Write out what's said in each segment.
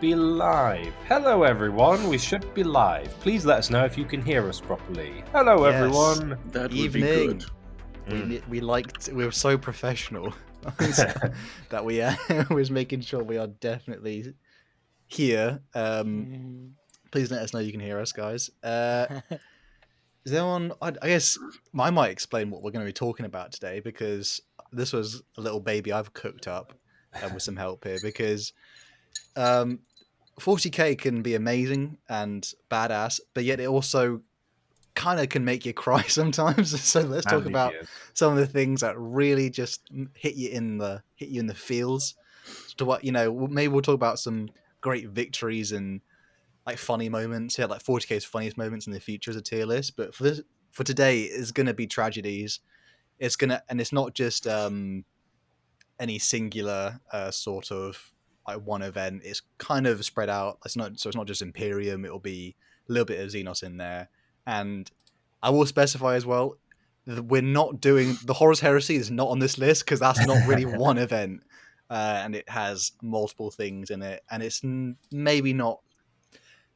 be live. Hello everyone, we should be live. Please let us know if you can hear us properly. Hello Yes. everyone. That would Evening. be good. We were so professional that we was making sure we are definitely here. Please let us know you can hear us, guys. Is there one? I guess I might explain what we're going to be talking about today, because this was a little baby I've cooked up with some help here, because 40k can be amazing and badass, but yet it also kind of can make you cry sometimes. So let's talk about some of the things that really just hit you in the feels. To what, maybe we'll talk about some great victories and like funny moments. Yeah, like 40k's funniest moments in the future as a tier list. But for today, it's gonna be tragedies. And it's not just any singular sort of like one event. It's kind of spread out. It's not just Imperium. It'll be a little bit of Xenos in there. And I will specify as well, we're not doing the Horus Heresy is not on this list, because that's not really one event, and it has multiple things in it, and it's maybe not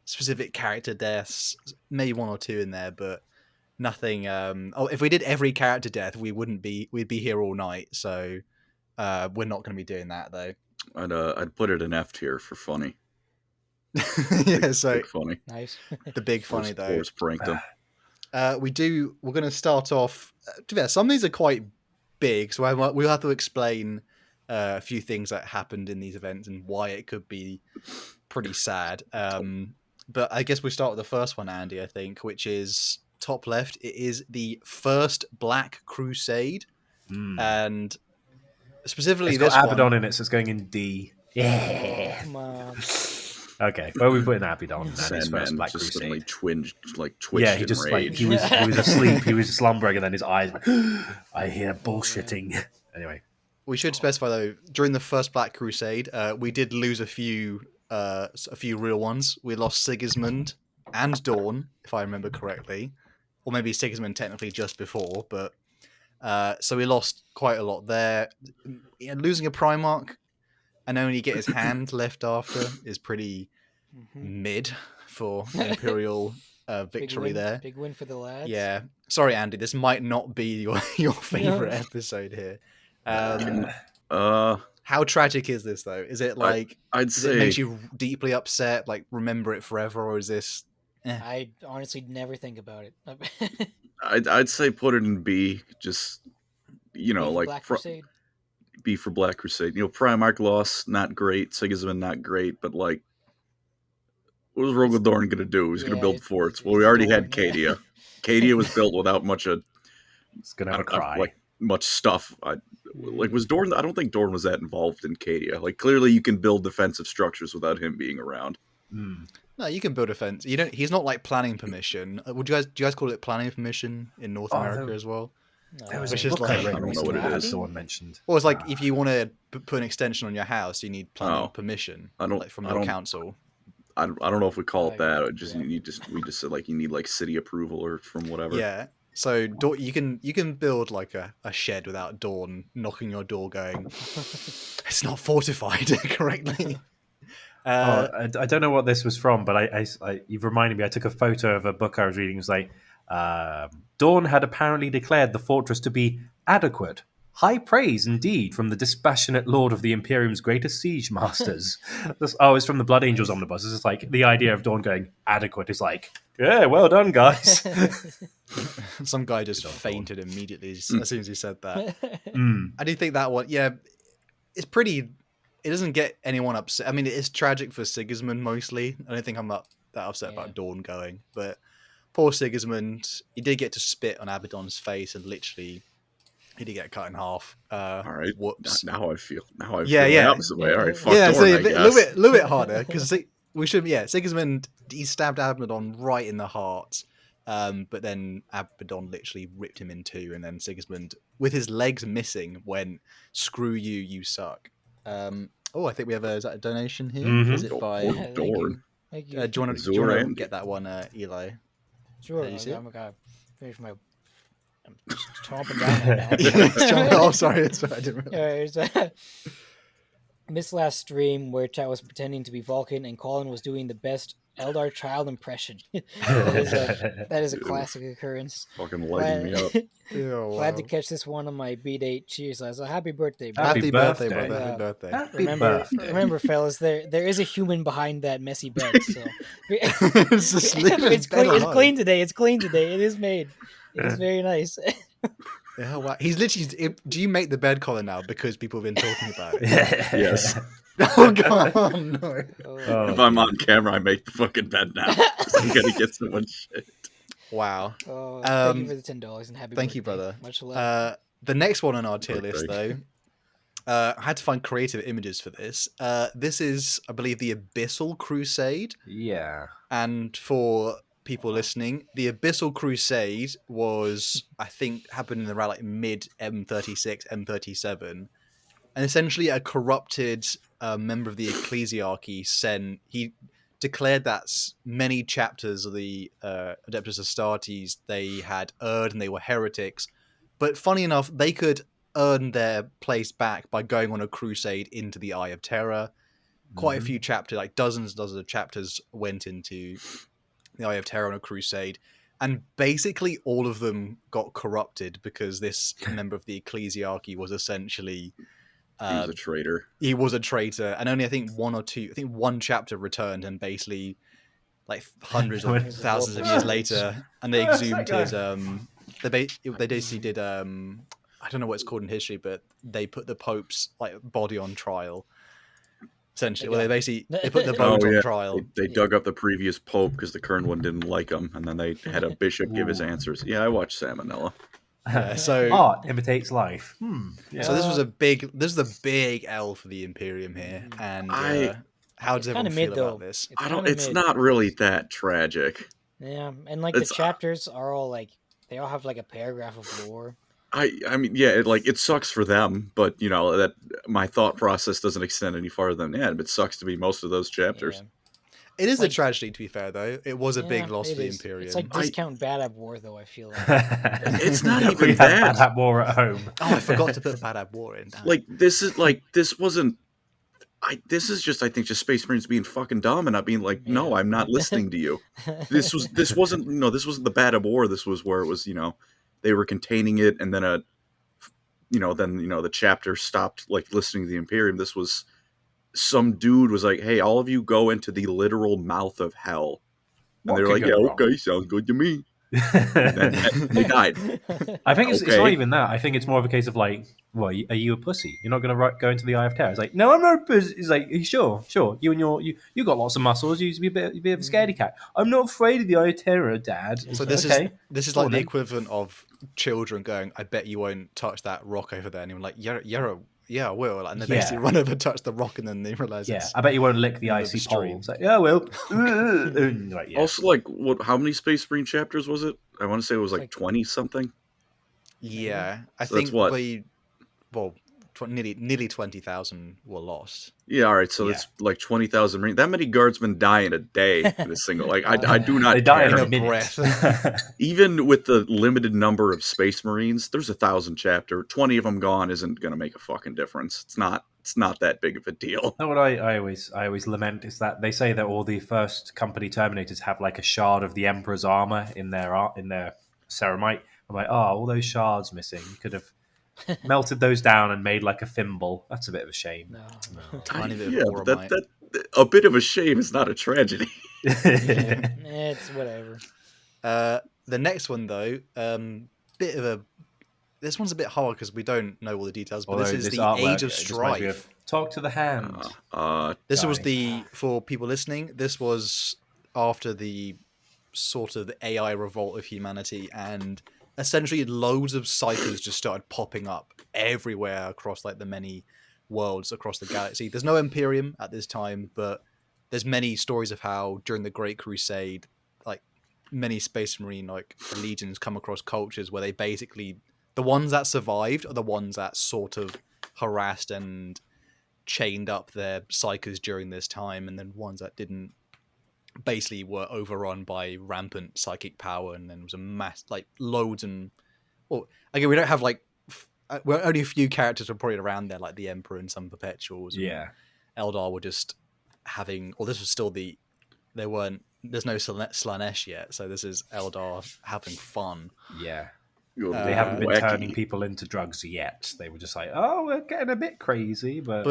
specific character deaths, maybe one or two in there, but nothing. If we did every character death, we'd be here all night. So we're not going to be doing that though. I'd put it in F tier for funny. Yeah, so big funny. Nice. The big funny though. Horus Prankton. We're going to start off. Some of these are quite big, so we'll have to explain a few things that happened in these events and why it could be pretty sad. But I guess we start with the first one, Andy, I think, which is top left. It is the first Black Crusade. And specifically it's this got one... Abaddon in it, so it's going in D. Yeah. Come on. Okay, well, we put in Abaddon. Sandman Black just Crusade. suddenly twitched Yeah, he in just rage. he was asleep, he was slumbering, and then his eyes went, I hear bullshitting. Anyway. We should specify though, during the first Black Crusade, we did lose a few real ones. We lost Sigismund and Dawn, if I remember correctly, or maybe Sigismund technically just before. But so we lost quite a lot there. Losing a Primarch and only get his hand left after is pretty mid for Imperial victory there. Big win for the lads. Yeah. Sorry, Andy. This might not be your favorite episode here. How tragic is this though? Is it like I'd say it makes you deeply upset, like remember it forever, or is this? I honestly never think about it. I'd say put it in B. Just like Black Crusade. B for Black Crusade. Primarch loss, not great. Sigismund, not great. But like, what was Rogaldorn gonna do? He was gonna build forts. Well, we already had Cadia. Cadia was built without much of. It's gonna have a cry. Like much stuff. Was Dorn? I don't think Dorn was that involved in Cadia. Like, clearly you can build defensive structures without him being around. No, you can build a fence. You don't. He's not like planning permission. Do you guys call it planning permission in North America as well? No, Which is like, I don't know what it is. Someone mentioned. Well, it's like if you want to put an extension on your house, you need planning permission. From your council. I don't know if we call it that. We just said like you need like city approval or from whatever. Yeah. So you can build like a shed without Dawn knocking your door, going, it's not fortified correctly. I don't know what this was from, but you've reminded me. I took a photo of a book I was reading. It was like, Dawn had apparently declared the fortress to be adequate. High praise indeed from the dispassionate lord of the Imperium's greatest siege masters. It's from the Blood Angels omnibus. It's just like the idea of Dawn going adequate is like, yeah, well done, guys. Some guy just fainted immediately as soon as he said that. I do think that one, it's pretty. It doesn't get anyone upset. I mean, it is tragic for Sigismund mostly. I don't think I'm that upset about Dawn going, but poor Sigismund, he did get to spit on Abaddon's face and literally. He did get cut in half. All right. Whoops. Now I feel yeah. the opposite way. All right. Fuck yeah. Dorn, So a little bit harder because we should. Yeah. Sigismund, he stabbed Abaddon right in the heart. But then Abaddon literally ripped him in two, and then Sigismund, with his legs missing, went, "Screw you, you suck." I think we have is that a donation here? Is it by Dorn? Thank do you want to get that one, Eli? Sure. You see it? I'm gonna finish my. I'm just chomping down. Oh, sorry. I didn't realize. missed last stream where chat was pretending to be Vulcan and Colin was doing the best Eldar child impression. That is a classic occurrence. Fucking lighting me up. Glad to catch this one on my B-Date. Cheers, lads. Happy birthday, bro. Happy birthday, brother. Happy birthday. Happy birthday. Remember, fellas, there is a human behind that messy bed. So it's clean today. It's clean today. It is made. It is very nice. Yeah, wow. He's literally. Do you make the bed, Colin, now because people have been talking about it? Yes. Oh god, oh, no. If I'm on camera, I make the fucking bed now. I'm gonna get so much shit. Wow. Thank you for the $10 and happy thank birthday. you, brother. Much love. The next one on our tier list, though, I had to find creative images for this. This is, I believe, the Abyssal Crusade. Yeah. And for people listening, the Abyssal Crusade was, I think, happened in around like mid M36, M37, and essentially a corrupted member of the ecclesiarchy he declared that many chapters of the Adeptus Astartes they had erred and they were heretics, but funny enough, they could earn their place back by going on a crusade into the Eye of Terror. Quite a few chapters, like dozens of chapters, went into the Eye of Terror on a crusade, and basically all of them got corrupted because this member of the ecclesiarchy was essentially He was a traitor. He was a traitor, and only I think one chapter returned, and basically like hundreds of thousands of years later, and they exhumed his they basically did I don't know what it's called in history, but they put the Pope's like body on trial. Essentially, well, they put the boat on trial. They dug up the previous pope because the current one didn't like him, and then they had a bishop give his answers. Yeah, I watched Salmonella. Yeah, so art imitates life. Yeah. So this was a big L for the Imperium here, and how does everyone feel about this? It's not really that tragic. Yeah, and like the chapters are all like they all have like a paragraph of lore. I mean, yeah, it sucks for them, but you know that my thought process doesn't extend any farther than that. It sucks to be most of those chapters. Yeah. It is a tragedy, to be fair, though. It was a big loss for the Imperium. It's like discount Bad Ab War, though, I feel like. It's not even that. Bad Ab War at home. Oh, I forgot to put Bad Ab War in. This is just, I think, just Space Marines being fucking dumb and not being like, no, I'm not listening to you. This wasn't the Bad Ab War. This was where it was, they were containing it, and then the chapter stopped like listening to the Imperium. This was some dude was like, hey, all of you go into the literal mouth of hell. And they're like, yeah, okay, sounds good to me. And they died. I think it's not even that. I think it's more of a case of like, well, are you a pussy? You're not going to go into the Eye of Terror. It's like, no, I'm not a pussy. It's like, sure. You and you got lots of muscles. You used to be a bit of a scaredy cat. I'm not afraid of the Eye of Terror, Dad. So this is like the equivalent of children going, I bet you won't touch that rock over there. And you're like, yeah, I will. And they basically run over, touch the rock, and then they realize I bet you won't lick the icy pole. It's like, yeah, I will. Right, yeah. Also, like, how many Space Marine chapters was it? I want to say it was like 20-something. Yeah. I think nearly 20,000 were lost. Yeah, all right, so it's like 20,000 Marines. That many guardsmen die in a day in a single. Like, I do not. They die in a minute. Even with the limited number of Space Marines, there's 1,000 chapter. 20 of them gone isn't going to make a fucking difference. It's not that big of a deal. No, what I always lament is that they say that all the first company Terminators have like a shard of the Emperor's armor in their ceramite. I'm like, all those shards missing. You could have melted those down and made like a thimble. That's a bit of a shame. No. Tiny bit of that a bit of a shame is not a tragedy. It's whatever. The next one though, this one's a bit hard because we don't know all the details, but this is the Age of Strife. Talk to the hand. This was for people listening, this was after the sort of the AI revolt of humanity, and essentially loads of psychers just started popping up everywhere across like the many worlds across the galaxy. There's no Imperium at this time, but there's many stories of how during the Great Crusade, like many Space Marine like legions come across cultures where they basically, the ones that survived are the ones that sort of harassed and chained up their psychers during this time, and then ones that didn't basically were overrun by rampant psychic power, and then was a mass like loads and again we don't have like well, only a few characters were probably around there, like the Emperor and some Perpetuals. And Yeah. Eldar were just having, or this was still there's no Slanesh yet, so this is Eldar having fun. Yeah. They haven't been turning people into drugs yet. They were just like, oh, we're getting a bit crazy, but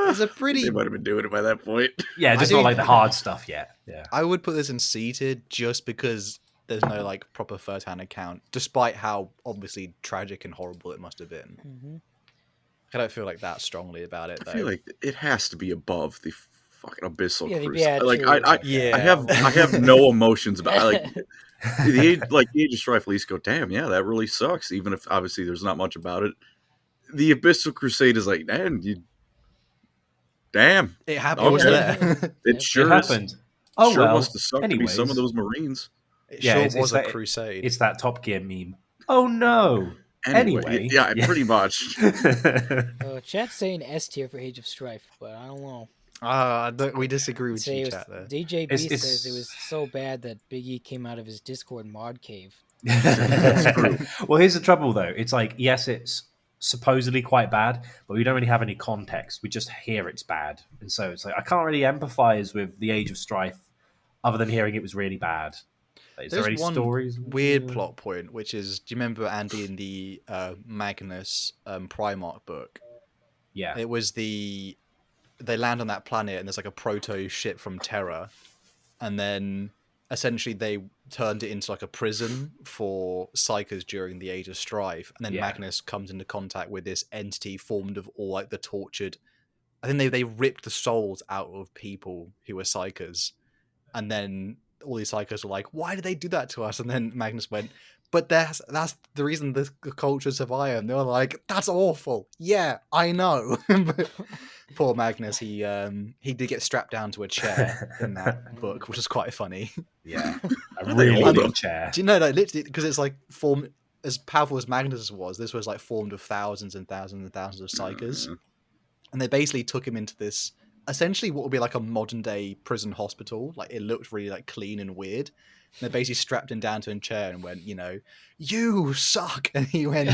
it's a pretty. They might have been doing it by that point. Yeah, just not like the hard stuff yet. Yeah, I would put this in seated just because there's no like proper first-hand account, despite how obviously tragic and horrible it must have been. Mm-hmm. I don't feel like that strongly about it. I feel like it has to be above the fucking Abyssal Crusade. Yeah, I have no emotions about it. Like the Age of Strife. At least go, damn, yeah, that really sucks. Even if obviously there's not much about it. The Abyssal Crusade is like, damn, it happened. Okay. There. It sure happened. Is, oh sure well. Must have sucked to be some of those Marines. It sure was a crusade. It's that Top Gear meme. Oh no. Anyway. Yeah, pretty much. Chat's saying S tier for Age of Strife, but I don't know. We disagree with you, chat. There. DJ B says it was so bad that Big E came out of his Discord mod cave. Well, here's the trouble, though. It's like, yes, it's supposedly quite bad, but we don't really have any context. We just hear it's bad, and so it's like I can't really empathize with the Age of Strife, other than hearing it was really bad. Is there any stories? Weird plot point, which is, do you remember Andy in the Magnus Primarch book? Yeah, it was they land on that planet and there's like a proto ship from Terra, and then essentially they turned it into like a prison for psychers during the Age of Strife, and then Magnus comes into contact with this entity formed of all like the tortured. I think they ripped the souls out of people who were psychers, and then all these psychos were like, why did they do that to us? And then Magnus went, but that's the reason the culture survived. And they were like, that's awful. Yeah, I know. But poor Magnus, he did get strapped down to a chair in that book, which is quite funny. Yeah, a really big chair. Do you know, like, literally, because it's like formed, as powerful as Magnus was, this was like formed of thousands and thousands and thousands of psychers. And they basically took him into this, essentially what would be like a modern day prison hospital. Like, it looked really like clean and weird. And they basically strapped him down to a chair and went, you suck. And he went,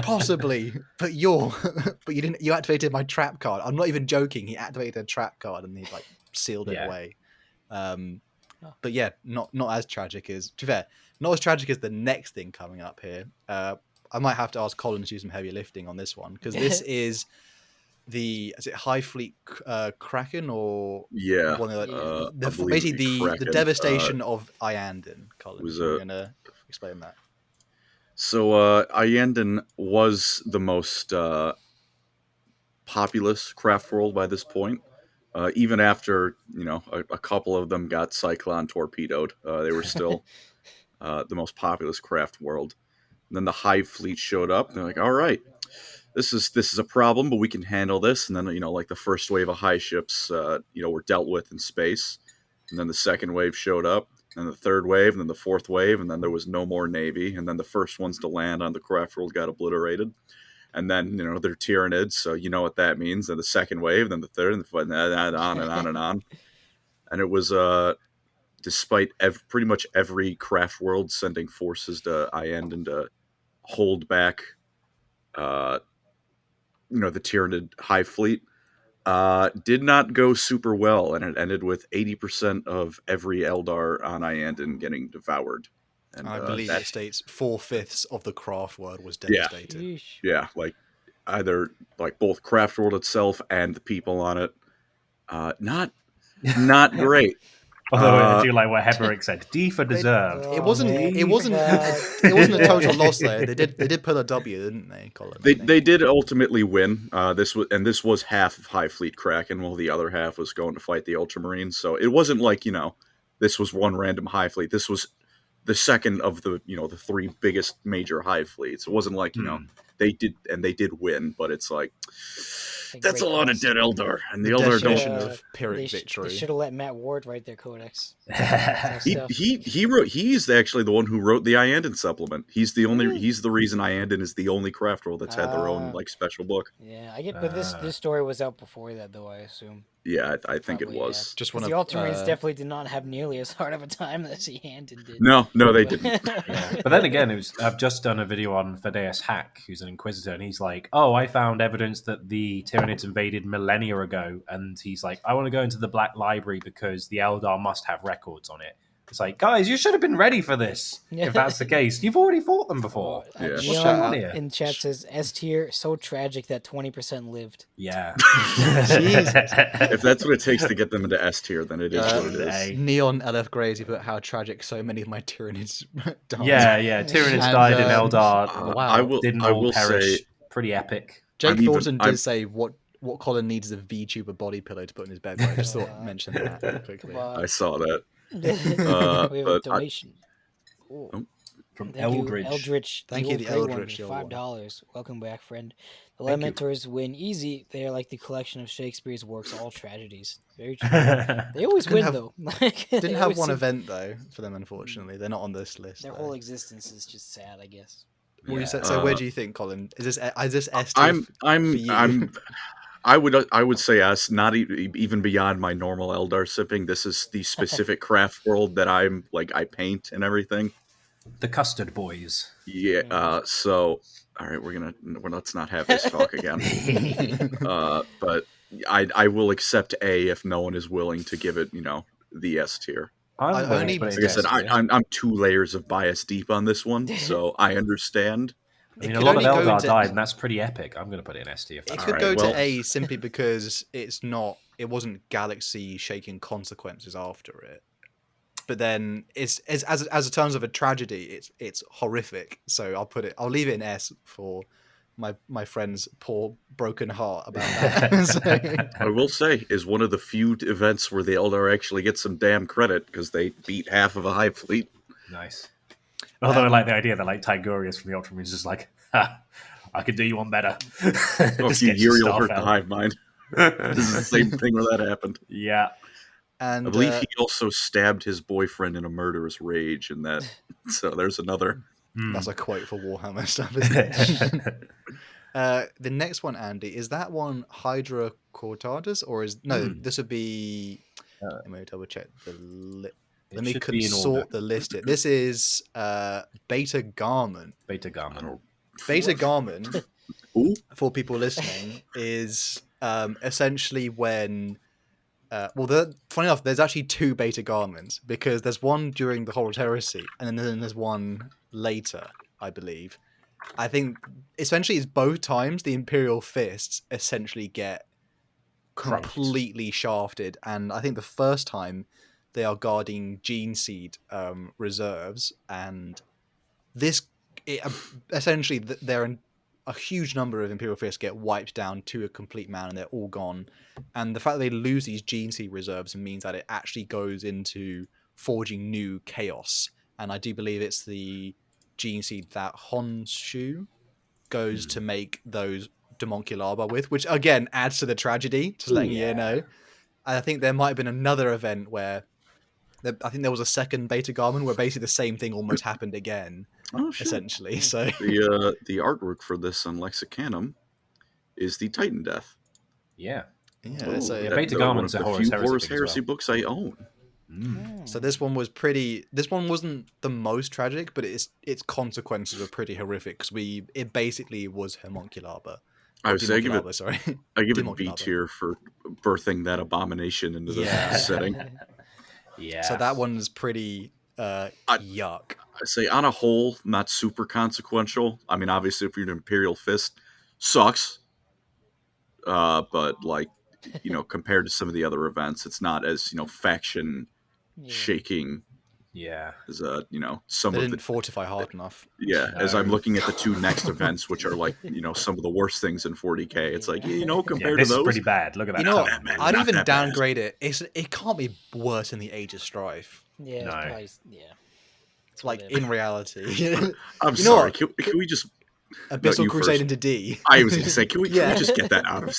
possibly, but you didn't, you activated my trap card. I'm not even joking. He activated a trap card and he like sealed it away. But yeah, not as tragic as, to be fair, not as tragic as the next thing coming up here. I might have to ask Colin to do some heavy lifting on this one, because this is is it High Fleet Kraken, or one of basically the devastation of Iyanden. Colin, you're gonna explain that. So Iyanden was the most populous craft world by this point. Even after a couple of them got Cyclone torpedoed, they were still the most populous craft world. And then the Hive Fleet showed up. And they're like, all right, this is a problem, but we can handle this. And then, like the first wave of Hive ships, were dealt with in space. And then the second wave showed up, and the third wave, and then the fourth wave, and then there was no more Navy. And then the first ones to land on the craft world got obliterated. And then, they're Tyranids, so you know what that means. And the second wave, then the third, and on and on and on. And it was, despite pretty much every craft world sending forces to Iyanden to hold back, the Tyranid Hive Fleet, did not go super well. And it ended with 80% of every Eldar on Iyanden getting devoured. And I believe it states 4/5 of the craft world was devastated. Yeah, like either like both craft world itself and the people on it. Not great. Although I do like what Heberick said. D for deserve. It wasn't a total loss there. They did pull a W, didn't they, Colin? They did ultimately win. This was half of High Fleet Kraken, while the other half was going to fight the Ultramarines. So it wasn't like, this was one random Hive Fleet. This was the second of the the three biggest major Hive fleets. It wasn't like they did win, but it's like that's a lot of dead Eldar, and the Eldar don't of Pyrrhic victory. They should have let Matt Ward write their codex. He's actually the one who wrote the Iyanden supplement. He's the reason Iyanden is the only craft world that's had their own like special book. Yeah, I get, but this story was out before that, though, I assume. Yeah, I think Probably, it was. Just the Ultramarines definitely did not have nearly as hard of a time as the Handon did. No, they didn't. Yeah. But then again, I've just done a video on Fideus Hack, who's an Inquisitor, and he's like, "Oh, I found evidence that the Tyranids invaded millennia ago," and he's like, "I want to go into the Black Library because the Eldar must have records on it." It's like, guys, you should have been ready for this. If that's the case, you've already fought them before. Yeah. What's going on here? In chat says S tier, so tragic that 20% lived. Yeah. If that's what it takes to get them into S tier, then it is what it is. Neon LF Grays, you put how tragic so many of my Tyranids died. Yeah. Tyranids died in Eldar. Wow. Didn't I all will perish. say, Pretty epic. Jake Thornton did say what Colin needs is a VTuber body pillow to put in his bed. I just thought I'd mention that quickly. I saw that. We have a donation. From Eldridge. Eldridge. Thank you, the Eldridge. $5. Welcome back, friend. The Lamentors win easy. They are like the collection of Shakespeare's works, all tragedies. Very true. They always win, though. Didn't have one event, though, for them, unfortunately. They're not on this list. Their whole existence is just sad, I guess. Yeah. So where do you think, Colin? Is this S tier I would say S, not even beyond my normal Eldar sipping. This is the specific craft world that I paint and everything. The Custard Boys. Yeah. So, all right, let's not have this talk again. But I will accept A if no one is willing to give it, the S tier. Like I said, I'm 2 layers of bias deep on this one, so I understand. I mean, a lot of Eldar died, and that's pretty epic. I'm going to put it in S tier. It could go to A simply because it wasn't galaxy-shaking consequences after it. But then, as in terms of a tragedy, it's horrific. So I'll leave it in S for my friend's poor broken heart about that. I will say, is one of the few events where the Eldar actually get some damn credit because they beat half of a hive fleet. Nice. Although I like the idea that Tigurius from the Ultramarines is just like, ha, I could do you one better. If you hear, you'll hurt the hive mind. This is the same thing where that happened. Yeah. And I believe he also stabbed his boyfriend in a murderous rage, and that. So there's another. That's a quote for Warhammer stuff, isn't it? The next one, Andy, is that one Hydra Cortadas, or is this would be? Let me double check the. Let me consort the list here. This is Beta Garment. Beta Garment. Beta Garment, for people listening, is essentially when... funny enough, there's actually 2 Beta Garments, because there's one during the Horus Heresy, and then there's one later, I believe. I think, essentially, it's both times the Imperial Fists essentially get completely shafted, and I think the first time... they are guarding gene seed reserves, and essentially a huge number of Imperial Fists get wiped down to a complete man, and they're all gone. And the fact that they lose these gene seed reserves means that it actually goes into forging new chaos. And I do believe it's the gene seed that Honshu goes to make those Demonculaba with, which again adds to the tragedy, just letting you know. I think there might have been another event where I think there was a second Beta Garment where basically the same thing almost happened again, essentially. So the artwork for this on Lexicanum is the Titan Death. Yeah. So Beta Garment's a Horus Heresy books I own. So this one was pretty. This one wasn't the most tragic, but its consequences were pretty horrific because it basically was Homunculaba. I give it Demonculaba. B tier for birthing that abomination into the setting. Yeah. So that one's pretty yuck. I say on a whole, not super consequential. I mean, obviously, if you're an Imperial Fist, sucks. But compared to some of the other events, it's not as faction shaking. Yeah. As some they didn't fortify hard enough. Yeah, as I'm looking at the 2 next events, which are some of the worst things in 40K. It's compared to those, is pretty bad. Look at that. I'd even downgrade it. It can't be worse than the Age of Strife. Yeah. No. It's like in reality. I'm sorry. Can we just Abyssal Crusade into D? I was going to say, can we just get that out of?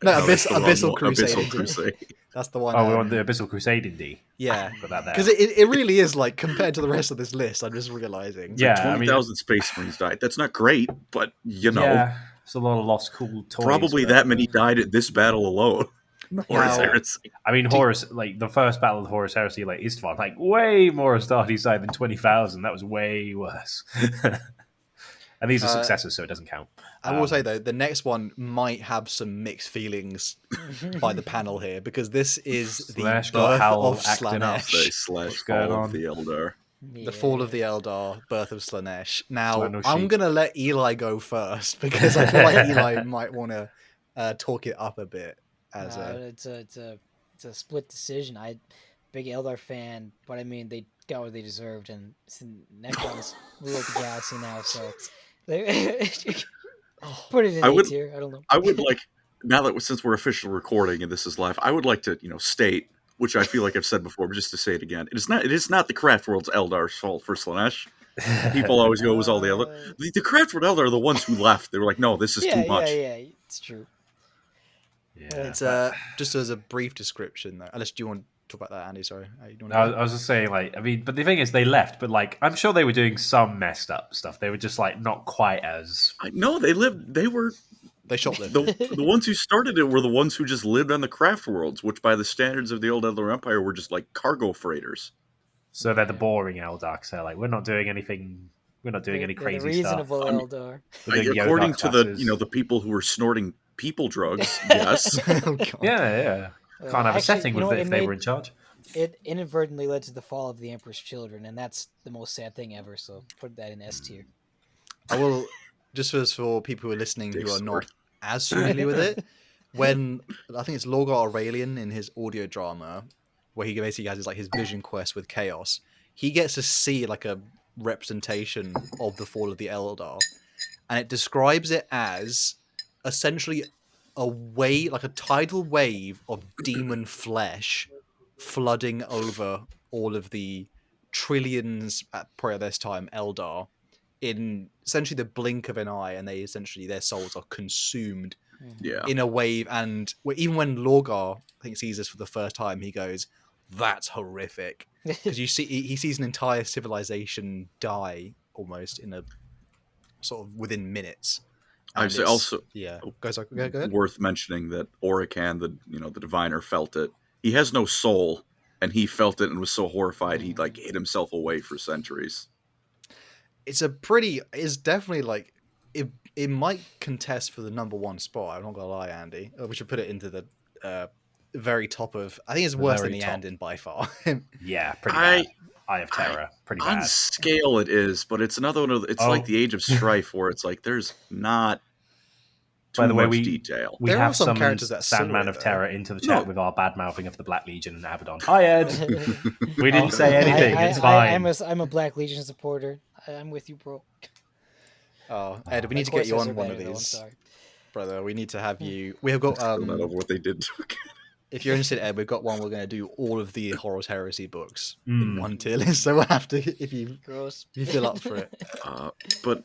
No, Abyssal Crusade. That's the one. Oh, we want the Abyssal Crusade in D. Yeah, because it really is compared to the rest of this list. I'm just realizing. Yeah, 20,000 Space Marines died. That's not great, but yeah, it's a lot of lost cool toys. Probably that many died at this battle alone. Horus Heresy. I mean, Horus, like the first battle of Horus Heresy, like Istvan, like way more Astartes side than 20,000. That was way worse. And these are successors, so it doesn't count. I will say though, the next one might have some mixed feelings by the panel here, because this is the birth of Slaanesh. Slash fall of the Eldar. The fall of the Eldar, birth of Slaanesh. Now, I'm going to let Eli go first, because I feel like Eli might want to talk it up a bit. It's a split decision. I'm a big Eldar fan, but I mean, they got what they deserved, and Necrons rule the galaxy now, so... Put it in A tier. I don't know. I would like, now that since we're officially recording and this is live, I would like to state, which I feel like I've said before, but just to say it again, it is not the Craftworld's Eldar's fault for Slaanesh. People always go, it was all the Eldar. The Craftworld Eldar are the ones who left. They were like, no, this is too much. Yeah, it's true. Yeah, it's just as a brief description though. Unless, do you want to talk about that, Andy? Sorry. I was just saying, like, I mean, but the thing is, they left, but like, I'm sure they were doing some messed up stuff. They were just like not quite as. No, they shoplifted. The ones who started it were the ones who just lived on the craft worlds, which by the standards of the old Eldar Empire were just like cargo freighters. So they're the boring Eldar. So like, we're not doing anything. We're not doing any crazy the reasonable stuff. Eldar. According to the people who were snorting people drugs, yes. Oh, yeah. Can't have a setting with it if they were in charge. It inadvertently led to the fall of the Emperor's children, and that's the most sad thing ever. So put that in S tier. I will, just for people who are listening who are not as familiar with it, when I think it's Lorgar Aurelian in his audio drama, where he basically has his vision quest with Chaos, he gets to see like a representation of the fall of the Eldar, and it describes it as essentially a tidal wave of demon flesh flooding over all of the trillions at probably this time Eldar in essentially the blink of an eye, and their souls are consumed in a wave. And even when Lorgar, I think, sees this for the first time, he goes, "That's horrific," because he sees an entire civilization die almost in a sort of within minutes. I say also, go ahead. Worth mentioning that Orican, the diviner, felt it. He has no soul, and he felt it and was so horrified he hid himself away for centuries. It's definitely it might contest for the #1 spot. I'm not gonna lie, Andy. We should put it into the very top of. I think it's worse than the Andin by far. Yeah, pretty bad. Eye of Terror, pretty bad. On scale, it is, but it's another one. It's like the Age of Strife, where it's like there's not too much detail. We have some characters that Sandman of Terror into the chat with our bad mouthing of the Black Legion and Abaddon. Hi, Ed. We didn't say anything. It's fine. I'm a Black Legion supporter. I'm with you, bro. Oh, Ed, we need to get you on one of these, brother. We need to have you. We have got not over what they did. If you're interested, Ed, we've got one. We're going to do all of the Horus Heresy books in one tier list, so we'll have to if you feel up for it. But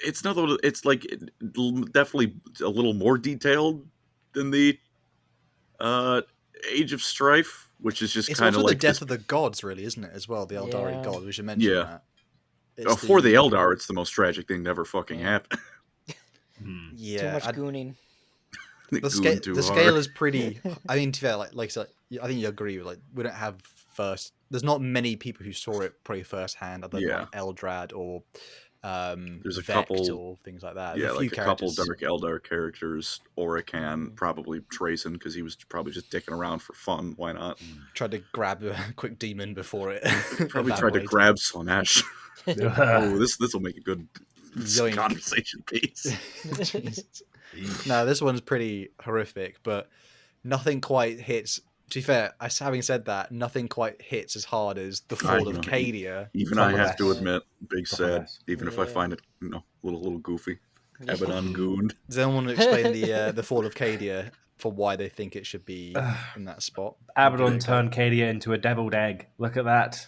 it's another. It's like definitely a little more detailed than the Age of Strife, which is just kind of like the death of the gods, really, isn't it? As well, the Eldari gods. We should mention that. For the Eldar, it's the most tragic thing to ever fucking happen. Yeah, too much gooning. The scale is pretty. I mean, to be fair, like so, I think you agree. We don't have first. There's not many people who saw it probably firsthand, other than Eldrad or there's a Vect couple or things like that. Yeah, like a couple Dark Eldar characters. Orican, probably Trazen, because he was probably just dicking around for fun. Why not? Tried to grab a quick demon before it. Probably tried to grab Slaanesh. This will make a good conversation piece. No, this one's pretty horrific, but nothing quite hits. To be fair, having said that, nothing quite hits as hard as the fall of Cadia. Even I have to admit, big sad. Even if I find it, a little goofy. Abaddon gooned. Does anyone want to explain the fall of Cadia for why they think it should be in that spot? Abaddon turned Cadia into a deviled egg. Look at that.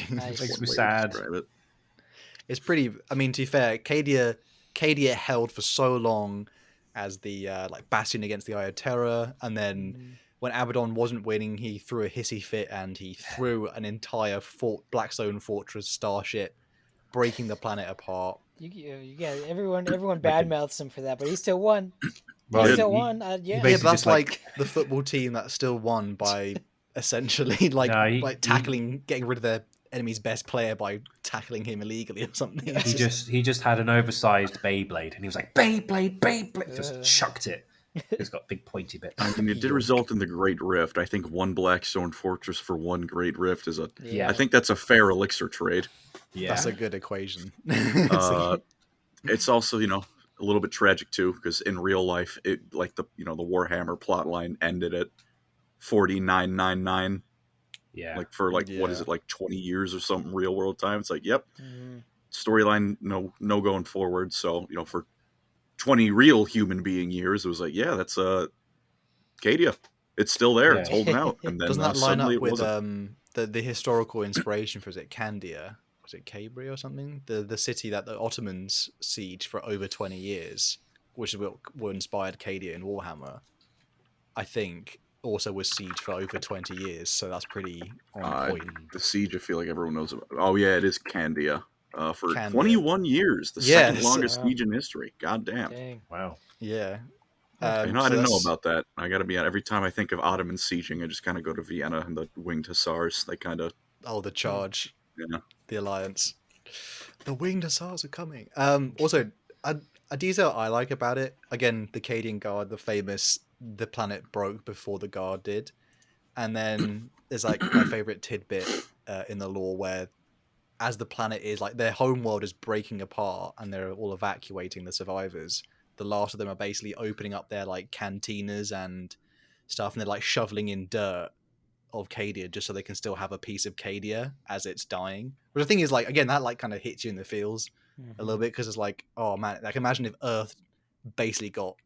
Makes me sad. It's pretty. I mean, to be fair, Cadia held for so long as the bastion against the Eye of Terror, and then when Abaddon wasn't winning, he threw a hissy fit and he threw an entire Blackstone Fortress starship, breaking the planet apart. Yeah, everyone badmouths him for that, but he still won. Well, He still won. Yeah, basically but that's just, like the football team that still won by essentially like tackling, getting rid of their enemy's best player by tackling him illegally or something. He just had an oversized Beyblade, and he was like, Beyblade, just chucked it. It's got big pointy bits. I mean, it did result in the Great Rift. I think one Blackstone Fortress for one Great Rift is Yeah. I think that's a fair elixir trade. Yeah, that's a good equation. It's also, you know, a little bit tragic too, because in real life, it like the Warhammer plotline ended at 4999. Yeah, like for what is it, like 20 years or something real world time? It's like, yep, storyline no going forward. So, you know, for 20 real human being years, it was like, yeah, that's Cadia. It's still there. It's holding out. And then doesn't that line up with wasn't. the historical inspiration for, is it Candia? Was it Cabri or something? The city that the Ottomans sieged for over 20 years, which is what inspired Cadia in Warhammer, I think also was sieged for over 20 years. So that's pretty on point. The siege, I feel like everyone knows about. Oh yeah, it is Candia. For 21 years, the second longest siege in history. God damn. Dang. Wow. Yeah. I didn't know about that. I got to be honest. Every time I think of Ottoman sieging, I just kind of go to Vienna and the Winged Hussars. They kind of... Oh, the charge. Yeah. The alliance. The Winged Hussars are coming. Also, a detail I like about it, again, the Cadian Guard, the famous, the planet broke before the Guard did. And then there's like my favorite tidbit in the lore where as the planet is, like their home world is breaking apart and they're all evacuating the survivors, the last of them are basically opening up their like cantinas and stuff, and they're like shoveling in dirt of Cadia just so they can still have a piece of Cadia as it's dying. But the thing is, like, again, that like kind of hits you in the feels a little bit, because it's like, oh man, like imagine if Earth basically got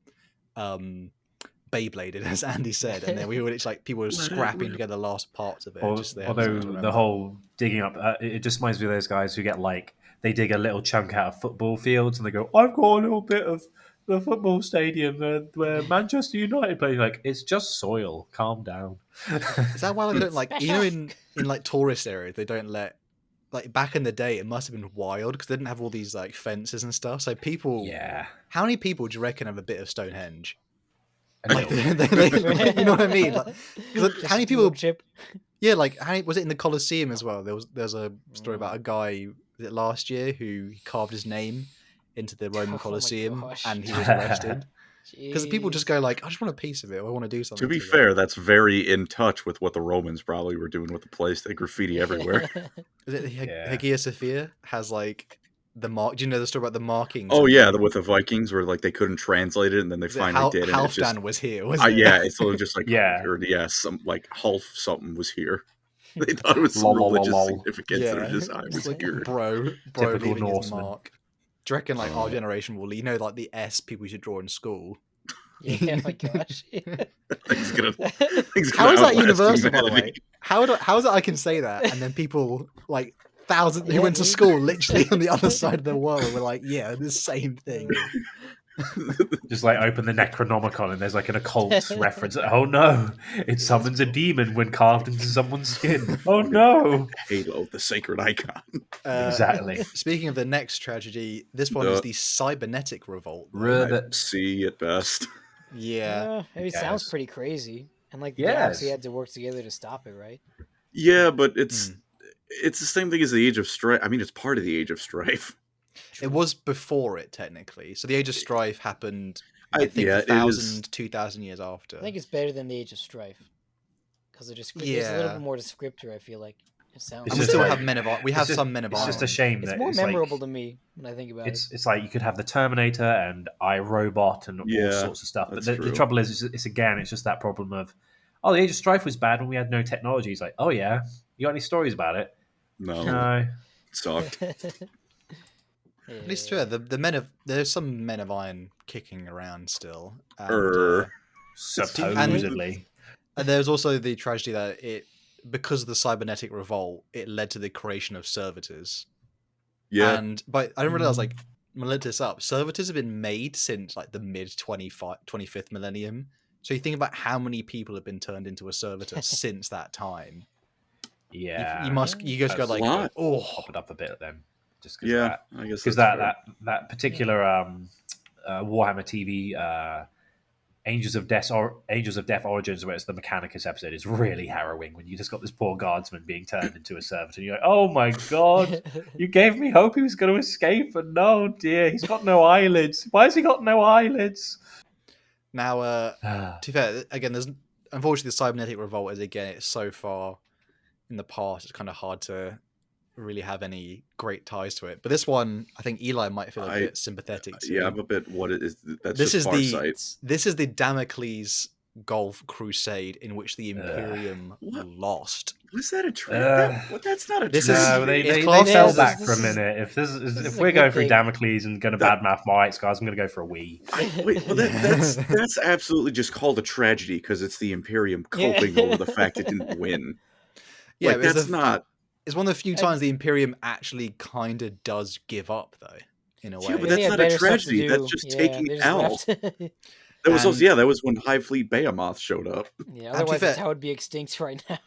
Beybladed, as Andy said, and then it's like people were scrapping together the last parts of it. Although the whole digging up, it just reminds me of those guys who get like, they dig a little chunk out of football fields and they go, I've got a little bit of the football stadium where Manchester United play. Like, it's just soil. Calm down. Is that why they don't like, you know, in like tourist areas, they don't let, like back in the day, it must have been wild because they didn't have all these like fences and stuff. So people, how many people do you reckon have a bit of Stonehenge? Like, you know what I mean? Like, how many people? Yeah, like how was it in the Colosseum as well? There's a story about a guy, was it last year, who carved his name into the Roman Colosseum, and he was arrested because people just go like, I just want a piece of it. I want to do something. To be fair, that's very in touch with what the Romans probably were doing with the place. They graffiti everywhere. Is it Hagia Sophia has like the mark? Do you know the story about the markings? Oh yeah, with the Vikings, where like they couldn't translate it, and then they finally did. Halfdan was here, wasn't it? Yeah, it's just like some like Half something was here. They thought it was some religious significance. Yeah, they're just, I was like, here. bro Typical leaving Norseman. his mark. Do you reckon like our generation will, you know, like the S people should draw in school? Yeah, my gosh. How is that universal, by the way? How is it I can say that, and then people like thousands who went to school literally on the other side of the world were like, yeah, the same thing. Just like open the Necronomicon and there's like an occult reference. Oh no, it summons a demon when carved into someone's skin. Oh no. Halo, the sacred icon. Exactly. Speaking of the next tragedy, this one is the cybernetic revolt. See at best. Yeah. It sounds pretty crazy. And like they obviously had to work together to stop it, right? Yeah, but it's the same thing as the Age of Strife. I mean, it's part of the Age of Strife. It was before it, technically. So the Age of Strife happened, I think, 2,000 years after. I think it's better than the Age of Strife. Because it's a little bit more descriptor, I feel like. It sounds. We still have Men of Iron. We have some Men of Iron. It's just a shame that it's more memorable to me when I think about it. It's like you could have the Terminator and iRobot and all sorts of stuff. But the trouble is, it's just that problem of, the Age of Strife was bad when we had no technology. It's like, oh yeah, you got any stories about it? No. It sucked. At least there's some Men of Iron kicking around still. Supposedly. And there's also the tragedy that because of the cybernetic revolt, it led to the creation of servitors. Yeah. But I didn't realize, like, I'm gonna let this up. Servitors have been made since like the mid 25th millennium. So you think about how many people have been turned into a servitor since that time. Yeah. You just go like, pop it up a bit then. Just I guess because that particular Warhammer TV Angels of Death Origins, where it's the Mechanicus episode, is really harrowing when you just got this poor guardsman being turned into a servant, and you're like, oh my god, you gave me hope he was going to escape, but no, dear, he's got no eyelids. Why has he got no eyelids? Now, to be fair, again, there's unfortunately the cybernetic revolt is again it's so far in the past. It's kind of hard to really have any great ties to it. But this one, I think Eli might feel a bit sympathetic to. Yeah, I'm a bit. What it is? That's this just Farsight. This is the Damocles Gulf Crusade in which the Imperium lost. Was that a tragedy? That's not a tragedy. No, they fell back for a minute. If we're going through Damocles and going to badmouth my white scars, I'm going to go for a wee. That's absolutely just called a tragedy because it's the Imperium coping over the fact it didn't win. Yeah, like, that's not. It's one of the few times the Imperium actually kind of does give up, though, in a way. Yeah, but that's not a tragedy. That's just taking out. That was when Hive Fleet Behemoth showed up. Yeah, otherwise the tower would be extinct right now.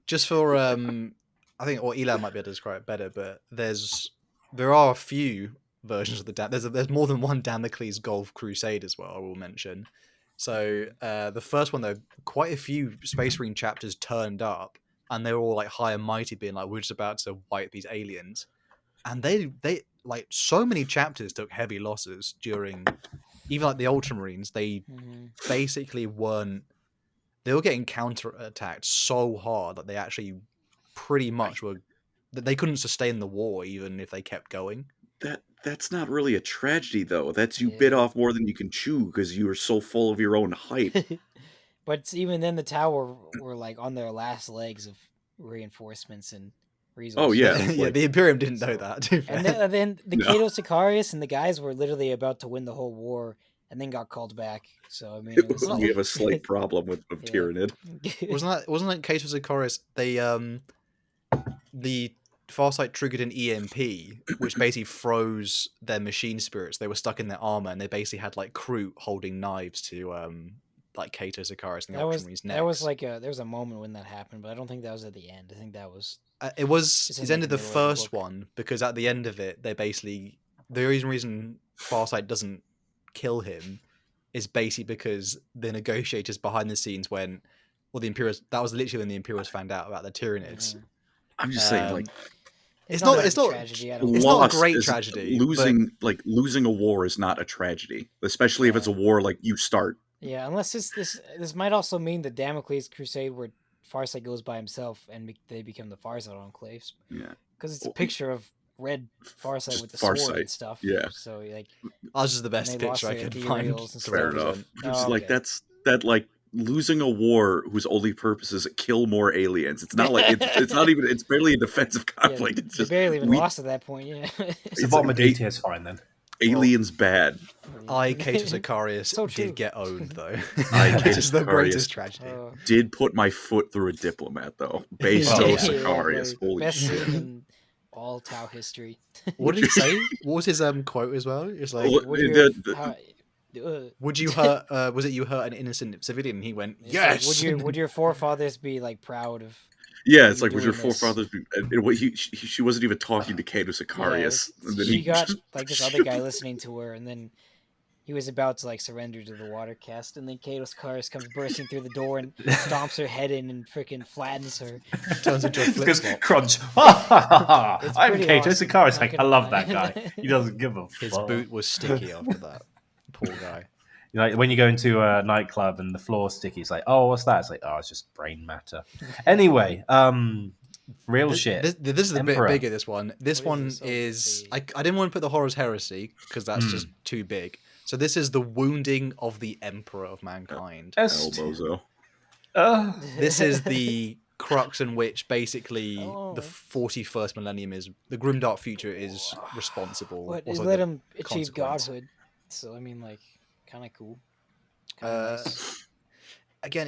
Just for, I think, or Eli might be able to describe it better, but there are a few versions of the there's more than one Damocles Gulf Crusade as well, I will mention. So the first one, though, quite a few Space Marine chapters turned up, and they were all like high and mighty, being like, we're just about to wipe these aliens. And they like, so many chapters took heavy losses during, even like the Ultramarines, they basically they were getting counter-attacked so hard that they actually pretty much that they couldn't sustain the war even if they kept going. That's not really a tragedy, though. That's you bit off more than you can chew because you were so full of your own hype. But even then, the tower were like on their last legs of reinforcements and resources. Oh yeah, yeah. The Imperium didn't know that. And then the Cato Sicarius and the guys were literally about to win the whole war, and then got called back. So I mean, we have a slight problem with Tyranid. Wasn't that Cato Sicarius? The Farsight triggered an EMP, which basically froze their machine spirits. They were stuck in their armor, and they basically had like crew holding knives to like Cato Sicarius and the Ultramarines' necks. That was like there was a moment when that happened, but I don't think that was at the end. I think that was it's ended the first one, because at the end of it, they basically, the reason Farsight doesn't kill him is basically because the negotiators behind the scenes went, well, the Imperials, that was literally when the Imperials found out about the Tyranids. I'm just saying, like, it's not a great tragedy. Losing a war is not a tragedy, especially if it's a war like you start. Yeah, unless this might also mean the Damocles Crusade, where Farsight goes by himself and they become the Farsight Enclaves. Yeah, because it's a picture of red Farsight with the sword and stuff. Yeah, so like, ours is the best picture I could find. Fair enough. Like like losing a war whose only purpose is to kill more aliens. It's not like it's not even. It's barely a defensive conflict. Yeah, it's just barely even lost at that point. Yeah, the bottom of DT is fine then. Aliens bad. Cato Sicarius did get owned, though. Cato is the greatest tragedy. Did put my foot through a diplomat, though. Besto Sicarius. Holy best shit. In all Tau history. What did he say? What was his quote as well? It's like, would you hurt? Was it you hurt an innocent civilian? And he went, yes. Like, would your forefathers be like proud of? Yeah, it's like, would your forefathers be? She wasn't even talking to Cato Sicarius. Yeah, she got like this other guy listening to her, and then he was about to like surrender to the water caste, and then Cato Sicarius comes bursting through the door and stomps her head in and freaking flattens her. Turns into a flip flop. Crunch. I'm Cato Sicarius. Like, I love that guy. He doesn't give a fuck. His boot was sticky after that. Poor guy. You know, like when you go into a nightclub and the floor's sticky, it's like, oh, what's that? It's like, oh, it's just brain matter. Anyway, real shit. This is a bit bigger, this one. This one is... I didn't want to put the Horus Heresy, because that's just too big. So this is the wounding of the Emperor of Mankind. Elbozo. This is the crux in which basically the 41st millennium is... The grimdark future is responsible. What, is let him achieve godhood. So, I mean, like... kind of cool. Nice. Again,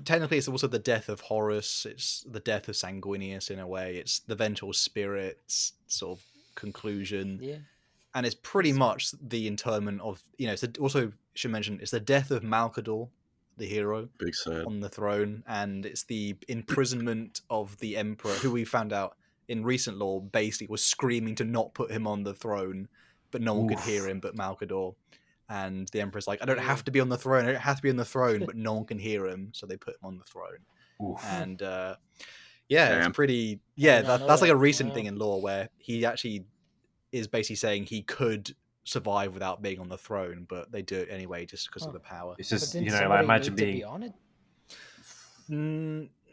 technically it's also the death of Horus. It's the death of Sanguinius in a way. It's the vengeful spirit's sort of conclusion. Yeah, and it's pretty much the interment of It's also should mention it's the death of Malkador, the hero, big sad, on the throne, and it's the imprisonment of the Emperor, who we found out in recent lore basically was screaming to not put him on the throne, but no one could hear him but Malkador. and the Emperor's like, I don't have to be on the throne. I don't have to be on the throne, but no one can hear him, so they put him on the throne. Oof. And it's pretty. Yeah, that's like a recent thing in lore where he actually is basically saying he could survive without being on the throne, but they do it anyway just because of the power. It's just, you know, like imagine being be on it.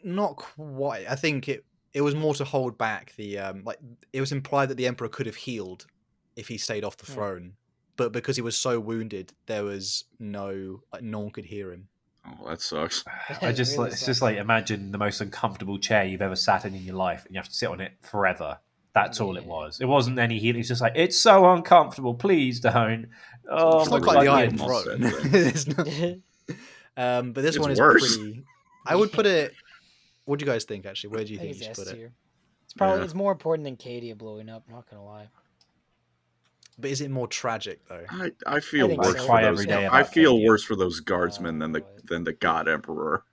Not quite. I think it was more to hold back the like it was implied that the Emperor could have healed if he stayed off the throne, but because he was so wounded, there was no one could hear him. Oh, that sucks. I just really it's just like imagine the most uncomfortable chair you've ever sat in your life, and you have to sit on it forever. That's all it was. It wasn't any healing. It's just like, it's so uncomfortable. Please don't. Oh, it's not quite the Iron Throne. But this one is worse. Pretty. I would put it. What do you guys think? Actually, where do you think you should put it? It's probably it's more important than Cadia blowing up. Not gonna lie. But is it more tragic though? I feel worse for those. I feel worse for those guardsmen than the God Emperor.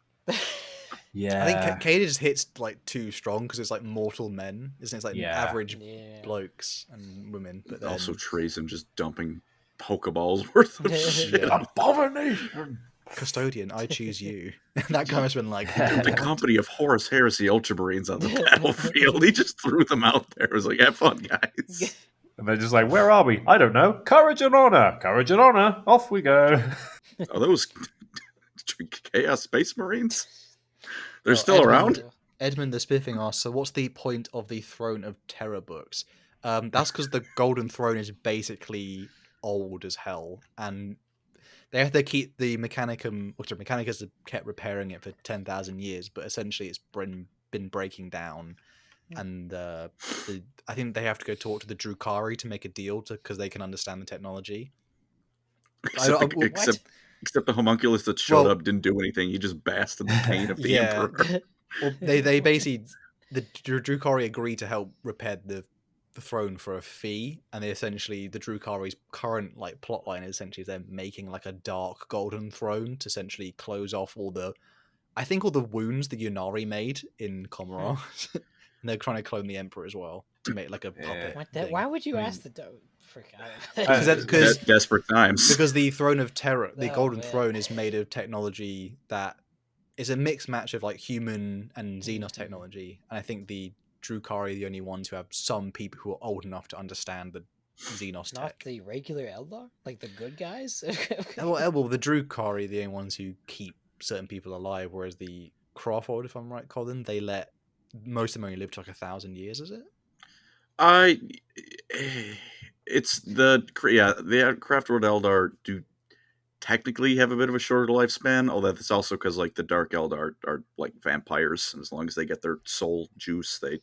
Yeah, I think Cadia just hits like too strong because it's like mortal men, isn't it? It's like average blokes and women. But then... also Trajan just dumping Pokeballs worth of shit. Abomination. Custodian, I choose you. That guy must have been like the company of Horus Heresy Ultramarines on the battlefield. He just threw them out there. It was like, have fun, guys. And they're just like, where are we? I don't know. Courage and honor. Courage and honor. Off we go. Are those Chaos Space Marines? They're still around? Edmund the Spiffing asks, so what's the point of the Throne of Terror books? That's because the Golden Throne is basically old as hell, and they have to keep the Mechanicum, which Mechanicus have kept repairing it for 10,000 years, but essentially it's been breaking down. And I think they have to go talk to the Drukhari to make a deal because they can understand the technology. Except the homunculus that showed up didn't do anything. He just basked in the pain of the Emperor. Well, they basically, the Drukhari agreed to help repair the throne for a fee, and they essentially, the Drukhari's current like plotline is essentially them making like a dark golden throne to essentially close off all the wounds the Yunari made in Comoros. And they're trying to clone the Emperor as well to make like a puppet. Why would you ask the because desperate times. Because the Throne of Terror, the Golden Throne, is made of technology that is a mixed match of like human and Xenos technology, and I think the Drukhari are the only ones who have some people who are old enough to understand the Xenos tech. Not the regular Eldar, like the good guys. well, the Drukhari are the only ones who keep certain people alive, whereas the Crawford, if I'm right, Colin, they let most of them only live to like 1,000 years. Is it? It's the Craftworld Eldar do technically have a bit of a shorter lifespan, although that's also because like the Dark Eldar are like vampires, and as long as they get their soul juice, they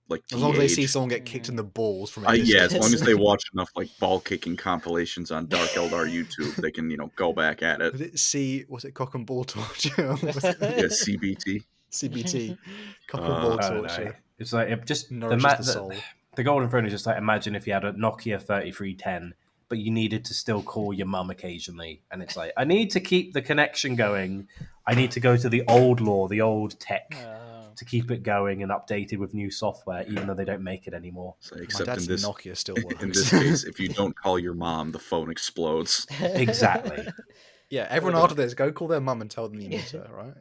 like as long as they see someone get kicked in the balls from as long as they watch enough like ball kicking compilations on Dark Eldar YouTube, they can go back at it. Did it was it cock and ball torture? CBT cock and ball torture. It's like it just the soul. The Golden Throne is just like, imagine if you had a Nokia 3310, but you needed to still call your mum occasionally. And it's like, I need to keep the connection going. I need to go to the old lore, the old tech, to keep it going and updated with new software, even though they don't make it anymore. So, except in this Nokia still works. In this case, if you don't call your mom, the phone explodes. Exactly. Yeah, everyone after this, go call their mum and tell them you miss her, right?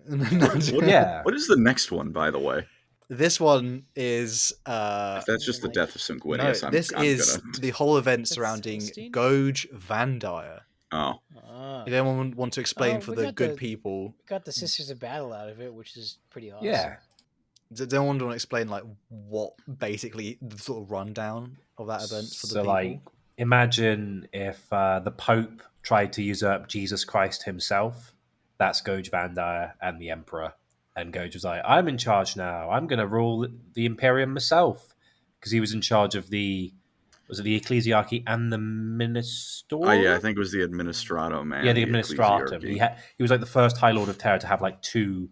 What is the next one, by the way? This one is... if that's just the death of Sanguinius, the whole event surrounding Goj Vandire. Oh. If anyone want to explain for the good people... We got the Sisters of Battle out of it, which is pretty awesome. Yeah. Does anyone want to explain like what basically the sort of rundown of that event for the people? So like, imagine if the Pope tried to usurp Jesus Christ himself. That's Goj Vandire and the Emperor. And Goj was like, I'm in charge now. I'm going to rule the Imperium myself. Because he was in charge of the Ecclesiarchy and the Ministor? Oh, yeah, I think it was the Administratum, man. Yeah, the Administratum. He was like the first High Lord of Terror to have like 2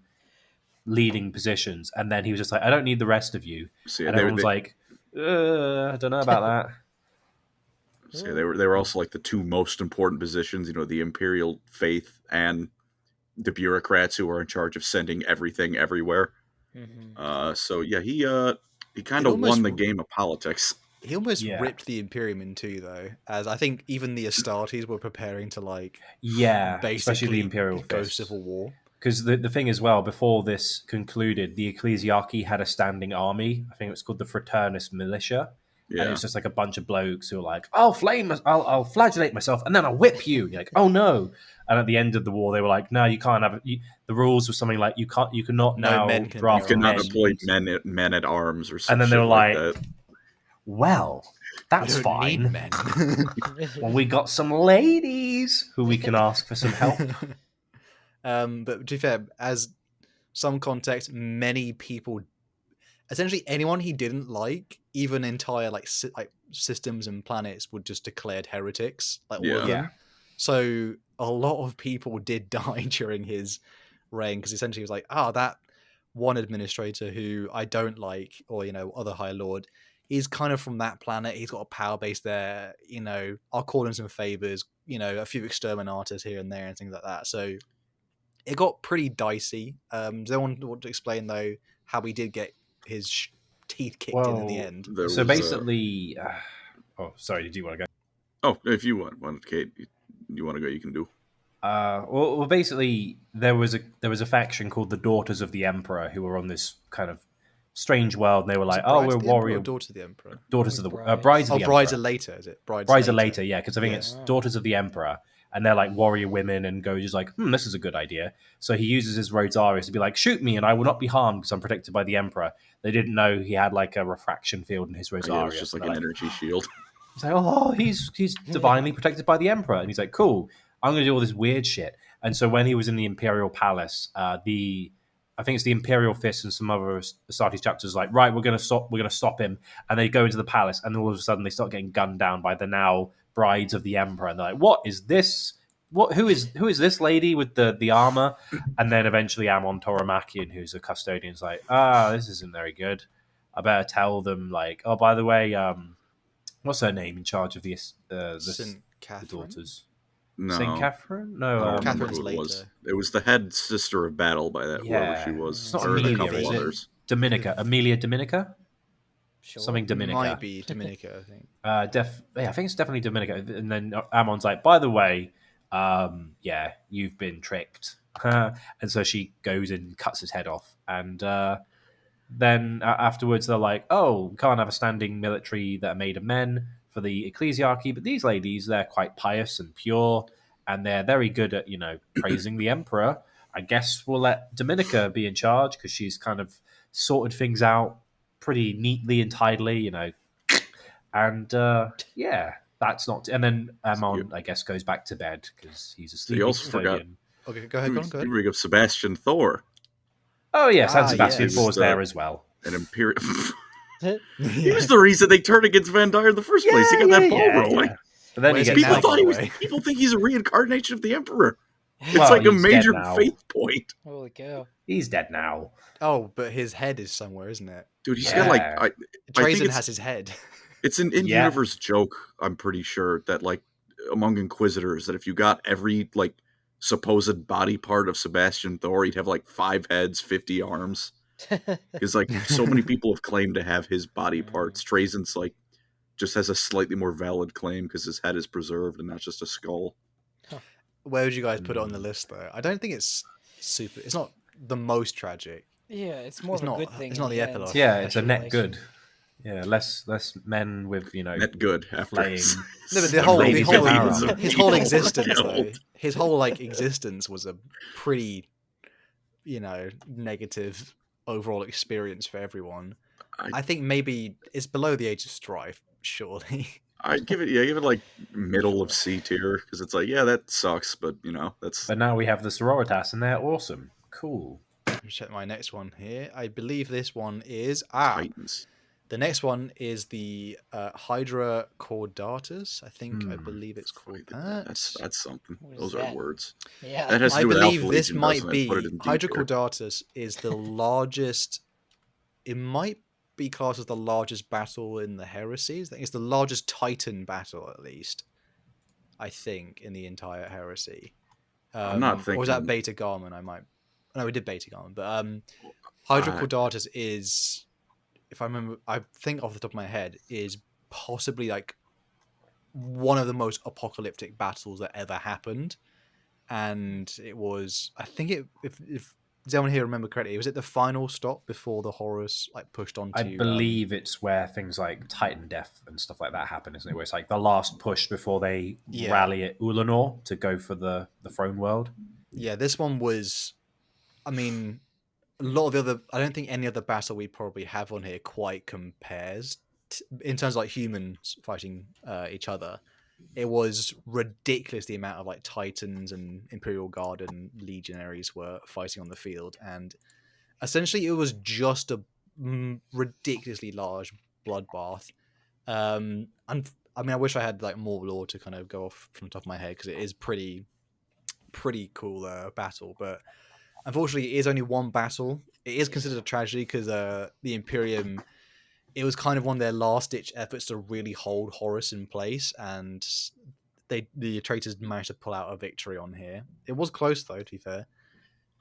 leading positions. And then he was just like, I don't need the rest of you. So, and everyone's like, I don't know about that. So, they were also like the 2 most important positions, the Imperial Faith and the bureaucrats who are in charge of sending everything everywhere. Mm-hmm. So yeah, he kind of won the game of politics. He almost ripped the Imperium in two, though, as I think even the Astartes were preparing to especially basically the Imperial go Fist. civil war. Because the thing as well, before this concluded, the Ecclesiarchy had a standing army. I think it was called the Fraternus Militia. Yeah. And it was just like a bunch of blokes who were like, I'll flagellate myself and then I'll whip you. And you're like, oh no. And at the end of the war, they were like, no, you can't have it. The rules were something like you cannot now draft men. You cannot deploy men at arms or something. And then they were like that. Well, that's fine. Men. Well, we got some ladies who we can ask for some help. But to be fair, as some context, many people, essentially anyone he didn't like, even entire like systems and planets, would just declared heretics, like all of them. So a lot of people did die during his reign because essentially he was like, that one administrator who I don't like, or other High Lord, he's kind of from that planet. He's got a power base there. I'll call him some favors. A few exterminators here and there and things like that. So it got pretty dicey. Does anyone want to explain though how he did get his teeth kicked in the end? So basically, sorry, did you want to go? Oh, if you want, Kate, you want to go, you can do. Well, basically, there was a faction called the Daughters of the Emperor who were on this kind of strange world, and they were like, we're warrior. Daughters of the Emperor. Daughters of the Brides of the Emperor. Brides are later, is it? Brides are later, yeah, because I think it's Daughters of the Emperor, and they're like warrior women, and go just like, this is a good idea. So he uses his Rosarius to be like, shoot me, and I will not be harmed because I'm protected by the Emperor. They didn't know he had like a refraction field in his Rosarius. Yeah, it's just like an energy shield. It's like, he's divinely protected by the Emperor, and he's like, cool. I'm going to do all this weird shit. And so when he was in the Imperial Palace, I think it's the Imperial Fist and some other Astartes chapters like, right, we're going to stop him. And they go into the palace, and all of a sudden they start getting gunned down by the now brides of the Emperor. And they're like, what is this? Who is this lady with the armor? And then eventually Amon Toromachian, who's a custodian, is like, this isn't very good. I better tell them, like, oh, by the way, what's her name in charge of the daughters? No. St. Catherine? No, Catherine's later. It was the head sister of battle by that, whoever she was. It's not Amelia, is it? Dominica. Amelia Dominica? Sure. Something Dominica. Might be Dominica, I think. I think it's definitely Dominica. And then Ammon's like, by the way, you've been tricked. And so she goes and cuts his head off. And then afterwards they're like, we can't have a standing military that are made of men for the ecclesiarchy, but these ladies, they're quite pious and pure, and they're very good at, praising the emperor. I guess we'll let Dominica be in charge because she's kind of sorted things out pretty neatly and tidily, And that's not. And then Ammon, I guess, goes back to bed because he's asleep. You also forgot. Okay, go ahead. You bring up Sebastian Thor. Oh yes, and Sebastian Thor's there as well. An Imperial. He was the reason they turned against Van Dyer in the first place. He got that ball rolling. Yeah. But then people think he's a reincarnation of the Emperor. It's like a major faith point. Holy cow. He's dead now. Oh, but his head is somewhere, isn't it? Dude, he's got Trajan has his head. It's an in-universe joke, I'm pretty sure, that like among Inquisitors, that if you got every like supposed body part of Sebastian Thor, he'd have like 5 heads, 50 arms. Because like so many people have claimed to have his body parts. Trajan's like just has a slightly more valid claim because his head is preserved and not just a skull. Where would you guys put it on the list though? I don't think it's not the most tragic. Yeah, it's more of a good thing. It's not the epilogue. Yeah, it's a net good. Yeah, less men with net good playing. No, but his whole existence though. His whole like existence was a pretty negative overall experience for everyone. I think maybe it's below the age of strife, surely. I give it like middle of C tier because it's like, that sucks, but that's. But now we have the Sororitas and they're awesome. Cool. Let me check my next one here. I believe this one is Titans. The next one is the Hydra Caudatus. I believe it's called that. That's something. Those are words. Yeah, that has to do with believe Alpha this Legion, might be Hydra Caudatus is the largest. It might be classed as the largest battle in the Heresies. I think it's the largest Titan battle, at least. I think in the entire Heresy. I'm not thinking. Or was that Beta Garmin? No, we did Beta Garmin, but Hydra Caudatus is. If I remember, I think off the top of my head, is possibly like one of the most apocalyptic battles that ever happened. And it was, I think if does anyone here remember correctly, was it the final stop before the Horus like pushed onto? I believe it's where things like Titan Death and stuff like that happen, isn't it? Where it's like the last push before they rally at Ulanor to go for the throne world. Yeah, this one was, I mean, a lot of the other, I don't think any other battle we probably have on here quite compares in terms of like humans fighting each other. It was ridiculous the amount of like Titans and Imperial Guard and Legionaries were fighting on the field, and essentially it was just a ridiculously large bloodbath. And I mean, I wish I had like more lore to kind of go off from the top of my head, because it is pretty cool battle, but unfortunately it is only one battle. It is considered a tragedy because the Imperium, it was kind of one of their last-ditch efforts to really hold Horus in place, and the traitors managed to pull out a victory on here. It was close, though, to be fair.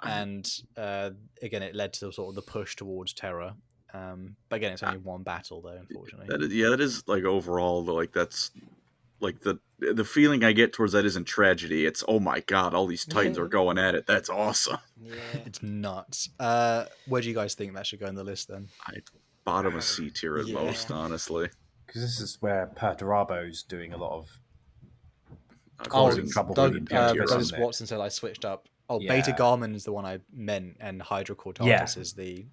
And again, it led to sort of the push towards Terra. But again, it's only one battle, though, unfortunately. That is like overall, like that's like the feeling I get towards that isn't tragedy. It's, oh my god, all these Titans are going at it. That's awesome. Yeah. It's nuts. Where do you guys think that should go in the list, then? Bottom of C tier at most, honestly. Because this is where Perturabo's doing a lot of causing trouble. Douglas Watson said I switched up. Beta Garmin is the one I meant, and Hydrocortatus is the.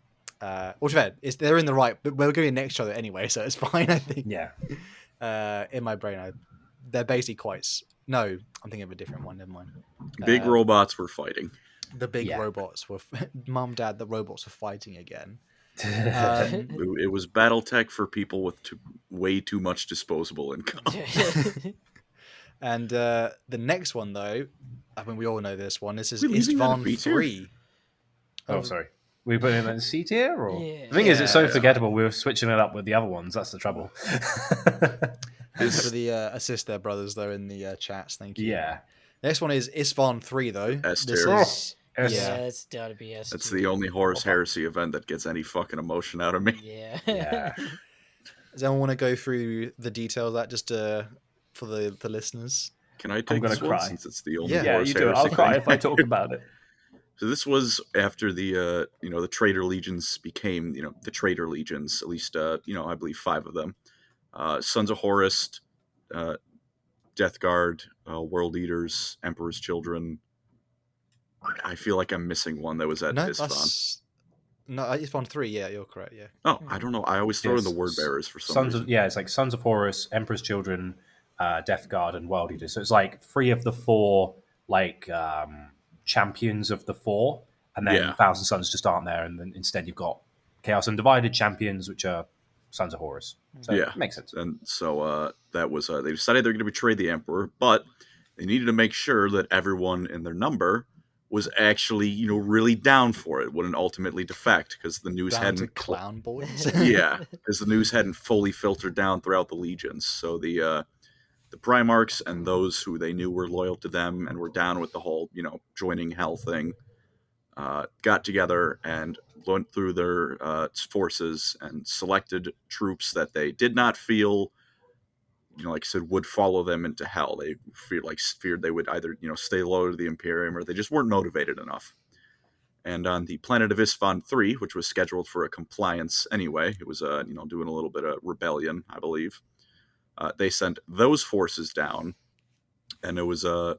Which they're in the right, but we're going next to each other anyway, so it's fine, I think. Yeah. In my brain, they're basically quite. No, I'm thinking of a different one. Never mind. Big robots were fighting. The big robots were. Mum, Dad, the robots were fighting again. It was BattleTech for people with way too much disposable income. And the next one, though, I mean, we all know this one. This is Istvan 3. Oh, sorry. We put in a C tier, or the thing is, it's so forgettable. We were switching it up with the other ones. That's the trouble. Thanks for the assist there, brothers, though, in the chats. Thank you. Yeah. Next one is Istvan 3, though. S tier. It's gotta be S. That's the only Horus Heresy event that gets any fucking emotion out of me. Yeah. Does anyone want to go through the details of that just for the listeners? Can I take this one since it's the only Horus Heresy? Yeah, you do. I'll cry if I talk about it. So this was after the the Traitor Legions became the Traitor Legions, at least I believe 5 of them. Sons of Horus, Death Guard, World Eaters, Emperor's Children. I feel like I'm missing one that was at Istvan. No, Istvan 3, yeah, you're correct, yeah. Oh, I don't know. I always throw in the Word Bearers for some reason. It's like Sons of Horus, Emperor's Children, Death Guard, and World Eaters. So it's like 3 of the 4 champions of the 4, and then Thousand Sons just aren't there, and then instead you've got Chaos Undivided champions, which are Sons of Horus. So it makes sense. And so that was they decided they're going to betray the Emperor, but they needed to make sure that everyone in their number was actually, really down for it, wouldn't ultimately defect, because the news hadn't clown boys. Because the news hadn't fully filtered down throughout the legions. So the Primarchs and those who they knew were loyal to them and were down with the whole, joining hell thing, got together and went through their forces and selected troops that they did not feel, like I said, would follow them into hell. They feared they would either, stay loyal to the Imperium, or they just weren't motivated enough. And on the planet of Istvan 3, which was scheduled for a compliance anyway, it was, doing a little bit of rebellion, I believe. They sent those forces down, and it was a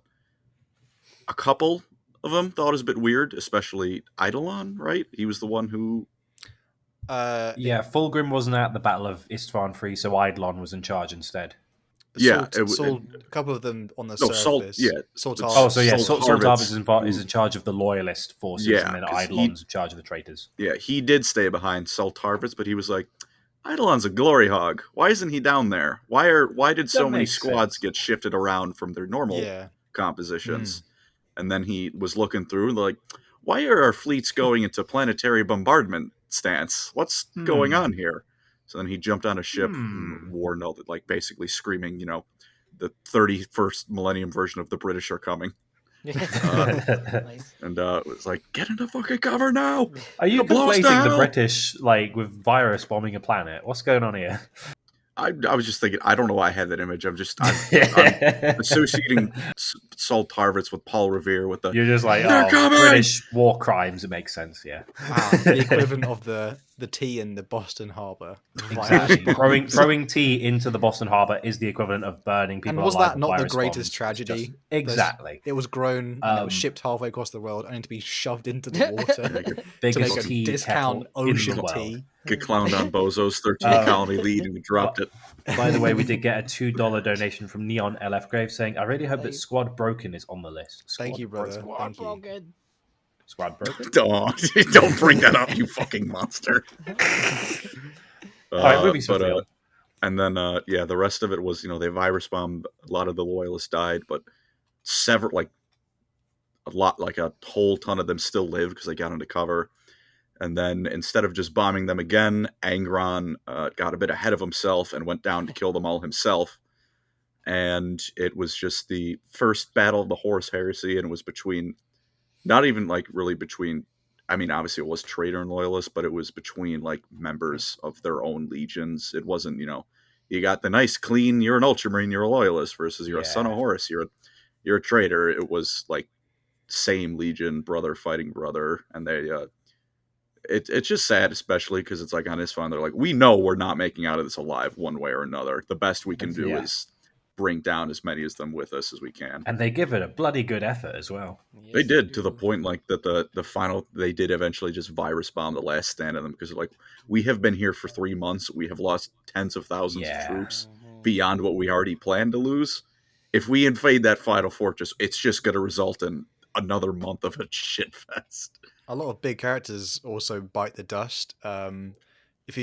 couple of them thought it was a bit weird, especially Eidolon, right? He was the one who... Fulgrim wasn't at the Battle of Istvan 3, so Eidolon was in charge instead. A couple of them on the surface. Sol Tarvis is in charge of the loyalist forces, and then Eidolon's in charge of the traitors. Yeah, he did stay behind Sol Tarvis, but he was like, Eidolon's a glory hog. Why isn't he down there? Why did so many squads get shifted around from their normal compositions? And then he was looking through and like, why are our fleets going into planetary bombardment stance? What's going on here? So then he jumped on a ship and warned all that, basically screaming, the 31st Millennium version of the British are coming. Nice. And it was like, get into fucking cover now! Are you conflating the British, with virus bombing a planet? What's going on here? I was just thinking, I don't know why I had that image. I'm associating Saul Tarvitz with Paul Revere with the. You're just like, They're coming! British war crimes. It makes sense, yeah. The equivalent of the tea in the Boston Harbor. Exactly. throwing tea into the Boston Harbor is the equivalent of burning people. And was alive that not the virus greatest bombs. tragedy? Exactly. It was grown and it was shipped halfway across the world, only to be shoved into the water. Biggest to make tea a discount ocean in the tea. world. Get clowned on Bozo's 13 colony lead and we dropped it. By the way, we did get a $2 donation from Neon LF Grave saying, I really hope that Squad Broken is on the list. Thank you, brother. Squad Broken. Squad Broken? Don't bring that up, you fucking monster. All right, moving swiftly. And then, the rest of it was, they virus bombed. A lot of the loyalists died, but a whole ton of them still lived because they got into cover. And then instead of just bombing them again, Angron got a bit ahead of himself and went down to kill them all himself. And it was just the first battle of the Horus Heresy, and it was between, not even really between, I mean, obviously it was traitor and loyalist, but it was between members of their own legions. It wasn't, you got the nice, clean, you're an Ultramarine, you're a loyalist, versus you're a son of Horus, you're a traitor. It was same legion, brother fighting brother, and they it's just sad, especially because it's on Isfahan, they're we know we're not making out of this alive one way or another. The best we can do is bring down as many of them with us as we can. And they give it a bloody good effort as well. Yes, they did, to the point that the final, they did eventually just virus bomb the last stand of them, because we have been here for 3 months. We have lost tens of thousands of troops beyond what we already planned to lose. If we invade that final fortress, it's just going to result in another month of a shit fest. A lot of big characters also bite the dust. If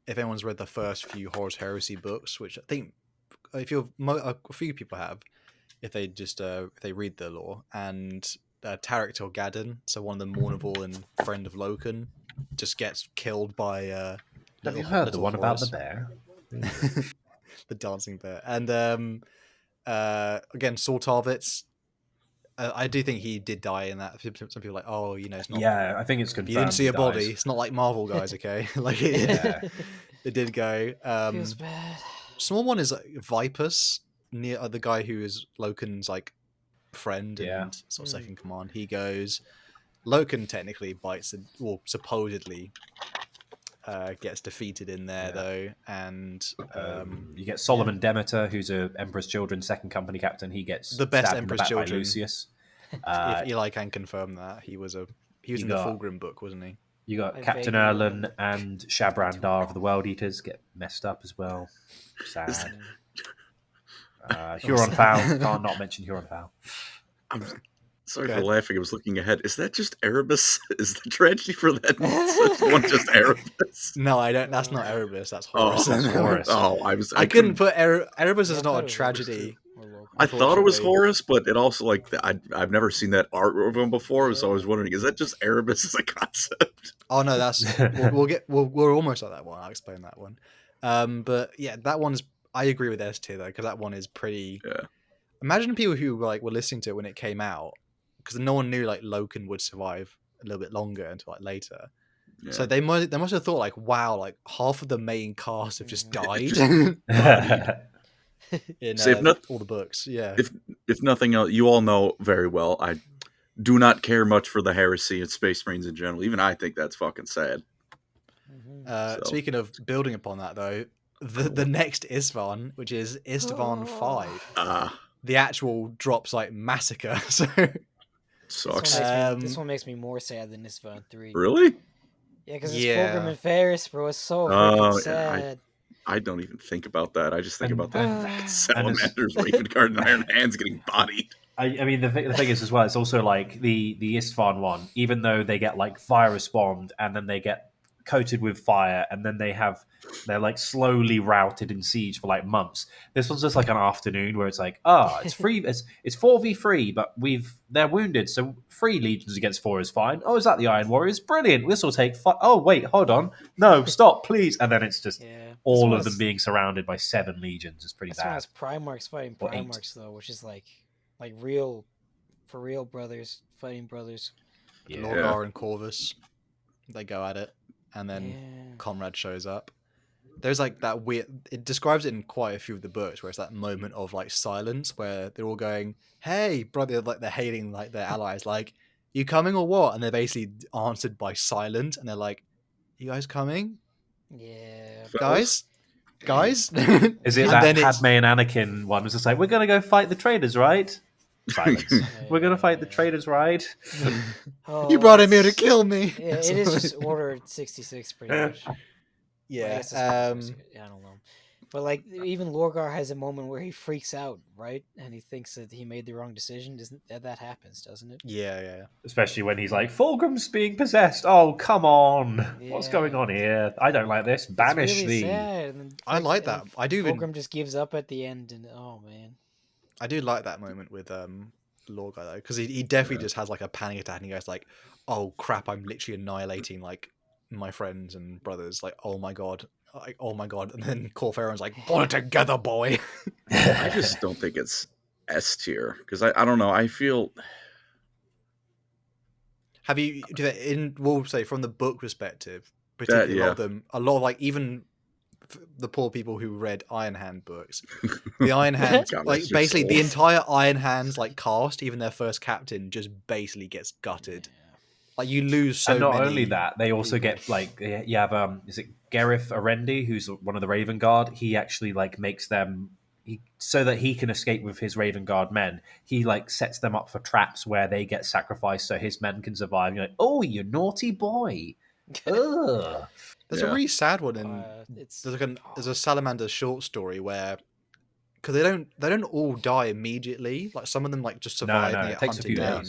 anyone's read the first few Horus Heresy books, which I think a few people have, if they just if they read the lore, and Tarek Torgadon, so one of the Mournival and friend of Loken, just gets killed by. Have you heard the one about the bear? The dancing bear, and again, Saul Tarvitz. I do think he did die in that. Some people are like, oh, it's not. Yeah, I think it's confirmed. You didn't see a body. It's not like Marvel guys, okay? It did go. Feels bad. Small one is Vipers, near the guy who is Loken's friend and sort of second command. He goes. Loken technically bites, supposedly gets defeated in there though, and you get Solomon Demeter, who's a Emperor's Children second company captain. He gets the best Emperor's Children. Lucius. If Eli can confirm that, he was in the Fulgrim book, wasn't he? You got Captain Erlen and Shabrandar of the World Eaters get messed up as well. Sad. Huron Fowl. Can't not mention Huron Fowl. Sorry for laughing. I was looking ahead. Is that just Erebus? Is the tragedy for that one just Erebus? No, I don't. That's not Erebus. That's Horus. That's Horus. I couldn't put Erebus is not a tragedy. I thought it was Horus, but it also I've never seen that art of him before, so I was wondering, is that just Erebus as a concept? Oh no, that's we're almost at that one. I'll explain that one. But yeah, that one's. I agree with S tier though, because that one is pretty. Yeah. Imagine people who were listening to it when it came out, because no one knew Loken would survive a little bit longer until later. Yeah. So they must have thought wow, half of the main cast have just died. In all the books, yeah. If nothing else, you all know very well, I do not care much for the heresy and Space Marines in general. Even I think that's fucking sad. Speaking of building upon that, though, the next Isfahan, which is Isfahan 5, the actual drops massacre. So sucks. This one makes me more sad than Isfahan 3. Really? Yeah, because it's Fulgrim and Ferris, bro. It's so freaking sad. I don't even think about that. I just think about that Salamanders, Ravenguard, and Iron Hands getting bodied. I mean, the thing is as well, it's also the Isfahan one, even though they get virus bombed and then they get coated with fire and then they're slowly routed in siege for months. This one's just an afternoon where it's it's free, it's 4v3, but they're wounded, so 3 legions against 4 is fine. Oh, is that the Iron Warriors? Brilliant. This will take 5. Oh wait, hold on, no, stop, please. And then it's just all of them being surrounded by 7 legions. Is pretty bad. This one has Primarchs fighting Primarchs though, which is real, for real brothers fighting brothers. Lorgar and Corvus, they go at it, and then Comrade shows up. there's like that weird. It describes it in quite a few of the books, where it's that moment of like silence, where they're all going, "Hey, brother!" Like they're hailing like their allies, like, "You coming or what?" And they're basically answered by silent, and they're like, "You guys coming? Yeah, guys." Is it that Padme and Anakin one was just like, we're gonna go fight the traitors, right? Silence. We're gonna fight the traitors, right? You brought him here to kill me. Yeah, it is just Order 66, pretty much. Yeah, I don't know. But like, even Lorgar has a moment where he freaks out, right? And he thinks that he made the wrong decision. Doesn't that happens, doesn't it? Yeah. Especially when he's like, Fulgrim's being possessed. Oh, come on. Yeah. What's going on here? I don't like this. Banish it's really thee. Sad. I like that. I do. Fulgrim just gives up at the end, and oh man. I do like that moment with Lorgar though, because he definitely just has like a panic attack, and he goes like, "Oh crap! I'm literally annihilating like my friends and brothers. Like, oh my god." Like, oh my god, and then Corferon's like, "Pull it together, boy." I just don't think it's S tier because I don't know. I feel. Have you we'll say from the book perspective, particularly a lot of like even the poor people who read Iron Hand books, the Iron Hands, like basically the entire Iron Hands like cast, even their first captain, just basically gets gutted. Like you lose so many. And not only that, they also get like you have is it Gareth Arendi, who's one of the Raven Guard. He actually like makes them so that he can escape with his Raven Guard men. He like sets them up for traps where they get sacrificed so his men can survive. You're like, oh, you naughty boy. Ugh. There's a really sad one in there's a Salamander short story where because they don't all die immediately. Like some of them like just survive and they get hunted down.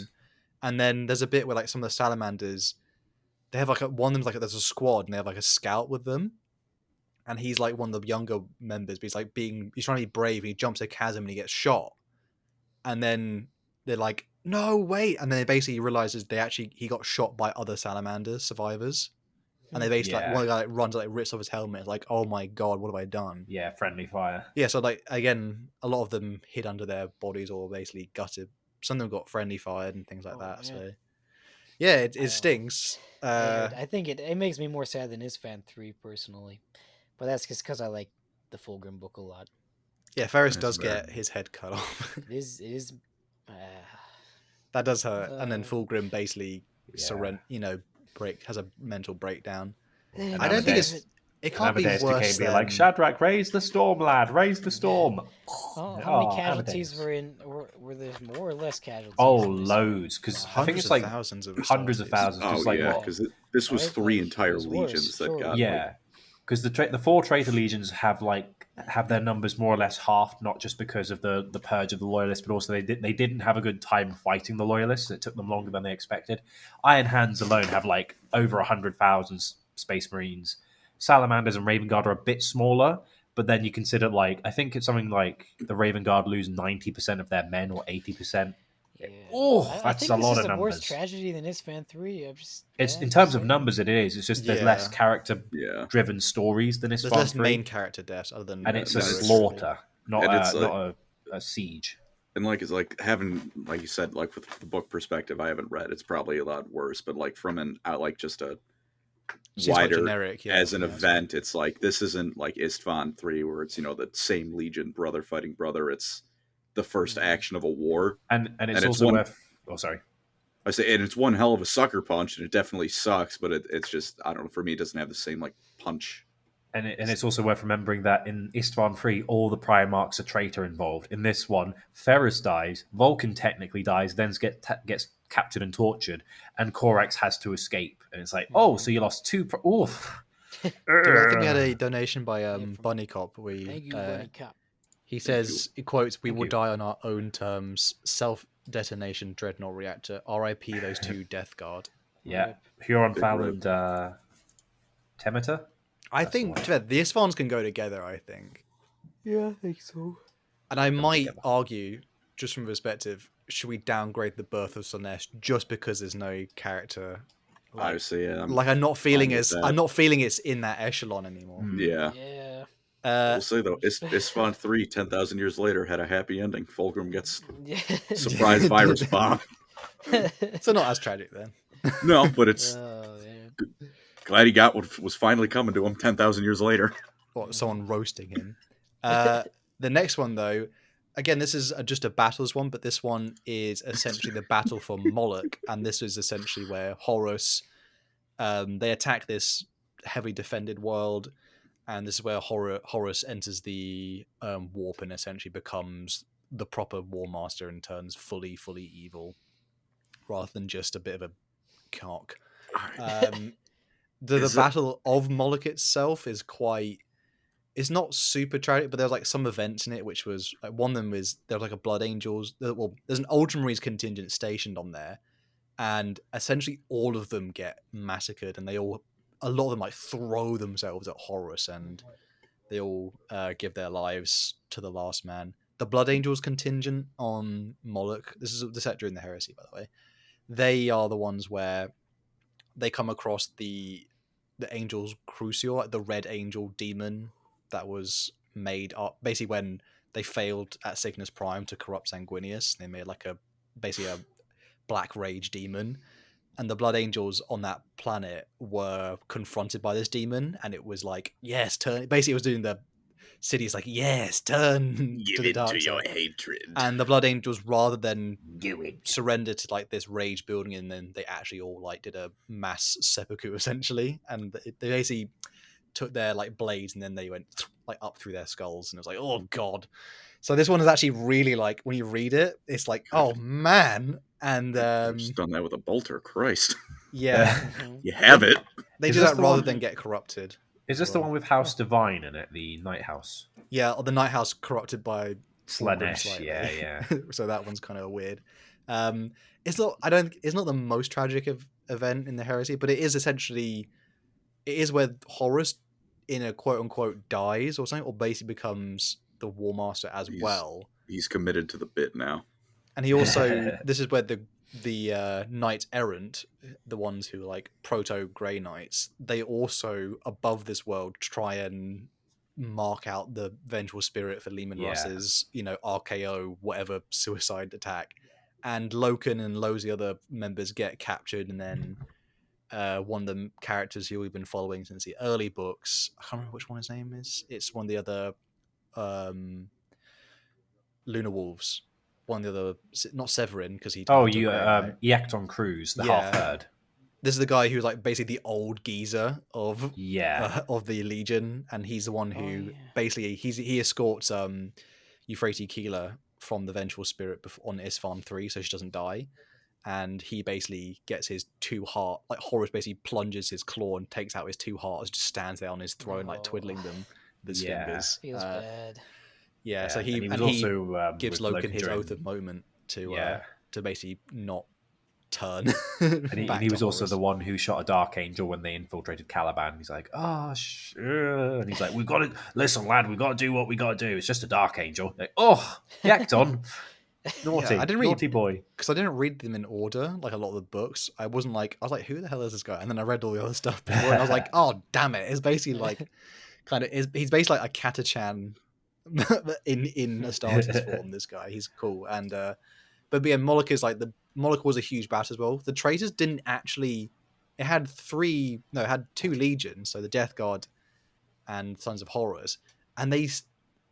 And then there's a bit where like some of the salamanders, they have like one of them's like there's a squad and they have like a scout with them, and he's like one of the younger members, but he's trying to be brave and he jumps a chasm and he gets shot, and then they're like, no wait, and then they basically realizes he got shot by other salamanders survivors, and they basically like one guy like runs like rips off his helmet, like, oh my god, what have I done? Yeah, friendly fire. Yeah, so like again, a lot of them hid under their bodies or basically gutted. Some of them got friendly fired and things like that. Man. So, yeah, it stings. I think it makes me more sad than Isfan 3 personally, but that's just because I like the Fulgrim book a lot. Yeah, Ferris does get his head cut off. It is. That does hurt, and then Fulgrim basically has a mental breakdown. I don't think it can't be worse than like Shadrach, raise the storm, lad, raise the storm. How many casualties were there? More or less casualties? Oh, loads, because I think it's like thousands of hundreds of thousands. Oh yeah, because this was 3 entire legions that got. Yeah, because the 4 traitor legions have their numbers more or less halved, not just because of the purge of the loyalists, but also they didn't have a good time fighting the loyalists. It took them longer than they expected. Iron Hands alone have like over 100,000 Space Marines. Salamanders and Raven Guard are a bit smaller, but then you consider I think it's something like the Raven Guard lose 90% of their men or 80%. Yeah. Oh, that's a lot of numbers. It's a worse tragedy than Isfan 3. It's in terms of numbers, it is. It's just there's less character-driven stories than Isfan 3. There's less main character deaths other than, and it's a slaughter, not a siege. And it's like having, like you said, like with the book perspective, I haven't read. It's probably a lot worse, but like from just a wider generic, as an event, it's like this isn't like Istvan 3 where it's the same legion brother fighting brother. It's the first action of a war, and it's also worth. Oh, sorry. I say, and it's one hell of a sucker punch, and it definitely sucks. But it's just, I don't know. For me, it doesn't have the same punch. And it's also worth remembering that in Istvan 3, all the Primarchs are traitor involved. In this one, Ferrus dies, Vulcan technically dies, then gets captured and tortured, and Corax has to escape. And it's like, oh, so you lost 2... Oof. Dude, I think we had a donation by Bunny Cop. Thank you, Bunny Cop. He says, he quotes, "We will die on our own terms. Self-detonation dreadnought reactor. R.I.P. those 2 Death Guard." Yeah. Huron Fal and Temeter. I think the Isfans can go together, I think. Yeah, I think so. And I might argue, just from perspective, should we downgrade the Birth of Slaanesh just because there's no character? I see. I'm not feeling it's in that echelon anymore. Yeah. Yeah. We'll say though, Isfan 3, 10,000 years later, had a happy ending. Fulgrim gets surprise virus bomb. So not as tragic then. No, but it's glad he got what was finally coming to him 10,000 years later. or someone roasting him. The next one, though, again, this is just a battles one, but this one is essentially the battle for Moloch, and this is essentially where Horus, they attack this heavily defended world, and this is where Horus enters the warp and essentially becomes the proper War Master and turns fully evil, rather than just a bit of a cock. The battle of Moloch itself is quite... It's not super tragic, but there's like some events in it, which was like, one of them is there's like a Blood Angels. Well, there's an Ultramarines contingent stationed on there, and essentially all of them get massacred, and a lot of them like throw themselves at Horus, and they all give their lives to the last man. The Blood Angels contingent on Moloch, this is the set during the Heresy, by the way. They are the ones where they come across the Angel's Crucial, like the Red Angel demon that was made up basically when they failed at Cygnus Prime to corrupt Sanguinius. They made like basically a black rage demon, and the Blood Angels on that planet were confronted by this demon, and it was like, yes, turn. Basically, it was doing the city's like, yes, turn Give to the it dark to side. your hatred. And the Blood Angels, rather than Do it. surrender to like this rage building, and then they actually all like did a mass seppuku essentially, and they basically took their like blades and then they went like up through their skulls, and it was like, oh god. So this one is actually really like, when you read it, it's like, oh man. And I've just done that with a bolter. Christ. Yeah, You have it. they Is do this that the rather one- than get corrupted. Is this the one with House Divine in it? The Night House? Yeah, or the Night House corrupted by Slanesh, slightly. yeah. So that one's kind of weird. It's not the most tragic event in the Heresy, but it is essentially, it is where Horus in a quote unquote dies or something, or basically becomes the War Master as well. He's committed to the bit now. And he also, this is where the Knights Errant, the ones who are like proto Grey Knights, they also above this world try and mark out the vengeful spirit for Lehman Russ's, RKO whatever suicide attack. And Loken and loads of the other members get captured, and then one of the characters who we've been following since the early books, I can't remember which one his name is. It's one of the other Lunar Wolves. One of the other, not Severin, because he... Eacton Cruz, the half-herd. This is the guy who's like basically the old geezer of the Legion, and he's the one who basically he escorts Euphrates Keeler from the Vengeful Spirit on Isfahan 3, so she doesn't die. And he basically gets his two heart, like Horus basically plunges his claw and takes out his two hearts, just stands there on his throne, like twiddling them with his fingers. Feels bad. Yeah, so he also gives Loken his oath of moment to basically not turn. And he was also the one who shot a Dark Angel when they infiltrated Caliban. He's like, and he's like, we've got to listen, lad. We've got to do what we got to do. It's just a Dark Angel. Like, Eacton, naughty, naughty boy. Because I didn't read them in order, like a lot of the books. I was like, who the hell is this guy? And then I read all the other stuff before, and I was like, oh damn it! It's basically like he's basically like a Katachan in Astartes form. This guy, he's cool. And but yeah, Moloch is like Moloch was a huge battle as well. The traitors didn't actually. It had two legions, so the Death Guard and Sons of Horus, and they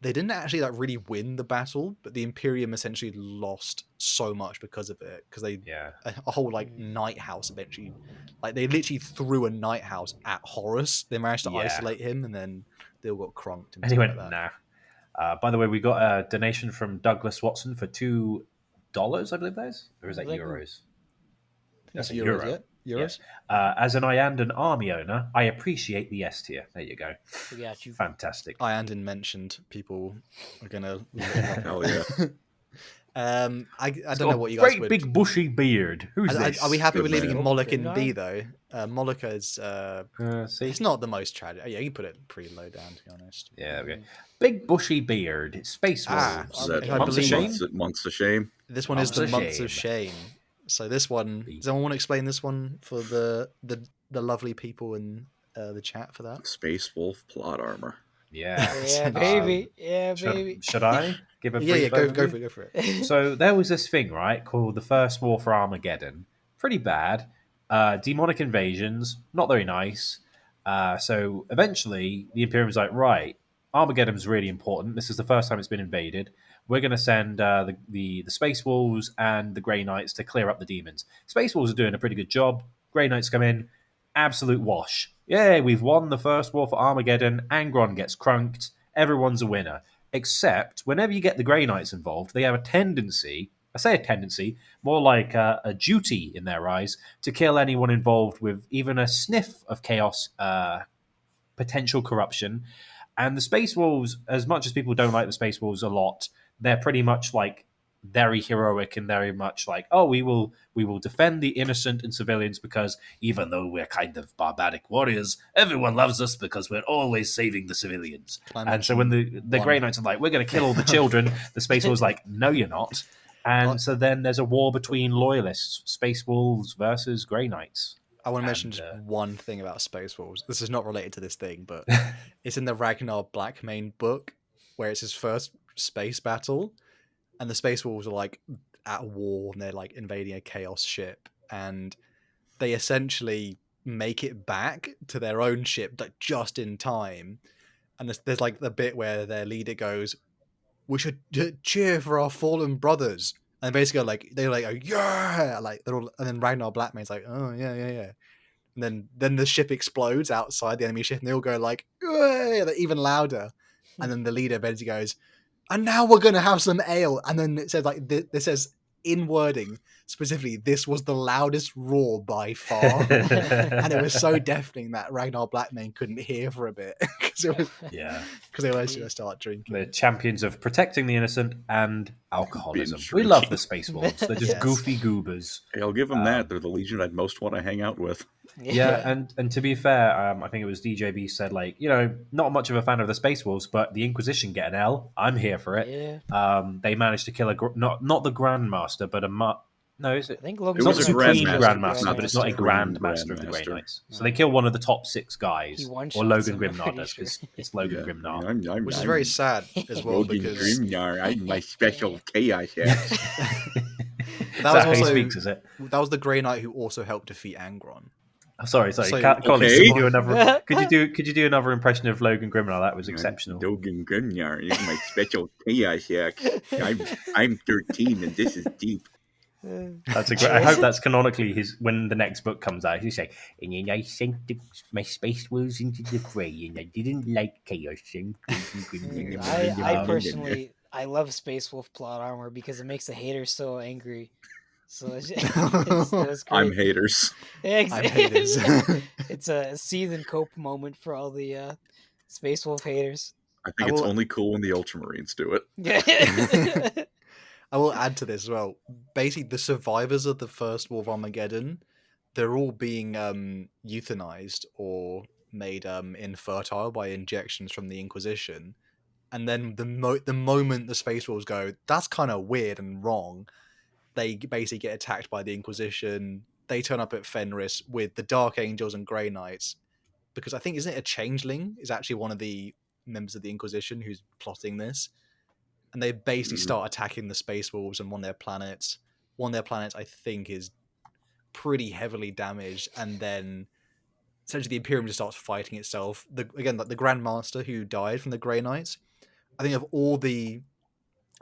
didn't actually like really win the battle, but the Imperium essentially lost so much because of it, because a whole like Night House eventually, like they literally threw a Night House at Horus. They managed to isolate him, and then they all got crunked. And he went, nah. By the way, we got a donation from Douglas Watson for $2, I believe that is, or is that euros? That's euros. Yeah. Euros. Yeah. As an Iandan army owner, I appreciate the S tier. There you go. We got you. Fantastic. Iandan mentioned people are gonna. Hell yeah. I don't know what you guys great big bushy beard. Who's this? Are we happy Good with leaving man. Moloch in B though? Moloch is see? it's not the most tragic. Yeah, you put it pretty low down, to be honest. Yeah, okay. Big bushy beard. Space wolves. Is that Months of Shame? Months of Shame. This one is the Months of Shame. So this one, does anyone want to explain this one for the lovely people in the chat for that? Space Wolf plot armor. Yeah. Yeah, baby. Yeah, baby. Should I give a brief Yeah, go overview? for it. So there was this thing, right, called the First War for Armageddon. Pretty bad. Demonic invasions, not very nice. So eventually, the Imperium's like, right, Armageddon's really important. This is the first time it's been invaded. We're going to send the Space Wolves and the Grey Knights to clear up the demons. Space Wolves are doing a pretty good job. Grey Knights come in, absolute wash. Yay, we've won the first war for Armageddon. Angron gets crunked. Everyone's a winner. Except whenever you get the Grey Knights involved, they have a tendency, I say a tendency, more like a duty in their eyes, to kill anyone involved with even a sniff of chaos, potential corruption. And the Space Wolves, as much as people don't like the Space Wolves a lot, they're pretty much like very heroic and very much like, oh, we will defend the innocent and civilians because even though we're kind of barbaric warriors, everyone loves us because we're always saving the civilians. And so when the Grey Knights are like, we're going to kill all the children, the Space Wolves are like, no, you're not. And so then there's a war between loyalists, Space Wolves versus Grey Knights. I want to mention just one thing about Space Wolves. This is not related to this thing, but it's in the Ragnar Blackmane book, where it's his first space battle, and the Space Wolves are like at war, and they're like invading a chaos ship, and they essentially make it back to their own ship like just in time. And there's like the bit where their leader goes, "We should cheer for our fallen brothers." And basically, like they're like, oh, "Yeah!" Like they're all, and then Ragnar Blackmane's like, "Oh yeah." And then the ship explodes outside the enemy ship, and they all go like, "Yeah!" Like, even louder. And then the leader basically goes, "And now we're gonna have some ale." And then it says like this says in wording specifically, "This was the loudest roar by far," and it was so deafening that Ragnar Blackmane couldn't hear for a bit because it was because they were going to start drinking. The champions of protecting the innocent and alcoholism. We love the Space Wolves. They're just goofy goobers. Hey, I'll give them that. They're the Legion I'd most want to hang out with. Yeah, and to be fair, I think it was DJB said, like, not much of a fan of the Space Wolves, but the Inquisition get an L. I'm here for it. Yeah. They managed to kill not the Grandmaster, but no, is it? I think It's not a Supreme Grandmaster, Grandmaster, but it's not a Grandmaster of the Grey Knights. So they kill one of the top 6 guys, or Logan Grimnar does, because it's Logan Grimnar. Which is very sad as well, because Grimnar, I'm my special chaos axe. That was also, how he speaks, is it? That was the Grey Knight who also helped defeat Angron. Sorry. So, Colin, okay. could you do another impression of Logan Grimnar? That was exceptional. Logan Grimnar is my special chaos axe. I'm 13 and this is deep. That's a great. I hope that's canonically his when the next book comes out. He's like, and then I sent my Space Wolves into the fray, and I didn't like chaos. I personally, I love Space Wolf plot armor because it makes the haters so angry. So it's great. I'm haters. Yeah, exactly. I'm haters. It's a seethe and cope moment for all the Space Wolf haters. I think it's only cool when the Ultramarines do it. Yeah. I will add to this as well. Basically, the survivors of the First War of Armageddon, they're all being euthanized or made infertile by injections from the Inquisition. And then the moment the Space Wolves go, that's kind of weird and wrong, they basically get attacked by the Inquisition. They turn up at Fenris with the Dark Angels and Grey Knights. Because I think, isn't it a changeling? Is actually one of the members of the Inquisition who's plotting this. And they basically start attacking the Space Wolves on one of their planets. One of their planets, I think, is pretty heavily damaged. And then essentially the Imperium just starts fighting itself. The Grandmaster who died from the Grey Knights, I think of all the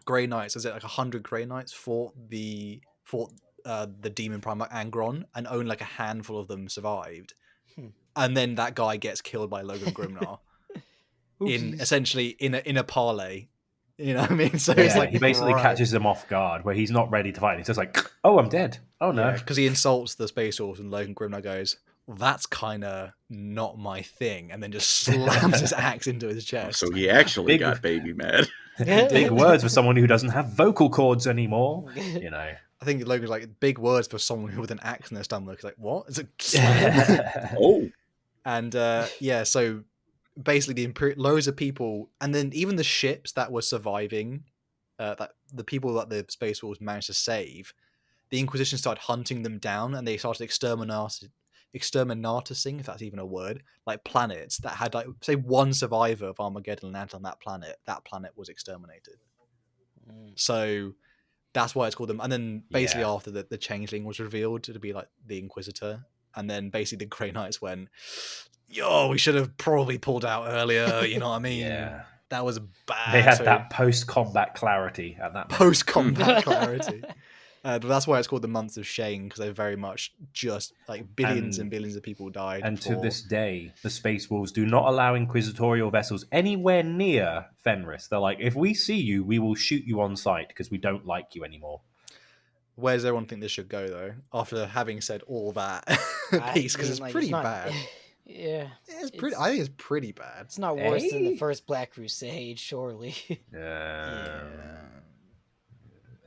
Grey Knights, is it like 100 Grey Knights fought the Demon Primarch Angron, and only like a handful of them survived. And then that guy gets killed by Logan Grimnar in a parley. You know what I mean? So it's like he basically catches them off guard where he's not ready to fight. He's just like, "Oh, I'm dead. Oh no!" Because he insults the Space Wolves, and Logan Grimnar goes, well, "That's kind of not my thing," and then just slams his axe into his chest. So he actually got baby mad. Big words for someone who doesn't have vocal cords anymore. You know. I think Logan's like big words for someone who with an axe in their stomach. It's like, what? It's Oh. And so basically loads of people, and then even the ships that were surviving, that the people that the Space Wolves managed to save, the Inquisition started hunting them down, and they started exterminating, if that's even a word, like planets that had like say one survivor of Armageddon landed on that planet was exterminated. So that's why it's called them. And then basically after the Changeling was revealed to be like the Inquisitor, and then basically the Grey Knights went, yo, we should have probably pulled out earlier. You know what I mean? Yeah. That was bad. They had that post-combat clarity at that moment. Post-combat clarity. But that's why it's called the Months of Shame, because they very much just like billions and billions of people died. And to this day, the Space Wolves do not allow Inquisitorial vessels anywhere near Fenris. They're like, if we see you, we will shoot you on sight because we don't like you anymore. Where does everyone think this should go, though? After having said all that piece, because it's pretty bad. Yeah, it's pretty. I think it's pretty bad. It's not worse than the first Black Crusade, surely. Yeah.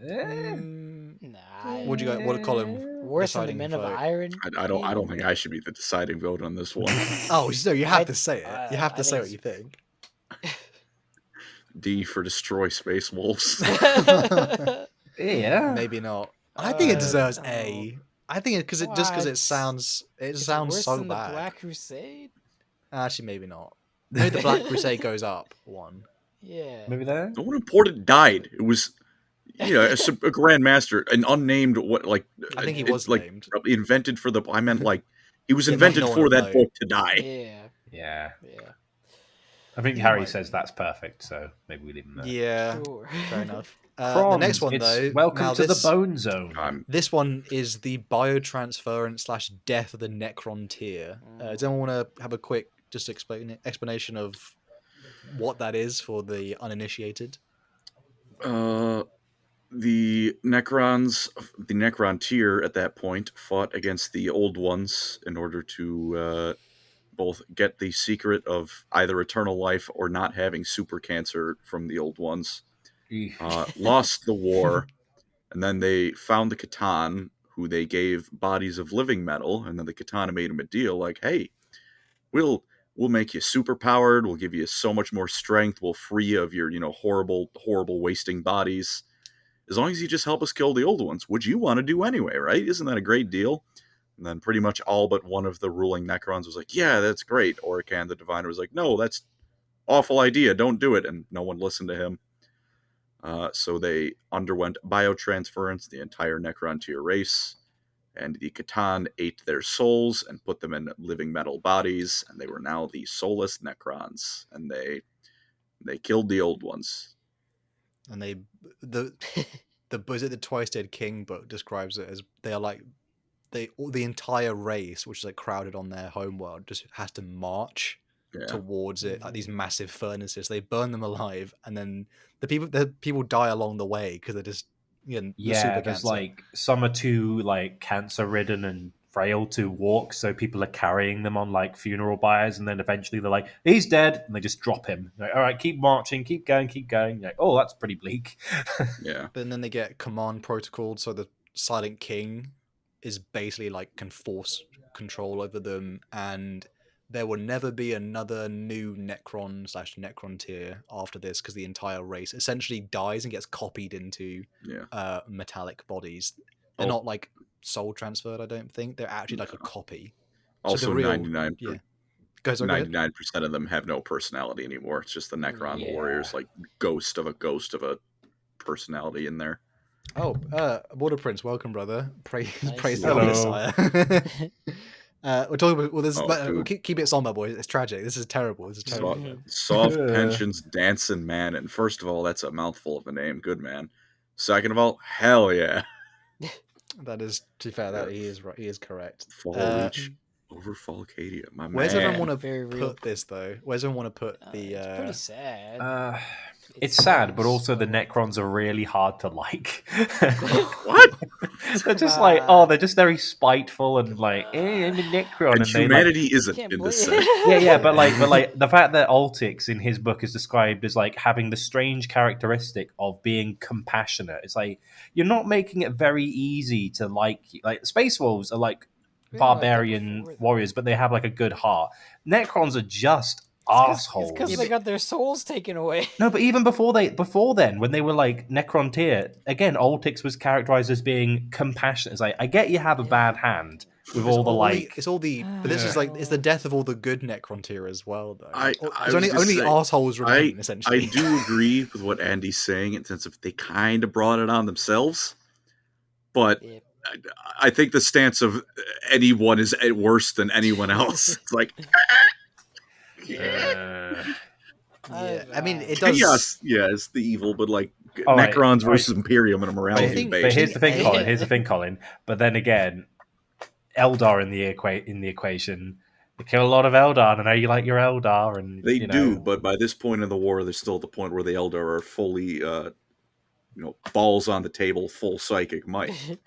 Nah. What do you guys? What column? Worse than the Men of Iron? I don't think I should be the deciding vote on this one. Oh, so you have to say it. You have to say what you think. D for destroy Space Wolves. Yeah. Maybe not. I think it deserves A. I think because it sounds so than bad. The Black Crusade? Actually, maybe not. Maybe the Black Crusade goes up one. Yeah. Maybe there. No one important died. It was, a Grand Master, an unnamed I think he was named. Probably invented for the. I meant he was invented for that book to die. Yeah. I think Harry says that's perfect, so maybe we leave him there. Yeah, sure. Fair enough. The next one, though. Welcome to the Bone Zone. This one is the biotransference / death of the Necron tier. Does anyone want to have a quick explanation of what that is for the uninitiated? The Necron tier at that point fought against the old ones in order to both get the secret of either eternal life or not having super cancer from the old ones. Lost the war, and then they found the Catan, who they gave bodies of living metal, and then the Katana made him a deal like, hey, we'll make you super powered, we'll give you so much more strength, we'll free you of your horrible wasting bodies, as long as you just help us kill the old ones, which you want to do anyway, right? Isn't that a great deal? And then pretty much all but one of the ruling Necrons was like, yeah, that's great. Orican the Diviner was like, no, that's awful idea, don't do it, and no one listened to him. So they underwent biotransference, the entire Necron tier race, and the Catan ate their souls and put them in living metal bodies, and they were now the soulless Necrons, and they killed the old ones. And the Twice Dead King book describes it as they are like the entire race, which is like crowded on their homeworld, just has to march towards it, like these massive furnaces. They burn them alive, and then the people die along the way because they're just there's some are too cancer ridden and frail to walk, so people are carrying them on funeral biers, and then eventually they're like, he's dead, and they just drop him. Like, all right, keep marching, keep going. Like, oh, that's pretty bleak. Yeah. But then they get command protocoled, so the Silent King is basically can force control over them, and there will never be another new Necron / Necron tier after this, because the entire race essentially dies and gets copied into metallic bodies. They're not soul transferred, I don't think. They're actually a copy. Also, so 99% of them have no personality anymore. It's just the Necron warriors, ghost of a personality in there. Oh, Water Prince, welcome, brother. Praise the Messiah. We're talking about keep it somber, boys. It's tragic. This is terrible. Soft pensions dancing man. And first of all, that's a mouthful of a name. Good man. Second of all, hell yeah. That is, to be fair, that he is right. He is correct. Fall Reach over Falcadia, my man. Where's everyone want to put this though? Where's everyone want to put the? It's pretty sad. It's sad, but also the Necrons are really hard to like. What? They're just they're just very spiteful and I'm a Necron. And humanity isn't in this set. Yeah, but the fact that Altix in his book is described as having the strange characteristic of being compassionate. It's you're not making it very easy to like Space Wolves are barbarian warriors, but they have a good heart. Necrons are just assholes. It's because they got their souls taken away. No, but even before then, when they were Necron tier, again, Altix was characterized as being compassionate. It's I get you have a bad hand with all the it's all the, but this is it's the death of all the good Necron tier as well, though. Only assholes remain, essentially. I do agree with what Andy's saying in the sense of they kind of brought it on themselves, but I think the stance of anyone is worse than anyone else. It's I mean, it does. Chaos, yeah, it's the evil, but like Necrons versus Imperium in a morality debate. But here's the thing, Colin. Here's the thing, Colin. But then again, Eldar in the equation. They kill a lot of Eldar, and I know you like your Eldar, and they do. But by this point in the war, they're still at the point where the Eldar are fully, balls on the table, full psychic might.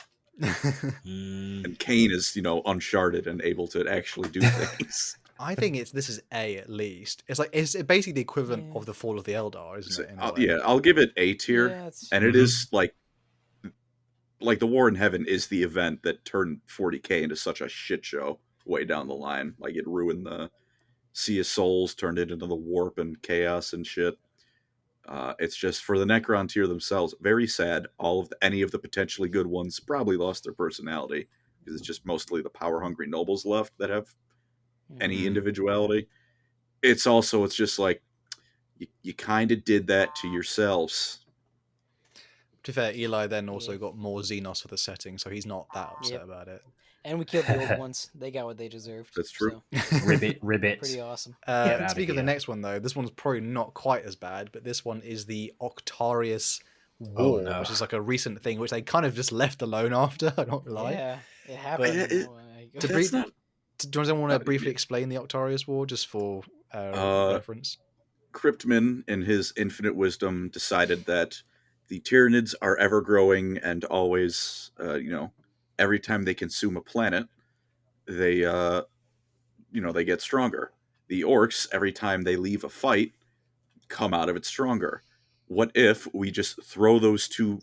And Kane is, uncharted and able to actually do things. I think this is A at least. It's basically the equivalent of the fall of the Eldar, isn't it? I'll give it A tier, and it is like the War in Heaven is the event that turned 40K into such a shit show way down the line. Like it ruined the Sea of Souls, turned it into the warp and chaos and shit. It's just for the Necron tier themselves, very sad. Any of the potentially good ones probably lost their personality because it's just mostly the power hungry nobles left that have any individuality. It's just like you kind of did that to yourselves. To be fair, Eli then also got more Xenos for the setting, so he's not that upset about it. And we killed the old ones. They got what they deserved. That's true. So. Ribbit. Pretty awesome. Speaking of the next one, though, this one's probably not quite as bad, but this one is the Octarius War, which is like a recent thing, which they kind of just left alone after, I don't lie. Yeah, it happened. Do you want to briefly explain the Octarius War, just for reference? Cryptman, in his infinite wisdom, decided that the Tyranids are ever-growing and always, every time they consume a planet, they get stronger. The orcs, every time they leave a fight, come out of it stronger. What if we just throw those two,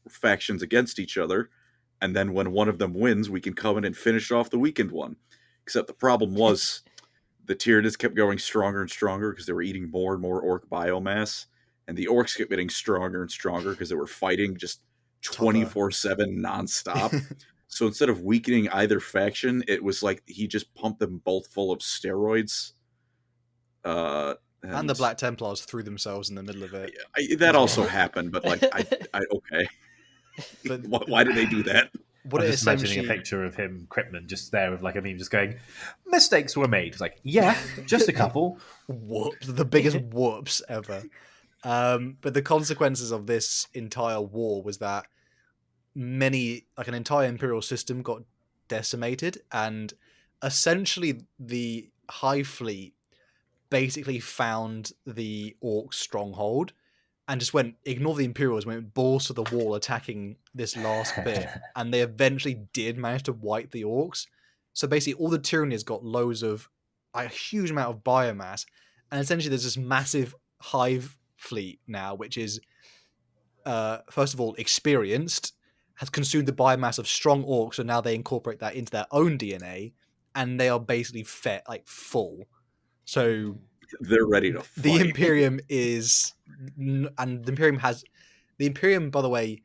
factions against each other, and then when one of them wins, we can come in and finish off the weakened one? Except the problem was the Tyranids kept going stronger and stronger because they were eating more and more orc biomass, and the orcs kept getting stronger and stronger because they were fighting just 24/7 nonstop. So instead of weakening either faction, it was like he just pumped them both full of steroids. And the Black Templars threw themselves in the middle of it. That also happened, but like, okay. But why did they do that? I'm just imagining a picture of him, Cryptman, just there with like a meme, just going, "Mistakes were made." It's like, yeah, just a couple. Whoops, the biggest whoops ever. But the consequences of this entire war was that an entire Imperial system got decimated, and essentially the Hive Fleet basically found the Orcs' stronghold and just ignore the Imperials, went balls to the wall attacking this last bit, and they eventually did manage to wipe the Orcs. So basically all the Tyranids got loads of a huge amount of biomass, and essentially there's this massive Hive Fleet now, which is first of all experienced, has consumed the biomass of strong orcs, and now they incorporate that into their own DNA, and they are basically fed full. So they're ready to fight. The Imperium the Imperium, by the way,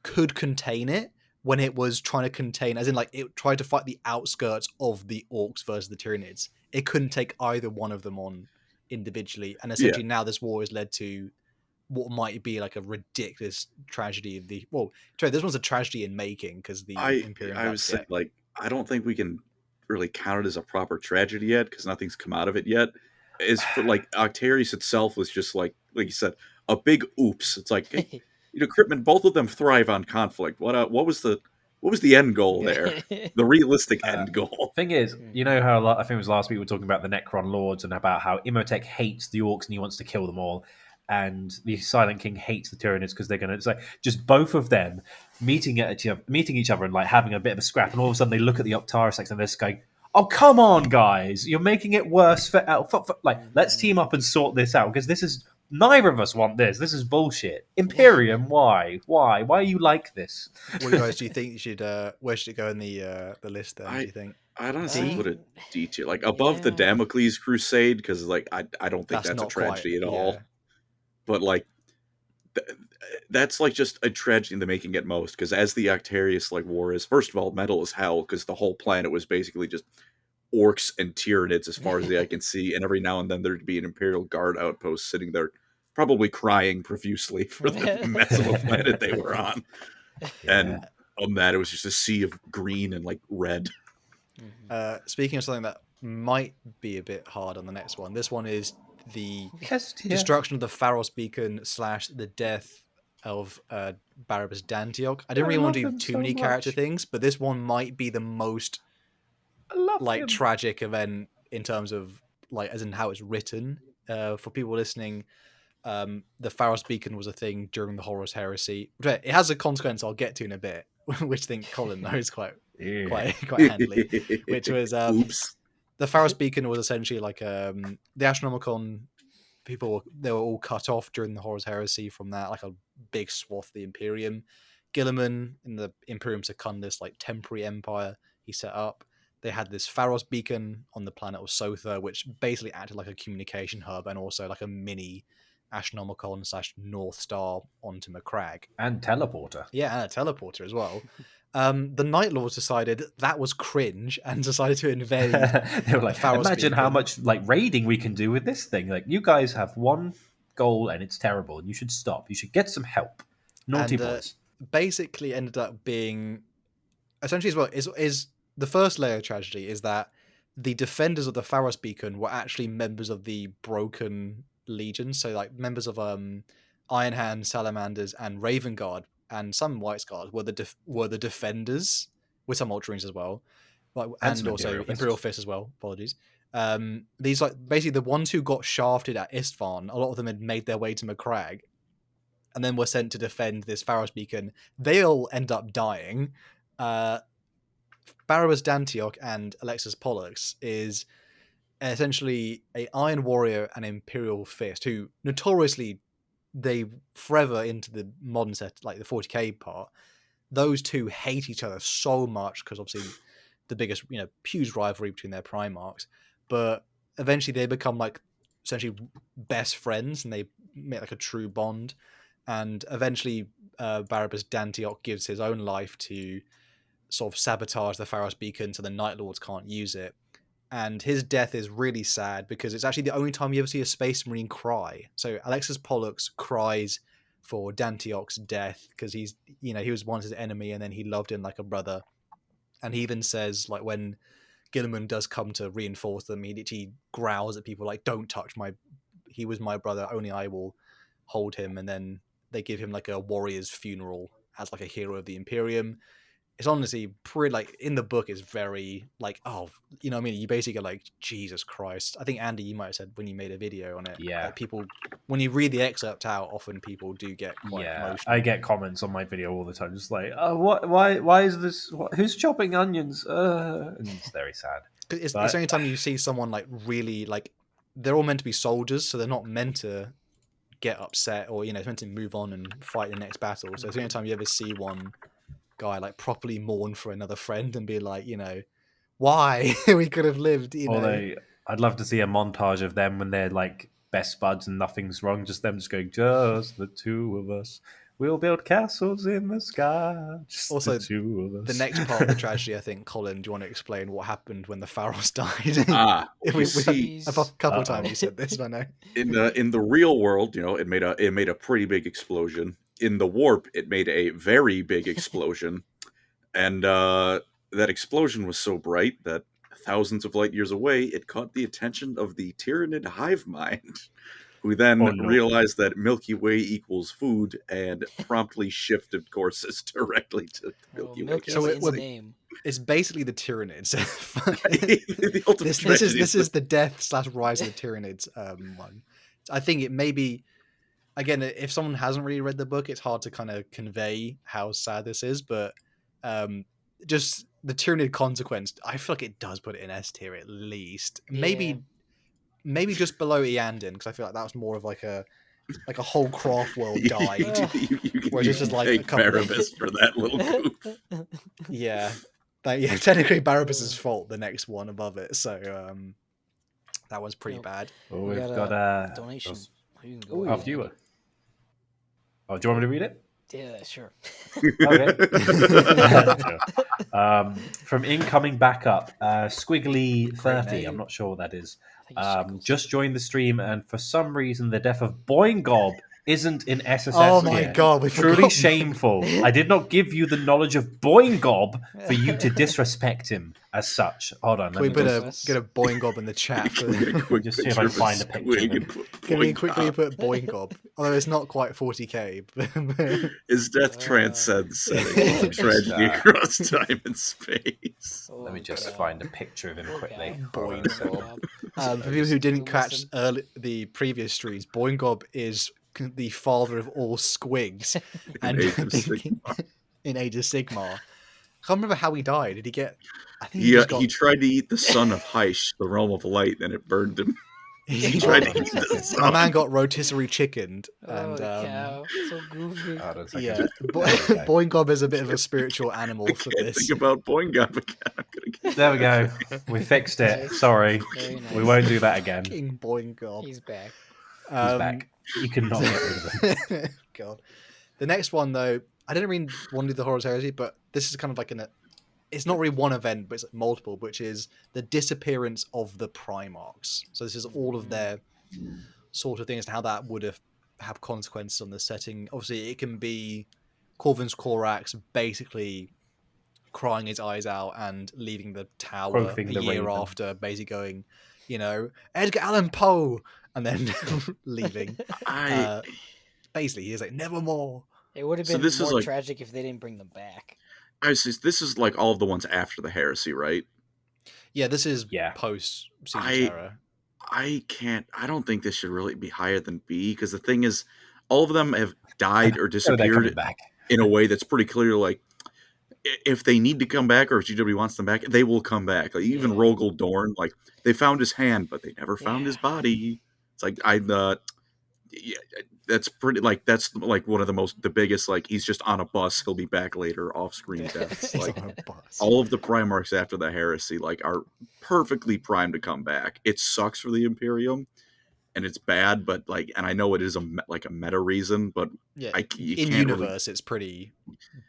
could contain it when it was trying to contain, as in like it tried to fight the outskirts of the orcs versus the Tyranids. It couldn't take either one of them on individually, and essentially now this war has led to what might be like a ridiculous tragedy of this one's a tragedy in making, because the Imperium. I was saying, like, I don't think we can really count it as a proper tragedy yet because nothing's come out of it yet. Is for like Octarius itself was just like you said, a big oops. It's like Cryptman, both of them thrive on conflict. What was the end goal there? The realistic end goal. Thing is, how I think it was last week we were talking about the Necron Lords and about how Imhotep hates the orcs and he wants to kill them all, and the Silent King hates the Tyranids because they're going to just both of them meeting each other and like having a bit of a scrap, and all of a sudden they look at the Octarius and they're just going, "Oh, come on, guys! You're making it worse for let's team up and sort this out because this is neither of us want this. This is bullshit. Imperium, why are you like this?" What guys do you think you should? Where should it go in the list? Then do you think? I'd honestly put a D tier, like above the Damocles Crusade, because like I don't think that's a tragedy at all. But like that's like just a tragedy in the making at most, because as the Octarius war is, first of all, metal as hell, because the whole planet was basically just orcs and Tyranids as far as the eye can see, and every now and then there'd be an Imperial Guard outpost sitting there probably crying profusely for the mess of a planet they were on. And on that it was just a sea of green and like red. Speaking of something that might be a bit hard on the next one, this one is the destruction of the Pharos beacon / the death of Barabbas Dantiok. I didn't really want to do too many character things, but this one might be the most tragic event in terms of as in how it's written. For people listening, the Pharos beacon was a thing during the Horus Heresy. It has a consequence I'll get to in a bit, which I think Colin knows quite handily. Which was oops. The Pharos beacon was essentially the Astronomicon people. They were all cut off during the Horus Heresy from that, like a big swath of the Imperium. Guilliman in the Imperium Secundus, temporary empire he set up. They had this Pharos beacon on the planet of Sotha, which basically acted like a communication hub and also like a mini Astronomicon / North Star onto Macragge. And teleporter. Yeah, and a teleporter as well. The Night Lords decided that was cringe and decided to invade. They were like, imagine how much raiding we can do with this thing. You guys have one goal and it's terrible and you should stop. You should get some help. Naughty boys. Basically ended up being essentially as well is the first layer of tragedy is that the defenders of the Pharos beacon were actually members of the Broken Legion, so members of Iron Hand, Salamanders, and Raven Guard, and some White Scars were the defenders, with some Ultramarines as well, and also Imperial Fist as well. Apologies. These basically the ones who got shafted at Istvan. A lot of them had made their way to Macragge, and then were sent to defend this Pharos beacon. They all end up dying. Barabbas Dantiok and Alexis Pollux is essentially a Iron Warrior and Imperial Fist who notoriously they forever into the modern set, the 40k part. Those two hate each other so much because obviously the biggest, huge rivalry between their Primarchs. But eventually they become essentially best friends and they make a true bond. And eventually Barabbas Dantiok gives his own life to sort of sabotage the Pharos beacon so the Night Lords can't use it. And his death is really sad because it's actually the only time you ever see a Space Marine cry. So Alexis Pollux cries for Dantiok's death because he was once his enemy and then he loved him like a brother. And he even says when Guilliman does come to reinforce them, he growls at people don't touch he was my brother, only I will hold him. And then they give him a warrior's funeral as a hero of the Imperium. It's honestly pretty in the book is very you basically go Jesus Christ. I think Andy, you might have said when you made a video on it. Yeah. People when you read the excerpt out, often people do get quite emotional. I get comments on my video all the time, just why is this? Who's chopping onions? And it's very sad. It's the only time you see someone really they're all meant to be soldiers, so they're not meant to get upset or it's meant to move on and fight the next battle. So it's the only time you ever see one guy properly mourn for another friend and be why we could have lived. I'd love to see a montage of them when they're best buds and nothing's wrong, just them just going, just the two of us, we'll build castles in the sky, just also the two of us. The next part of the tragedy, I think, Colin, do you want to explain what happened when the Pharos died? A couple of times you said this, I know. In the real world, it made a pretty big explosion. In the warp, it made a very big explosion, and that explosion was so bright that thousands of light years away, it caught the attention of the Tyranid hive mind, who then realized that Milky Way equals food and promptly shifted courses directly to Milky Way. So it's basically the Tyranids. The ultimate this is the death / rise of the Tyranids one. I think it may be. Again, if someone hasn't really read the book, it's hard to kind of convey how sad this is, but just the Tyranid consequence, I feel it does put it in S tier at least. Yeah. Maybe just below Eandin, because I feel that was more of a whole craft world died. Whereas it's just a couple Barabbas for that little goof. Yeah. Technically Barabbas' fault, the next one above it, so that one's pretty bad. Well, we've got a donation. After you. Oh, do you want me to read it? Yeah, sure. Okay. From incoming backup, Squiggly 30. I'm not sure what that is. Just joined the stream, and for some reason, the death of Boingob isn't in SSS Oh my gear. god, we Truly forgot. shameful. I did not give you the knowledge of Boingob for you to disrespect him as such. Hold on, Can we let me get a Boingob in the chat? For just see if I can find a picture of him. Can we quickly put Boingob? Although it's not quite 40k. His death transcends setting, tragedy across time and space. Let me just find a picture of him quickly. Boingob. For people who didn't catch the previous streams, Boingob is the father of all squigs, and in Age of Sigmar. I can't remember how he died. Did he get? I think he tried to eat the son of Heish, the realm of light, and it burned him. He tried to eat the son. My man got rotisserie chickened, and cow. So goofy. Yeah, Boingob is a bit of a spiritual animal for this. Think about Boingob again. There we go. We fixed it. Sorry, Nice. we won't do that again. King Boingob. He's back. He's back. You cannot get rid of him. God. The next one, though, I didn't really want to do the Horus Heresy, but this is kind of like it's not really one event, but it's multiple, which is the disappearance of the Primarchs. So this is all of their sort of things and how that would have consequences on the setting. Obviously, it can be Corvin's Corax basically crying his eyes out and leaving the tower a year after, basically going, Edgar Allan Poe, and then leaving. Basically, he's like, nevermore. It would have been more tragic if they didn't bring them back. This is like all of the ones after the heresy, right? Yeah, this is post Siege of Terror. I don't think this should really be higher than B, because the thing is, all of them have died or disappeared in a way that's pretty clear. Like, if they need to come back, or if GW wants them back, they will come back. Like, even Rogel Dorn, like, they found his hand, but they never found his body. It's like, that's pretty, like, that's like one of the biggest, like, he's just on a bus, he'll be back later, off-screen deaths. Like, all of the Primarchs after the heresy, like, are perfectly primed to come back. It sucks for the Imperium, and it's bad, but, like, and I know it is a meta reason, but in universe, it's pretty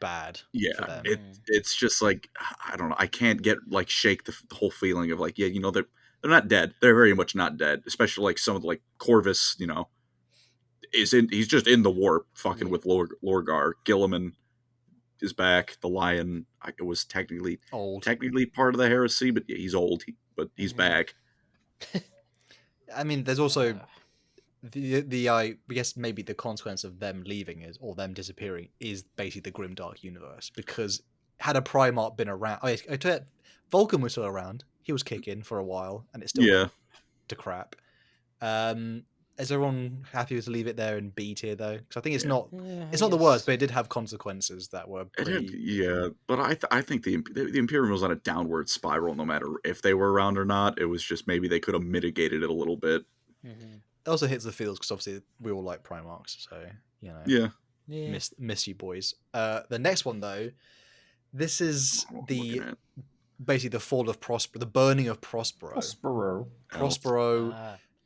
bad. Yeah, for them. It's just like, I don't know, I can't shake the whole feeling of like, they're not dead. They're very much not dead, especially like some of the, like, Corvus, he's just in the warp fucking with Lorgar. Gilliman is back. The Lion was technically part of the heresy, but he's old. But he's back. I mean, there's also I guess maybe the consequence of them leaving or them disappearing is basically the Grimdark universe, because had a Primarch been around, Vulcan was still around. He was kicking for a while, and it still went to crap. Is everyone happy to leave it there in B tier though? Because I think it's not the worst, but it did have consequences that were pretty... but I think the Imperium was on a downward spiral no matter if they were around or not. It was just maybe they could have mitigated it a little bit. Mm-hmm. It also hits the feels because obviously we all like Primarchs, so miss you boys. The next one though, this is basically the fall of Prospero, the burning of Prospero. Prospero.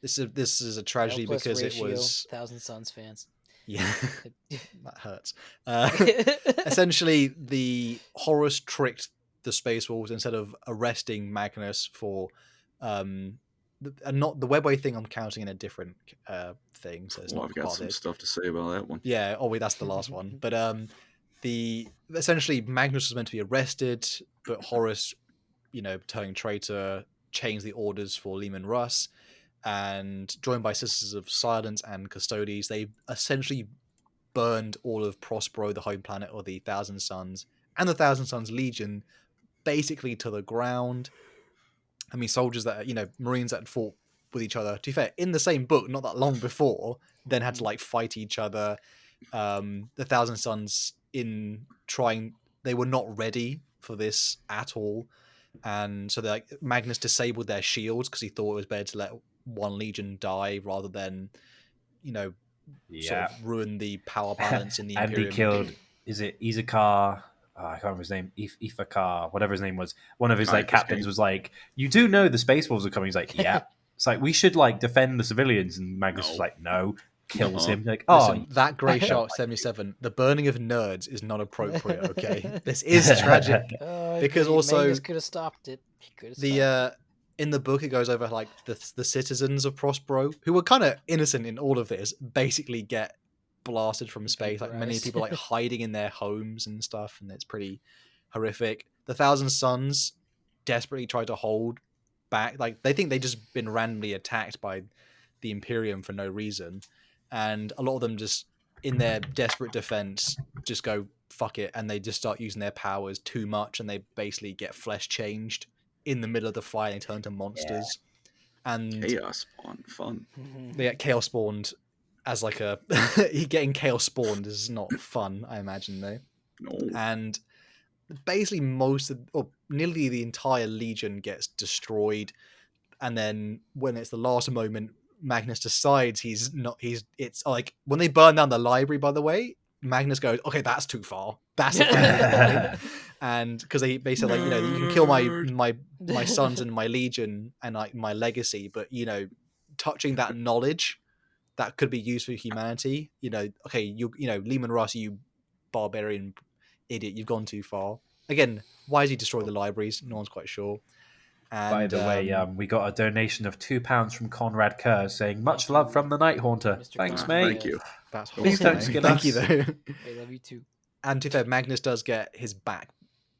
This is a tragedy because it was Thousand Suns fans. Yeah, that hurts. Essentially, the Horus tricked the Space Wolves instead of arresting Magnus for not the webway thing. I'm counting in a different thing. So it's I've got some stuff to say about that one. Yeah, that's the last one. But essentially Magnus was meant to be arrested, but Horus, turning traitor, changed the orders for Leman Russ. And joined by Sisters of Silence and Custodes, they essentially burned all of Prospero, the home planet of the Thousand Suns, and the Thousand Suns Legion, basically to the ground. I mean, soldiers that, Marines that had fought with each other, to be fair, in the same book, not that long before, then had to, fight each other. The Thousand Suns, they were not ready for this at all. And so Magnus disabled their shields because he thought it was better to let one legion die rather than, sort of ruin the power balance in the Imperium. And he killed, is it Izakar? I can't remember his name. Ifakar, whatever his name was. One of his captains was like, "You do know the Space Wolves are coming." He's like, "Yeah." It's like, we should defend the civilians, and Magnus is like, "No." Kills him. Like, listen, that Grey Shark 77, the burning of nerds is not appropriate. Okay, this is tragic because also Magnus could have stopped it. He could have in the book, it goes over the citizens of Prospero, who were kind of innocent in all of this, basically get blasted from space. Like many people like hiding in their homes and stuff, and it's pretty horrific. The Thousand Sons desperately try to hold back. Like they think they just been randomly attacked by the Imperium for no reason, and a lot of them just in their desperate defense just go fuck it, and they just start using their powers too much, and they basically get flesh changed in the middle of the fight and turn into monsters. And chaos spawn, fun. They get chaos spawned as like a getting chaos spawned is not fun, I imagine though. No. And basically nearly the entire Legion gets destroyed, and then when it's the last moment, Magnus decides it's like when they burn down the library, by the way, Magnus goes, okay, that's too far. That's the and because they basically like, you can kill my sons and my Legion and like my legacy, but touching that knowledge that could be used for humanity, okay, Lehman Russ, you barbarian idiot, you've gone too far. Again, why does he destroy the libraries? No one's quite sure. And, by the way, we got a donation of £2 from Conrad Kerr saying, "Much love from the Night Haunter." Mr. Thanks, Conrad. mate. Thank you. That's Please don't skin Thank us. you, though. I love you too. And to be fair, Magnus does get his back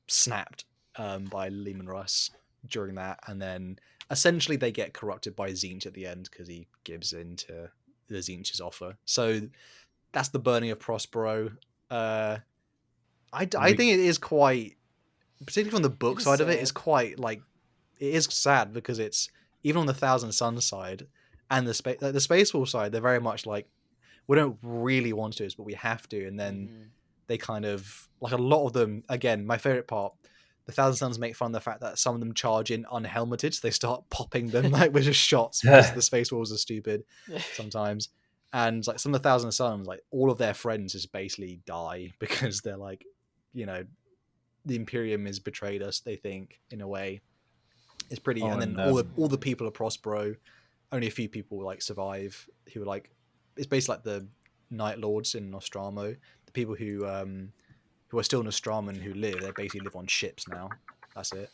snapped by Lehman Russ during that, and then essentially they get corrupted by Tzeentch at the end because he gives in to the Tzeentch's offer. So that's the burning of Prospero. I think it is quite, particularly from the book side of it, is quite like, it is sad because it's even on the Thousand Suns side and the Space Wolf side, they're very much like, we don't really want to do this, but we have to. And then they kind of, like a lot of them, again, my favorite part, the Thousand Suns make fun of the fact that some of them charge in unhelmeted, so they start popping them like with just shots because the Space Wolves are stupid sometimes. And like some of the Thousand Suns, like all of their friends just basically die because they're like, the Imperium has betrayed us, they think, in a way. It's pretty, and then all the people of Prospero, only a few people like survive who are like, it's basically like the Night Lords in Nostramo. The people who are still Nostrum and who they basically live on ships now. That's it.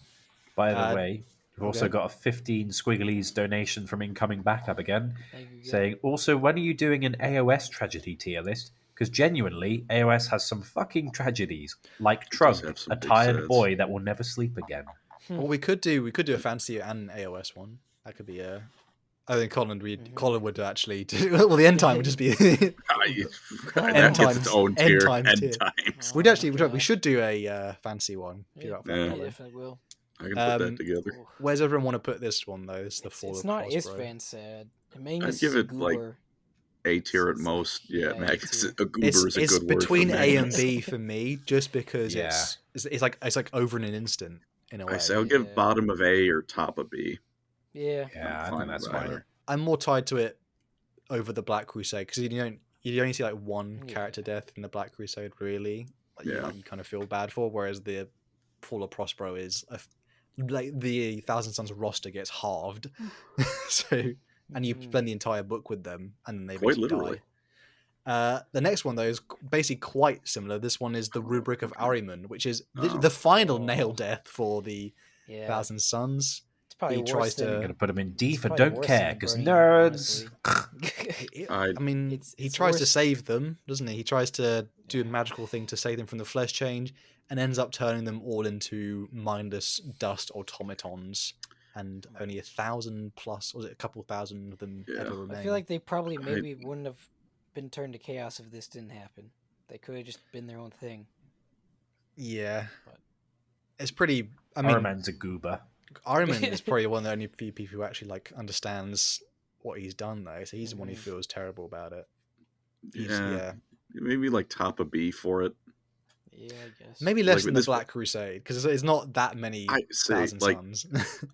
By the way, we've also got a 15 squigglies donation from Incoming Backup again, saying, also, when are you doing an AOS tragedy tier list? Because genuinely, AOS has some fucking tragedies, like Trunk, a tired boy that will never sleep again. Well, we could do a fantasy and AOS one. That could be I think Colin would actually do. Well, the end time would just be end times. Its own tier. End times. We should do a fancy one. I definitely will. I can put that together. Where's everyone want to put this one though? It's the fall. It's of not Prospero. as fan sad. I'd give it like A tier at most. Yeah, Max. A goober is a good word. It's between A and B for me, just because it's like over in an instant. In a way. I say I'll give bottom of A or top of B. Yeah, I think that's fine. I'm more tied to it over the Black Crusade because you only see like one character death in the Black Crusade, really. Like, you kind of feel bad for, whereas the Fall of Prospero is like the Thousand Suns roster gets halved, and you spend the entire book with them, and then they basically die. The next one though is basically quite similar. This one is the Rubric of Ahriman, which is the final nail death for the Thousand Suns. He tries I'm going to put him in D for don't care, because nerds. He tries to save them, doesn't he? He tries to do a magical thing to save them from the flesh change, and ends up turning them all into mindless dust automatons. And only 1,000 plus, was it a couple thousand of them ever remain? I feel like they probably wouldn't have been turned to chaos if this didn't happen. They could have just been their own thing. Yeah. But it's pretty... Ahriman's a goober. Ahriman is probably one of the only few people who actually understands what he's done, though. So he's the one who feels terrible about it. Maybe like top of B for it. Yeah, I guess. Maybe less than the Black Crusade, because it's not that many Thousand Suns.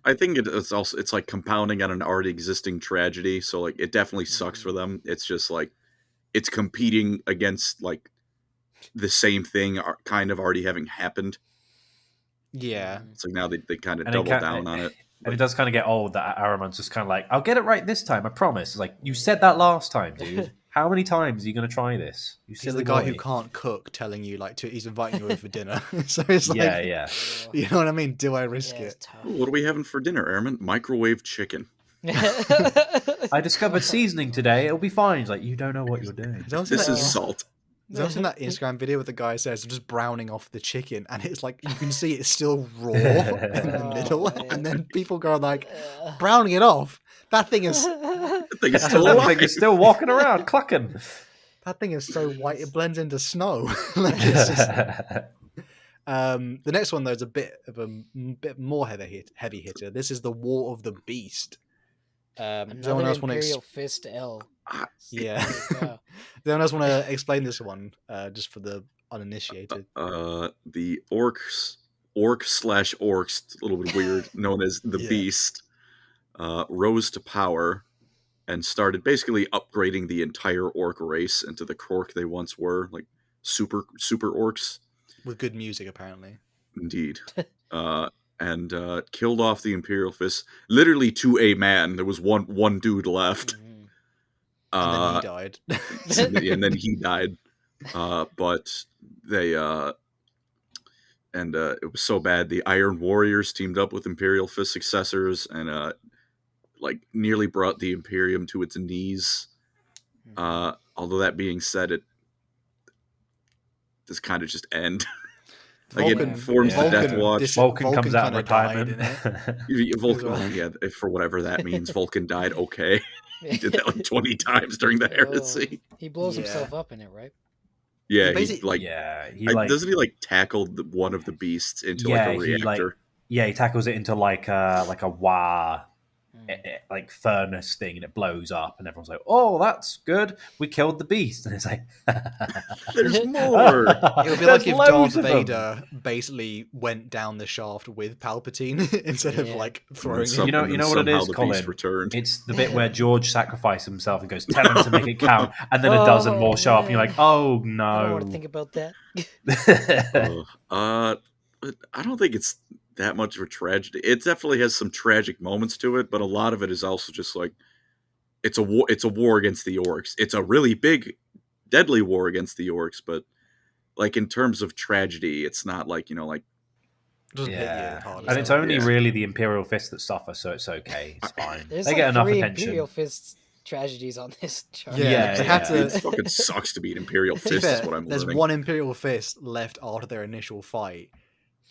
I think it's like compounding on an already existing tragedy, so like it definitely sucks for them. It's just like it's competing against like the same thing kind of already having happened. Yeah. It's like now they kind of double down on it. And it does kind of get old that Ahriman's just kind of like, I'll get it right this time, I promise. It's like, you said that last time, dude. How many times are you going to try this? He's the guy who can't cook telling you, he's inviting you over for dinner. So it's like, you know what I mean? Do I risk it? Ooh, what are we having for dinner, Ahriman? Microwave chicken. I discovered seasoning today. It'll be fine. He's like, you don't know what you're doing. This is salt. There's also that Instagram video where the guy says just browning off the chicken, and it's like you can see it's still raw in the middle, and then people go like, browning it off. That thing is still walking around, clucking. That thing is so white it blends into snow. Like, it's just... the next one though is a bit more heavy hitter. This is the War of the Beast. Does anyone else want Imperial Fist L. Yeah. Does anyone else want to explain this one, just for the uninitiated? The orcs, a little bit weird, known as the Beast, rose to power and started basically upgrading the entire orc race into the Kork they once were, like super orcs. With good music, apparently. Indeed. And killed off the Imperial Fist, literally to a man. There was one dude left. And then he died. And then he died. But they... and it was so bad, the Iron Warriors teamed up with Imperial Fist successors and like nearly brought the Imperium to its knees. Although that being said, it does kind of just end. Like Vulcan, it forms the Death Watch. Vulcan comes out in retirement. Vulcan, for whatever that means. Vulcan died. Okay, he did that like 20 times during the Heresy. He blows himself up in it, right? Yeah, doesn't he like tackle one of the beasts into like a reactor? He tackles it into like a WAR like furnace thing, and it blows up, and everyone's like, "Oh, that's good. We killed the beast." And it's like, "There's more." It would be like if Darth Vader basically went down the shaft with Palpatine instead of like throwing. You know what it is, Colin? It's the bit where George sacrificed himself and goes, "Tell him to make it count," and then a dozen more show up, and you're like, "Oh no!" I don't want to think about that. I don't think it's that much of a tragedy. It definitely has some tragic moments to it, but a lot of it is also just like it's a war against the orcs. It's a really big, deadly war against the orcs, but like in terms of tragedy, it's not like, like doesn't hit you hard. And it's only really the Imperial Fist that suffers, so it's okay. It's fine. There's they like get enough 3 attention. Imperial Fists tragedies on this chart. It fucking sucks to be an Imperial Fist. Is what I'm There's learning. one Imperial Fist left after their initial fight.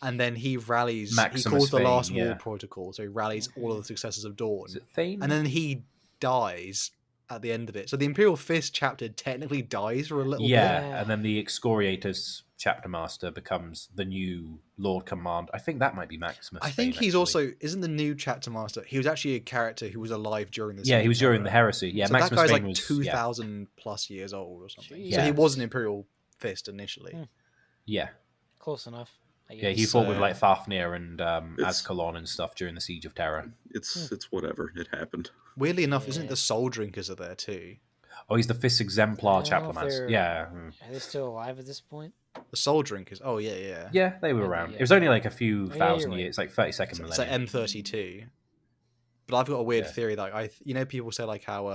And then he rallies. Maximus he calls the Thane, last war protocol, so he rallies all of the successors of Dawn. Is it Thane? And then he dies at the end of it. So the Imperial Fist chapter technically dies for a little bit. And then the Excoriators chapter master becomes the new Lord Command. I think that might be Maximus. I think he's also isn't the new chapter master. He was actually a character who was alive during this. Yeah, he was during the Heresy. Yeah, so Maximus that guy's Thane like was 2,000 plus years old or something. Jeez. So he was an Imperial Fist initially. Yeah, close enough. Yeah, he fought with like Fafnir and Ascalon and stuff during the Siege of Terra. It's whatever. It happened. Weirdly enough, isn't it the Soul Drinkers are there too? Oh, he's the Fist Exemplar chapter master. Yeah. Are they still alive at this point? The Soul Drinkers. Oh yeah. Yeah, they were around. It was only like a few thousand years. It's like 32nd millennium. It's like M32. But I've got a weird theory that people say like how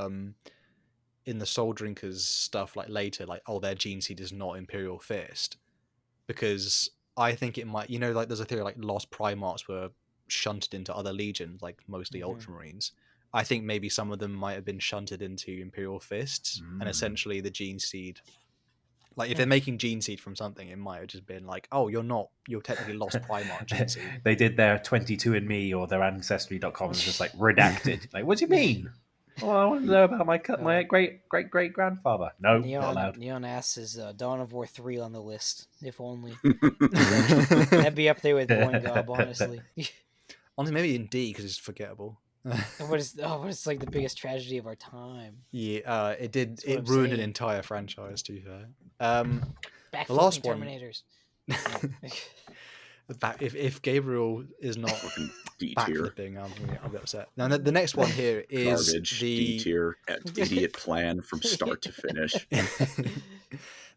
in the Soul Drinkers stuff like later like their gene seed is not Imperial Fist because I think it might, like there's a theory like lost Primarchs were shunted into other legions, like mostly Ultramarines. I think maybe some of them might have been shunted into Imperial Fists, and essentially the gene seed, like if they're making gene seed from something, it might have just been like, oh, you're technically lost Primarch gene seed. They did their 22andMe or their Ancestry.com and just like redacted. Like, what do you mean? Oh, I want to know about my great grandfather. No, not allowed. Neon asks Dawn of War 3 on the list, if only. That'd be up there with Born Gob, honestly. Honestly, maybe in D because it's forgettable. It's like the biggest tragedy of our time. Yeah, it ruined an entire franchise. To be fair, the last Terminators. If Gabriel is not backflipping, I'll be upset. Now the next one here is garbage, the D-tier idiot plan from start to finish.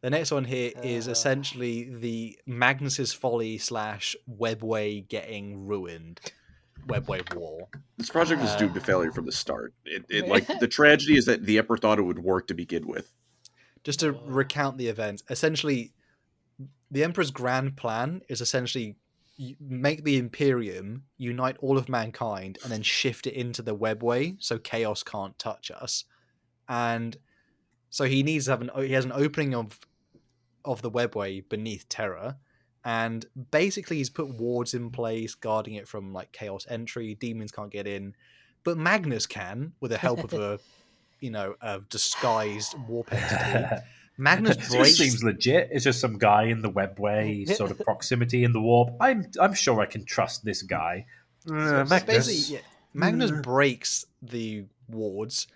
The next one here is essentially the Magnus's Folly / Webway getting ruined. Webway War. This project was doomed to failure from the start. It like the tragedy is that the Emperor thought it would work to begin with. Just to recount the events, essentially, the Emperor's grand plan is essentially make the Imperium unite all of mankind and then shift it into the webway so chaos can't touch us. And so he needs to have he has an opening of the webway beneath Terra, and basically he's put wards in place guarding it from like chaos entry. Demons can't get in, but Magnus can, with the help of a disguised warp entity. Magnus breaks. Seems legit. It's just some guy in the webway, sort of proximity in the warp. I'm sure I can trust this guy. Magnus. Magnus breaks the wards,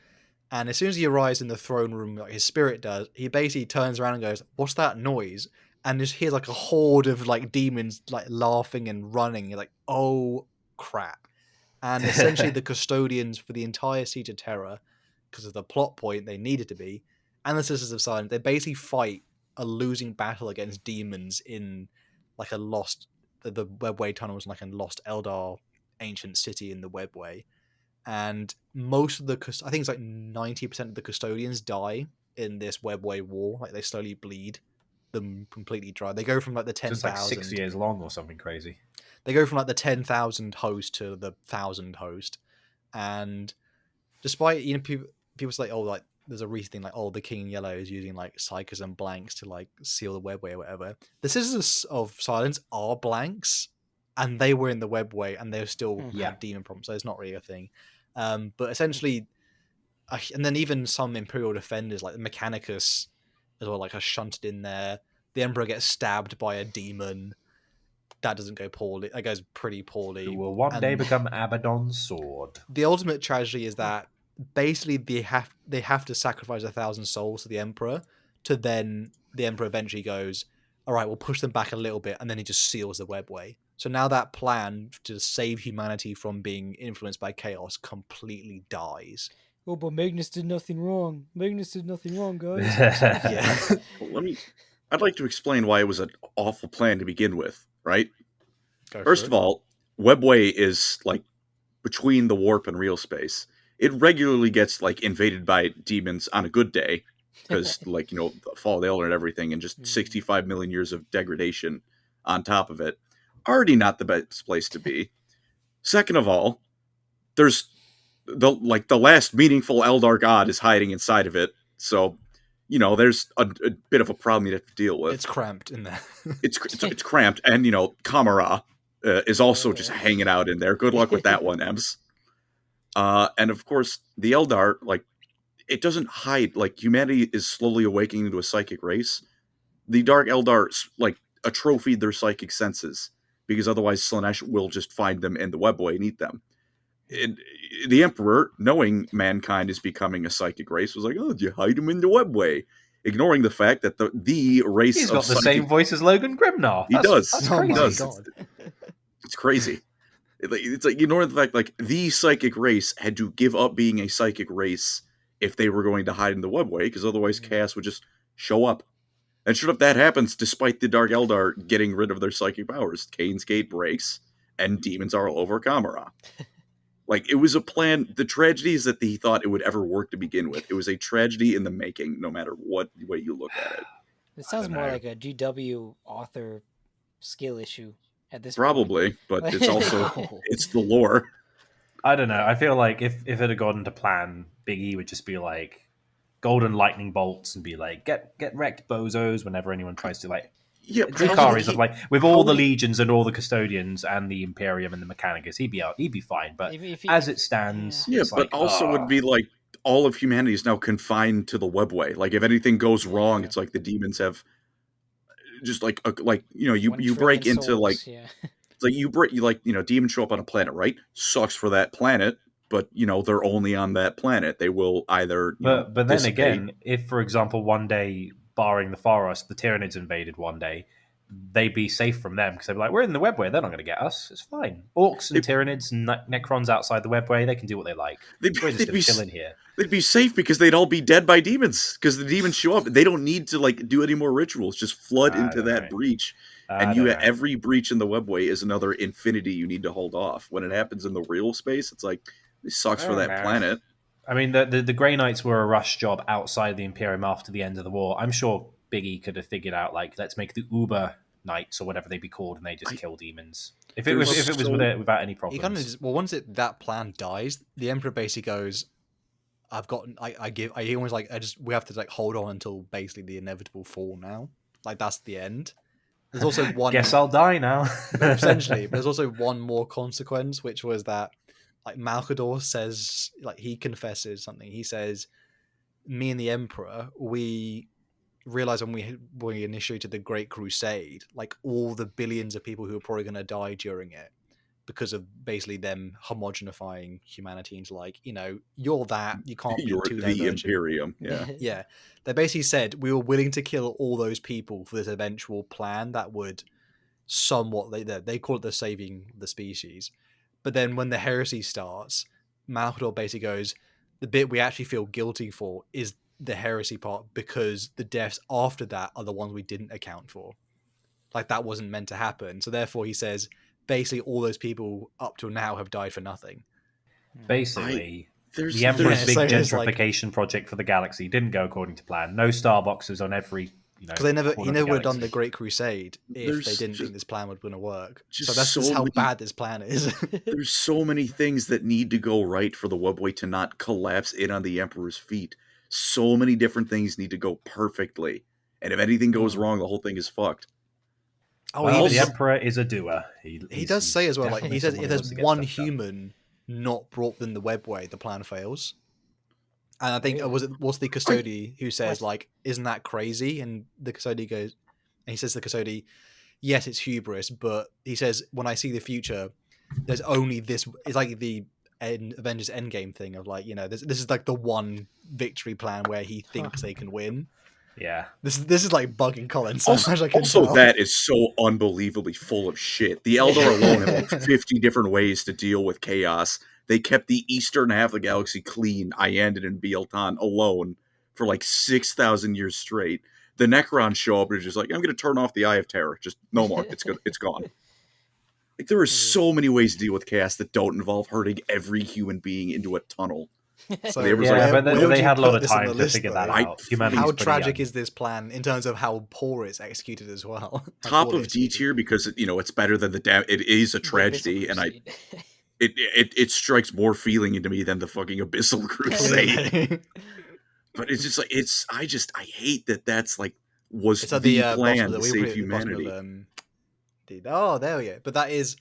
and as soon as he arrives in the throne room, like his spirit does, he basically turns around and goes, "What's that noise?" And just hears like a horde of like demons like laughing and running. You're like, "Oh crap!" And essentially, the custodians for the entire Siege of Terror, because of the plot point they needed to be, and the Sisters of Silence, they basically fight a losing battle against demons in like a lost the webway tunnels, like a lost Eldar ancient city in the webway. And most of the I think it's like 90% of the custodians die in this webway war. Like they slowly bleed them completely dry. They go from like the 10,000, like 6 years long or something crazy. They go from like the 10,000 host to the 1,000 host, and despite people say, oh, like there's a recent thing like, oh, the King in Yellow is using like psychers and blanks to like seal the webway or whatever. The Sisters of Silence are blanks, and they were in the webway, and they still had demon problems, so it's not really a thing. But essentially, and then even some Imperial defenders like the Mechanicus as well, like are shunted in there. The Emperor gets stabbed by a demon. That doesn't go poorly. That goes pretty poorly. Who will one day become Abaddon's sword. The ultimate tragedy is that basically they have to sacrifice 1,000 souls to the Emperor, to then the Emperor eventually goes, all right, we'll push them back a little bit, and then he just seals the webway. So now that plan to save humanity from being influenced by chaos completely dies. Oh, but Magnus did nothing wrong. Magnus did nothing wrong, guys. Yeah. Well, I'd like to explain why it was an awful plan to begin with, right? First of all, webway is like between the warp and real space. It regularly gets like invaded by demons on a good day, because like, the fall of the Elder and everything, and just 65 million years of degradation on top of it. Already not the best place to be. Second of all, there's the last meaningful Eldar god is hiding inside of it, so there's a bit of a problem you have to deal with. It's cramped in there. it's cramped, and Kamara is also just hanging out in there. Good luck with that one, Ems. And of course, the Eldar, like, it doesn't hide. Like, humanity is slowly awakening into a psychic race. The Dark Eldar, like, atrophied their psychic senses, because otherwise Slaanesh will just find them in the webway and eat them. The Emperor, knowing mankind is becoming a psychic race, was like, oh, you hide them in the webway, ignoring the fact that the race He's got the same voice as Logan Grimnar. He does. That's crazy. crazy. Oh my God. It's crazy. It's like, ignoring the fact, like, the psychic race had to give up being a psychic race if they were going to hide in the webway, because otherwise chaos would just show up. And sure enough, that happens despite the Dark Eldar getting rid of their psychic powers. Kane's Gate breaks, and demons are all over Kamara. Like, it was a plan. The tragedy is that he thought it would ever work to begin with. It was a tragedy in the making, no matter what way you look at it. It sounds more like a GW author skill issue at this Probably, point. but it's also, it's the lore. I don't know. I feel like if it had gone to plan, Big E would just be like, golden lightning bolts and be like, get wrecked, bozos, whenever anyone tries to, like, Drukhari's of like, with all the legions and all the custodians and the Imperium and the Mechanicus, he'd be fine. But as it stands, but like, also would be like, all of humanity is now confined to the webway. Like, if anything goes wrong, it's like the demons have just like you break into souls, like it's like demons show up on a planet, right? Sucks for that planet. But, they're only on that planet. They will either, But then again, if, for example, one day, barring the Pharos, the Tyranids invaded one day, they'd be safe from them, because they'd be like, we're in the webway, they're not going to get us. It's fine. Orcs and Tyranids and Necrons outside the webway, they can do what they like. We're just going to chill in here. They'd be safe because they'd all be dead by demons, because the demons show up. They don't need to, like, do any more rituals. Just flood into that breach. And every breach in the webway is another infinity you need to hold off. When it happens in the real space, it's like, it sucks for that planet. I mean, the Grey Knights were a rush job outside the Imperium after the end of the war. I'm sure Big E could have figured out, like, let's make the Uber knights or whatever they'd be called, and they just kill demons. If it There's was without any problems. He kind of once that plan dies, the Emperor basically goes, "I've got he almost like we have to like hold on until basically the inevitable fall now. Like that's the end." There's also one. Guess I'll die now. Essentially, but there's also one more consequence, which was that like Malcador says, like he confesses something. He says, "Me and the Emperor, we realized when we initiated the Great Crusade, like all the billions of people who were probably going to die during it, because of basically them homogenifying humanity into like, you know, you're that, you can't be too divergent. The Imperium, yeah." Yeah. They basically said we were willing to kill all those people for this eventual plan that would somewhat, they call it the saving the species. But then when the heresy starts, Malcador basically goes, the bit we actually feel guilty for is the heresy part, because the deaths after that are the ones we didn't account for. Like that wasn't meant to happen. So therefore he says, basically all those people up till now have died for nothing. Basically, the Emperor's big gentrification project for the galaxy didn't go according to plan. No Starbucks on every, because he never would have done the Great Crusade if they didn't think this plan was going to work. So that's just how bad this plan is. There's so many things that need to go right for the webway to not collapse in on the Emperor's feet. So many different things need to go perfectly, and if anything goes wrong, the whole thing is fucked. Oh, well, the Emperor is a doer. He does say as well, like he says, if there's one human not brought in the webway, the plan fails. And I think what's the Custody who says like, isn't that crazy? And the Custody goes, and he says to the Custody, yes, it's hubris, but he says, when I see the future, there's only this. It's like the Avengers Endgame thing of like, you know, this is like the one victory plan where he thinks they can win. Yeah, this is like bugging Colin so also, much. I can also tell. That is so unbelievably full of shit. The Eldar alone have like 50 different ways to deal with chaos. They kept the eastern half of the galaxy clean, Iyanden and Bieltan, alone for like 6,000 years straight. The Necrons show up and are just like, I'm going to turn off the Eye of Terror. Just no more. It's good. It's gone. Like there are so many ways to deal with chaos that don't involve hurting every human being into a tunnel. So they had a lot of time to figure that out. How tragic is this plan in terms of how poor it's executed as well? Top of D tier because it's better than it is a tragedy, and it strikes more feeling into me than the fucking Abyssal Crusade. But it's just like I hate that that's like was the plan to save humanity. Oh, there we go. But that is,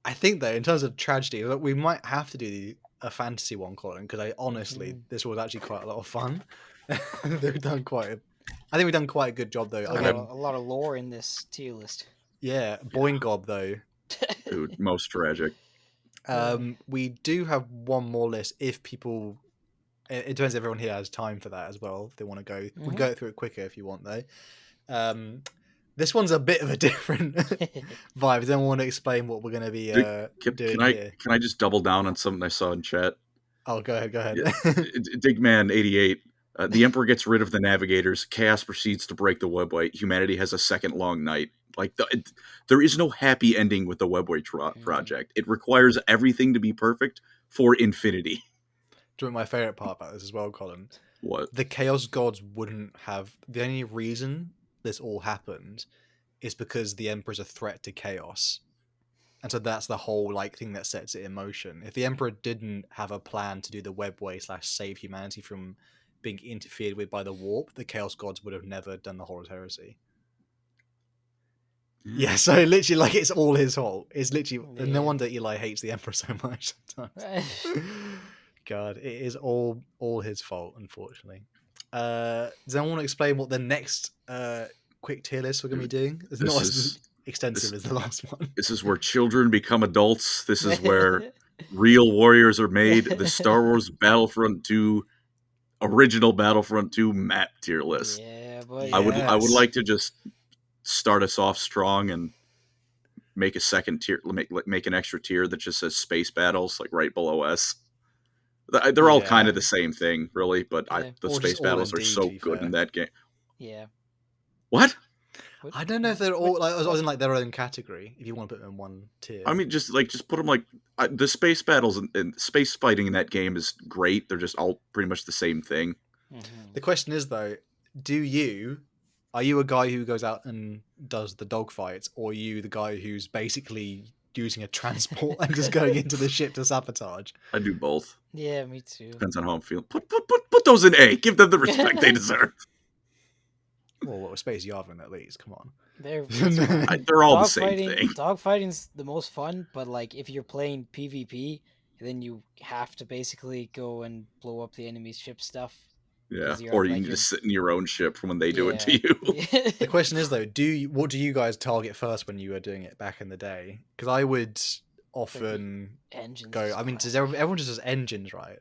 I think though, in terms of tragedy, we might have to do a fantasy one, Colin, because I honestly, this was actually quite a lot of fun. I think we've done quite a good job though. A lot of lore in this tier list. Yeah, Boingob though. Dude, most tragic. We do have one more list if people. It depends if everyone here has time for that as well. If they want to go, we can go through it quicker if you want though. This one's a bit of a different vibe. Does anyone want to explain what we're going to be doing here? Can I just double down on something I saw in chat? Oh, go ahead. Yeah. Digman88. The Emperor gets rid of the navigators. Chaos proceeds to break the webway. Humanity has a second long night. Like there is no happy ending with the webway project. It requires everything to be perfect for infinity. Do you know my favorite part about this as well, Colin? What? The Chaos Gods wouldn't have... The only reason this all happened is because the Emperor's a threat to chaos. And so that's the whole thing that sets it in motion. If the Emperor didn't have a plan to do the webway / save humanity from being interfered with by the warp, the Chaos Gods would have never done the Horus Heresy. Yeah, so literally, it's all his fault. It's literally no wonder Eli hates the Emperor so much sometimes. God, it is all his fault, unfortunately. Does anyone want to explain what the next quick tier list we're going to be doing? It's not as extensive as the last one. This is where children become adults. This is where real warriors are made. The Star Wars Battlefront 2, original Battlefront 2 map tier list. Yeah, boy. I would like to just start us off strong and make a second tier, make an extra tier that just says space battles, right below us. They're all kind of the same thing, really, but the space battles are so good in that game. Yeah. What? I don't know if they're all I was in their own category. If you want to put them in one tier, I mean, just put them the space battles and space fighting in that game is great. They're just all pretty much the same thing. Mm-hmm. The question is though, do you Are you a guy who goes out and does the dogfights, or are you the guy who's basically using a transport and just going into the ship to sabotage? I do both. Yeah, me too. Depends on how I'm feeling. Put those in A. Give them the respect they deserve. Well, what Space Yavin at least? Come on. They're all the same thing. Dogfighting's the most fun, but like if you're playing PvP, then you have to basically go and blow up the enemy's ship stuff. Yeah, or you can just sit in your own ship from when they do it to you. The question is though, what do you guys target first when you were doing it back in the day? Because I would often go. I mean, everyone just does engines, right?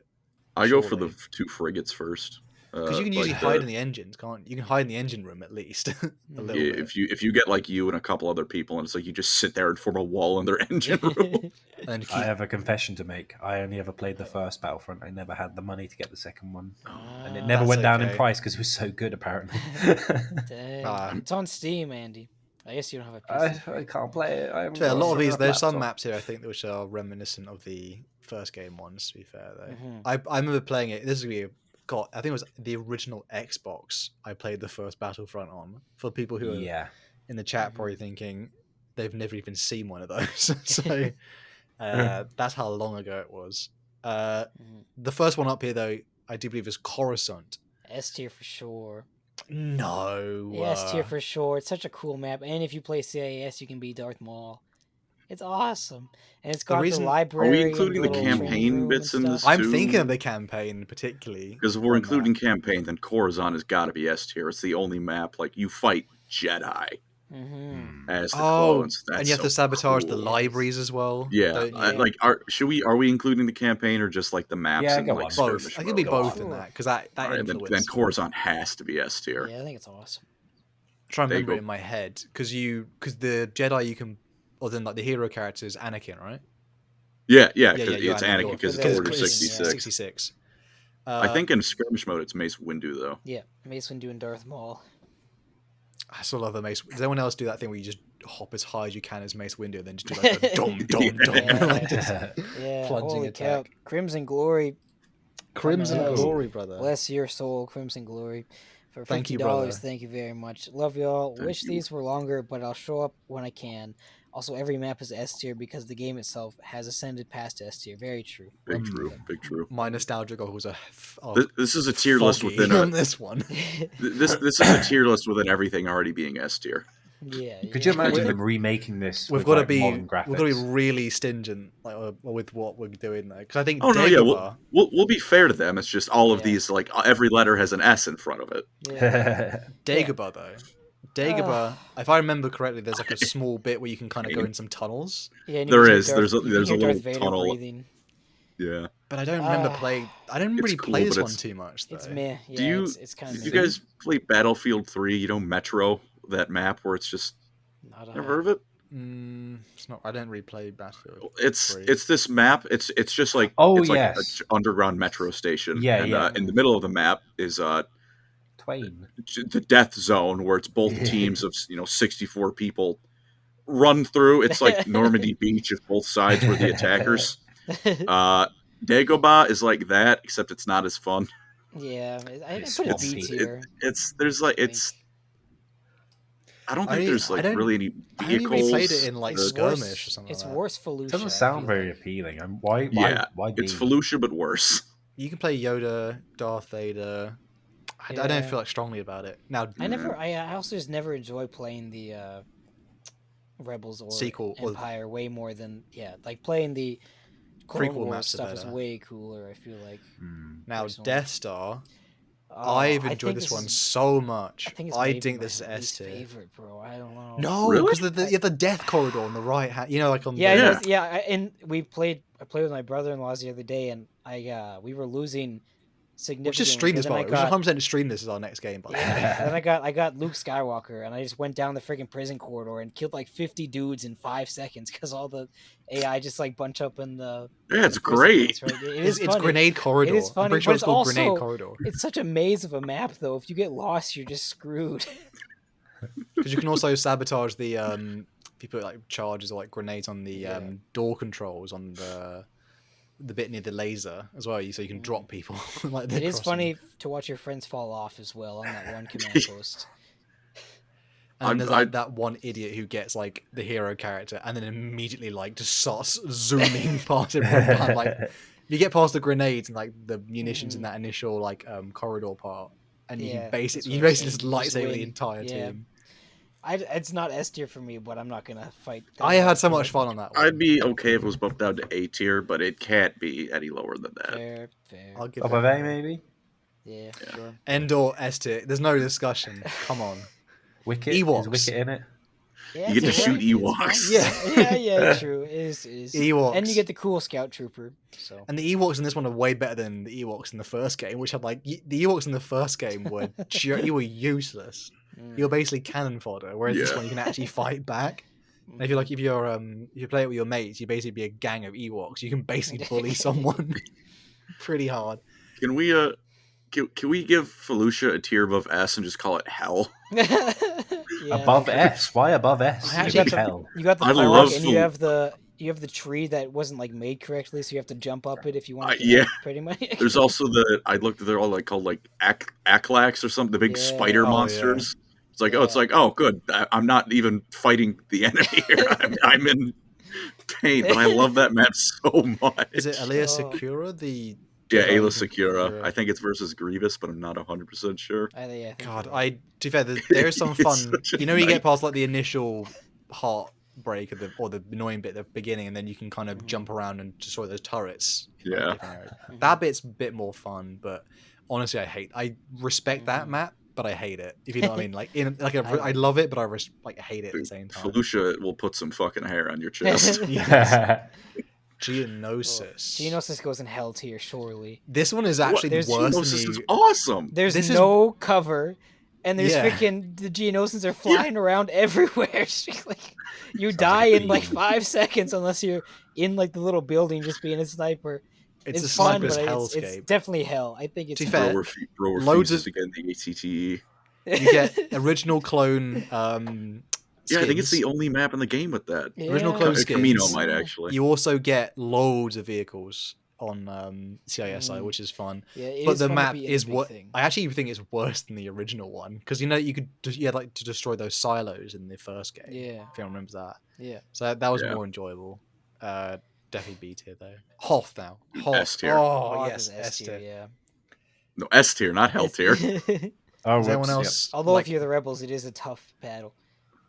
I go for the 2 frigates first. Because you can usually hide in the engines, can't you? You can hide in the engine room at least. A little bit. If you get like you and a couple other people, and it's like you just sit there and form a wall in their engine room. I have a confession to make. I only ever played the first Battlefront. I never had the money to get the second one, and it never went down in price because it was so good. Apparently, it's on Steam, Andy. I guess you don't have a PC. I can't play it. A lot of these, there's some maps here I think which are reminiscent of the first game ones. To be fair, though, I remember playing it. This is gonna be I think it was the original Xbox I played the first Battlefront on. For people who are in the chat probably thinking they've never even seen one of those. So that's how long ago it was. The first one up here, though, I do believe is Coruscant. S tier for sure. No. Yeah, S tier for sure. It's such a cool map. And if you play CIS, you can be Darth Maul. It's awesome, and it's got the library. Are we including the campaign bits in this too? I'm thinking of the campaign particularly. Because if we're including campaign, then Coruscant has got to be S tier. It's the only map like you fight Jedi as the clones. That's and you have to sabotage the libraries as well. Yeah, are we including the campaign or just like the maps? Yeah, and, like, both. I can be both in that because that then Coruscant has to be S tier. Yeah, I think it's awesome. I'm trying to remember it in my head because the Jedi you can. Or then, like, the hero character is Anakin, right? Yeah, it's Anakin because it's Order 66. 66. I think in skirmish mode it's Mace Windu, though. Yeah, Mace Windu and Darth Maul. I still love the Mace. Does anyone else do that thing where you just hop as high as you can as Mace Windu and then just do like a dom, like just plunging attack? Cow. Crimson Glory. Crimson Glory, brother. Bless your soul, Crimson Glory. For $50, thank you very much. Love y'all. Wish these were longer, but I'll show up when I can. Also, every map is S tier because the game itself has ascended past S tier. Very true. Big true. My nostalgia goggles are. This is a tier list within on this one. This is a tier list within everything already being S tier. Yeah. Could you imagine them remaking this? We've got to be really stingent with what we're doing though, because I think. We'll be fair to them. It's just all of these like every letter has an S in front of it. Yeah. Dagobah though. Dagobah, if I remember correctly, there's like a small bit where you can kind of go in some tunnels. Yeah, there is. There's a little tunnel. Breathing. Yeah. But I don't remember playing. I didn't really play this one too much. Though. It's meh. Yeah, it's kind of. You guys play Battlefield 3? You know Metro, that map where it's just. Never heard of it? It's not. I don't really play Battlefield. It's this map. It's just like like an underground metro station. Yeah, and in the middle of the map is the death zone where it's both teams of 64 people run through. It's like Normandy Beach if both sides were the attackers. Dagobah is like that, except it's not as fun. Yeah, I put it B tier. I don't think there's really any vehicles. I even played it in like skirmish or something. It's worse Felucia. It doesn't sound very appealing. Why? It's Felucia but worse. You can play Yoda, Darth Vader. I don't feel like strongly about it. Now I also just never enjoy playing the Rebels or sequel Empire way more than like playing the prequel map stuff is way cooler. I feel like now personally. Death Star. I've enjoyed this one so much. I think this is S tier. Favorite, bro. I don't know. No, because you have the death corridor on the right hand. You know, like on and I played with my brother-in-laws the other day, and we were losing. We should stream this, by the way. We should 100% stream this as our next game. And I got Luke Skywalker, and I just went down the freaking prison corridor and killed like 50 dudes in 5 seconds because all the AI just like bunch up in the. Yeah, it's great. Right? It's Grenade Corridor. It is funny, I'm pretty sure it's called Grenade Corridor. It's such a maze of a map, though. If you get lost, you're just screwed. Because you can also sabotage the people like charges or like grenades on the door controls on the bit near the laser as well, so you can drop people. It is funny to watch your friends fall off as well on that one command post. And there's like that one idiot who gets like the hero character and then immediately like just starts zooming past everyone. Like you get past the grenades and like the munitions in that initial like corridor part, and you basically just lightsaber the entire team. It's not S tier for me, but I'm not gonna fight. I had so much fun on that one. I'd be okay if it was bumped down to A tier, but it can't be any lower than that. Fair. I'll give above A, maybe. Yeah, sure. Endor S tier. There's no discussion. Come on. Wicket. Ewoks. Is Wicket in it? Yeah, you get to shoot Ewoks. Yeah, true. It is. Ewoks. And you get the cool scout trooper. So. And the Ewoks in this one are way better than the Ewoks in the first game, which had like the Ewoks in the first game were you were useless. You're basically cannon fodder, whereas this one you can actually fight back. And if you play it with your mates, you basically be a gang of Ewoks. You can basically bully someone pretty hard. Can we Can we give Felucia a tier above S and just call it Hell? Above S? Why above S? You got the fog, and you have the tree that wasn't like made correctly, so you have to jump up it if you want to. Pretty much. There's also I looked at they're all like called like Aklax or something, the big spider monsters. Yeah. It's like oh good, I'm not even fighting the enemy here. I'm in pain, but I love that map so much. Is it Alia Secura Ayla Secura. I think it's versus Grievous, but I'm not 100% sure. God, to be fair, there's some fun. You get past like the initial heartbreak or the annoying bit at the beginning, and then you can kind of jump around and destroy those turrets. Yeah, that bit's a bit more fun, but honestly, I respect that map, but I hate it. If you know what I mean, I love it, but I hate it at the same time. Felucia will put some fucking hair on your chest. Geonosis. Geonosis goes in Hell tier, surely. This one is actually worse Geonosis than is awesome. There's no cover, and there's freaking the Geonosians are flying around everywhere. Like you die in like 5 seconds unless you're in like the little building just being a sniper. It's a fun, sniper's but hellscape. It's definitely hell. I think it's bro refuses to get in the ACTE. You get original clone skins. I think it's the only map in the game with that. Original clone skins. Camino might actually. You also get loads of vehicles on CISI, which is fun. Yeah, but the map is what I actually think is worse than the original one because you had like to destroy those silos in the first game. Yeah, if anyone remembers that. Yeah, so that was more enjoyable. Definitely B tier though. Hoth now. S tier. Oh yes, S tier. Yeah. No, S tier, not Hell tier. Is anyone else? Although if you're the rebels, it is a tough battle.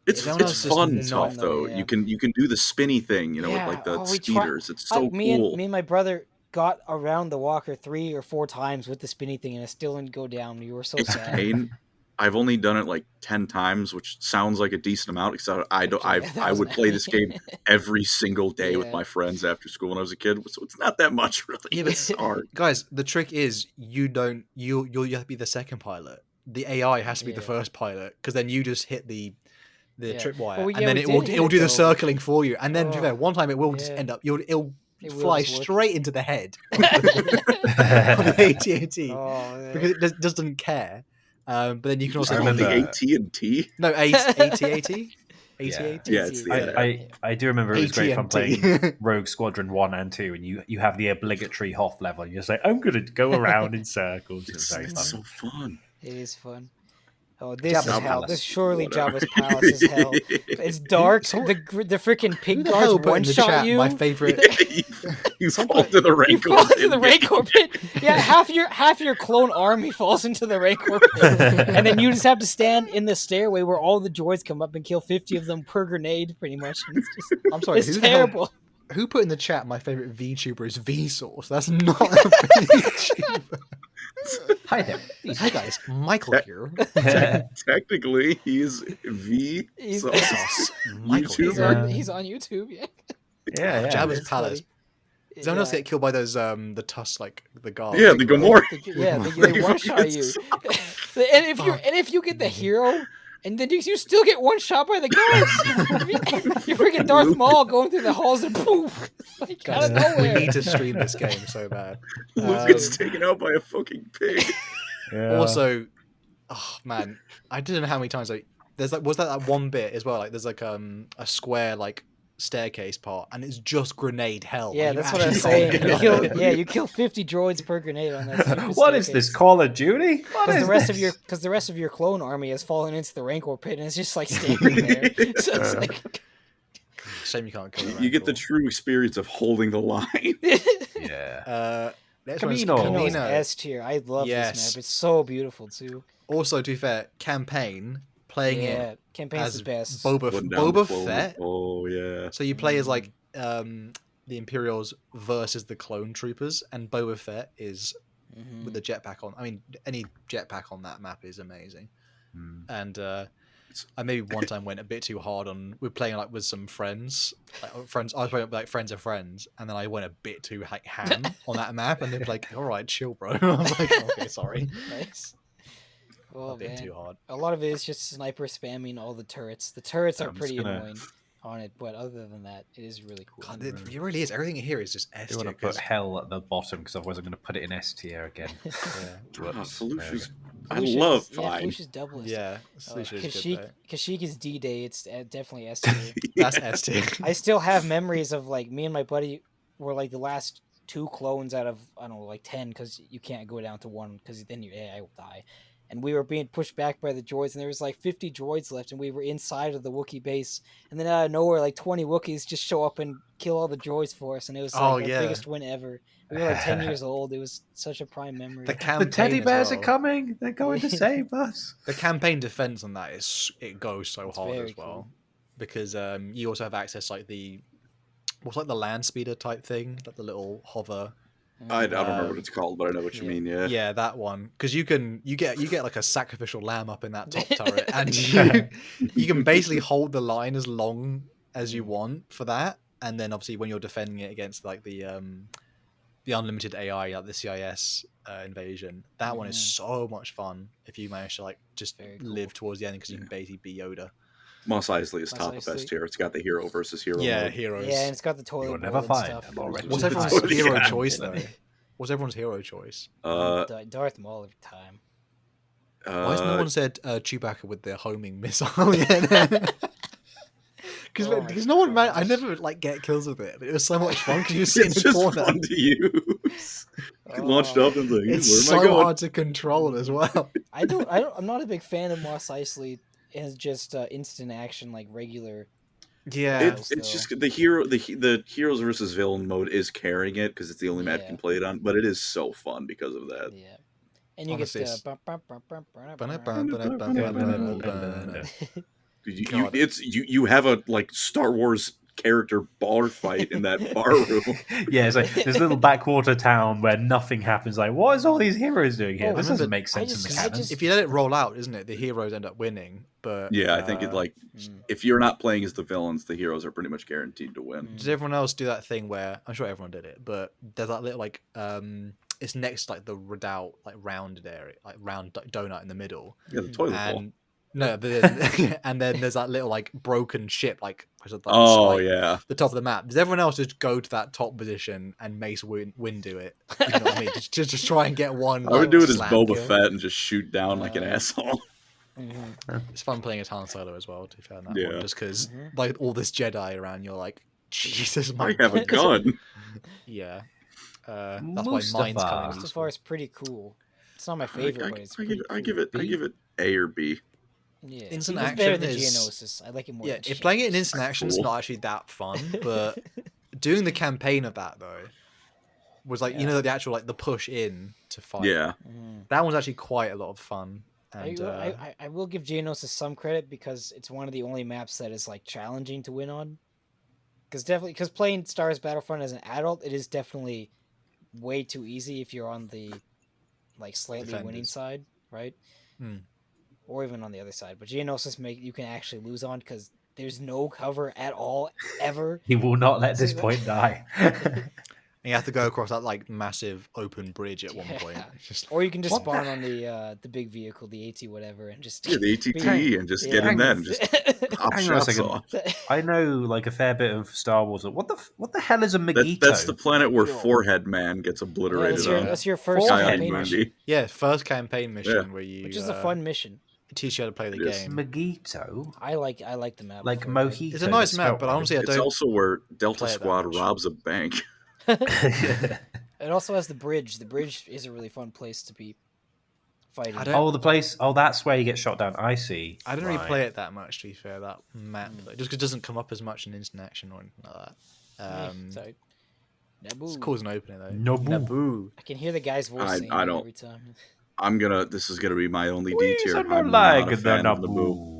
It's fun tough though. You can do the spinny thing, with like the speeders. It's so cool. Me and my brother got around the Walker 3 or 4 times with the spinny thing, and it still didn't go down. We were so sad. Pain. I've only done it like 10 times, which sounds like a decent amount. Because I would play this game every single day with my friends after school when I was a kid, so it's not that much really. Yeah, but it's hard. Guys, the trick is you have to be the second pilot. The AI has to be the first pilot because then you just hit the tripwire, and then it will do the circling for you. And then one time it will just end up it'll fly straight into the head on the AT-AT because it just doesn't care. But then you can also remember the AT&T. No, AT-AT. I do remember it was great fun playing Rogue Squadron 1 and 2, and you have the obligatory Hoth level. And you're just like, I'm going to go around in circles. It's so fun. It is fun. Oh, this is hell. This surely Jabba's Palace is hell. It's dark. The freaking pig guards one-shot you. My favorite. You fall into the Rancor pit. You fall into the Rancor pit. Yeah, half your clone army falls into the Rancor pit. And then you just have to stand in the stairway where all the droids come up and kill 50 of them per grenade, pretty much. I'm sorry. It's terrible. Who put in the chat my favorite VTuber is Vsauce? That's not a VTuber. Hi there. Hi guys, Michael here. Technically, he's Vsauce. He's on YouTube. Yeah. Jabba's Palace. Does anyone else get killed by those the Tusk, like the guards? Yeah, the Gamorrean. They one shot you. And if you get the hero, and then you still get one shot by the guards. You're freaking Darth Maul going through the halls and poof, like out of nowhere. We need to stream this game so bad. Luke gets taken out by a fucking pig. Also, oh man, I don't know how many times was that one bit as well. Like there's like a square like staircase part, and it's just grenade hell. Yeah, Like, that's what I was saying. You kill 50 droids per grenade on that. What is this, Call of Duty? Because the rest of your clone army has fallen into the Rancor pit and it's just like standing there. So it's like, shame you can't kill. You get the true experience of holding the line. Yeah. Camino is S tier. I love this map. It's so beautiful too. Also, to be fair, campaign playing it. Campaign's the best. Boba Fett. Oh yeah. So you play as like the Imperials versus the clone troopers, and Boba Fett is with the jetpack on. I mean, any jetpack on that map is amazing. And I maybe one time went a bit too hard on. We were playing like with some friends, I was playing like friends of friends, and then I went a bit too like ham on that map, and they were like, "All right, chill, bro." I was like, "Okay, sorry." Nice. Well, a bit too hard. A lot of it is just sniper spamming all the turrets. The turrets are pretty annoying on it, but other than that, it is really cool. God, it really is. Everything here is just S tier. You want to put hell at the bottom because otherwise I'm going to put it in S tier again. Solutions. I love fine. Solution's double. Yeah, Kashyyyk is D-Day. It's definitely S tier. That's S tier. I still have memories of like me and my buddy were like the last 2 clones out of I don't know like 10 because you can't go down to 1 because then your AI will die. And we were being pushed back by the droids, and there was like 50 droids left, and we were inside of the Wookiee base. And then out of nowhere, like 20 Wookiees just show up and kill all the droids for us, and it was like the biggest win ever. We were like 10 years old. It was such a prime memory. The teddy bears are coming. They're going to save us. The campaign defense on that it goes so hard as well, cool. because you also have access like the what's like the land speeder type thing, like the little hover. I don't remember what it's called, but I know what you mean. Yeah, that one, because you get like a sacrificial lamb up in that top turret, and you can basically hold the line as long as you want for that, and then obviously when you're defending it against like the unlimited AI, like the CIS invasion, that one is so much fun if you manage to like just live towards the end, because you can basically be Yoda. Mos Eisley is top of S tier. It's got the hero versus hero. Yeah, heroes. Yeah, and it's got the toilet. You'll never find stuff. What's everyone's hero choice though? What's everyone's hero choice? Darth Maul every time. Why has no one said Chewbacca with their homing missile yet? Because no one, I never like get kills with it. But it was so much fun because you sit in the corner. It's just fun to use. Launched up and like, it's where am I so going? hard to control as well. I'm not a big fan of Mos Eisley as just instant action, like regular. Yeah, it's just the heroes versus villain mode is carrying it because it's the only map you can play it on. But it is so fun because of that. Yeah, and you get you have a like Star Wars character bar fight in that bar room. Yeah, it's like this little backwater town where nothing happens. Like, what is all these heroes doing here? This doesn't make sense in the canon. If you let it roll out, isn't it? The heroes end up winning. But yeah, I think it like if you're not playing as the villains, the heroes are pretty much guaranteed to win. Does everyone else do that thing where I'm sure everyone did it, but there's that little like it's next to, like the redoubt, like rounded area, like round donut in the middle. Yeah, the toilet bowl. No, but then, and then there's that little like broken ship, like the top of the map. Does everyone else just go to that top position and Mace Windu do it? You know what I mean? Just try and get one. I would do it as Boba Fett and just shoot down like an asshole. It's fun playing as Han Solo as well. To be fair, on that one, just because like all this Jedi around, you're like, Jesus, I have a gun. Yeah, that's why mine's coming. Mustafar is pretty cool. It's not my favorite, but it's pretty I give it A or B. Yeah, instant action better than Geonosis. I like it more. Yeah, if playing it in instant action is not actually that fun, but doing the campaign of that though was like the actual like the push in to fight. Yeah, that one's actually quite a lot of fun. And I will give Geonosis some credit because it's one of the only maps that is like challenging to win on. Because playing Star Wars Battlefront as an adult, it is definitely way too easy if you're on the like slightly winning side, right? Or even on the other side. But Geonosis you can actually lose on because there's no cover at all, ever. He will not let this point die. And you have to go across that like massive open bridge at one point. Or you can just spawn on the big vehicle, the AT whatever, and just the ATT and just get in that and just pop shots off. I know like a fair bit of Star Wars. What the hell is a Megito? That's the planet where Forehead Man gets obliterated. That's your first campaign mission. Yeah, first campaign mission where you, which is a fun mission. teach you how to play the game. Mojito. I like the map. Like Mojito. It's a nice map, but honestly, I don't. It's also where Delta Squad robs a bank. It also has the bridge. The bridge is a really fun place to be fighting. The place. Oh, that's where you get shot down. I see. I don't really play it that much, to be fair. That map, just because it doesn't come up as much in instant action or anything like that. Sorry. Naboo. It's cool as an opener though. Naboo. I can hear the guy's voice saying it every time. This is gonna be my only D tier. I'm not a fan of Naboo.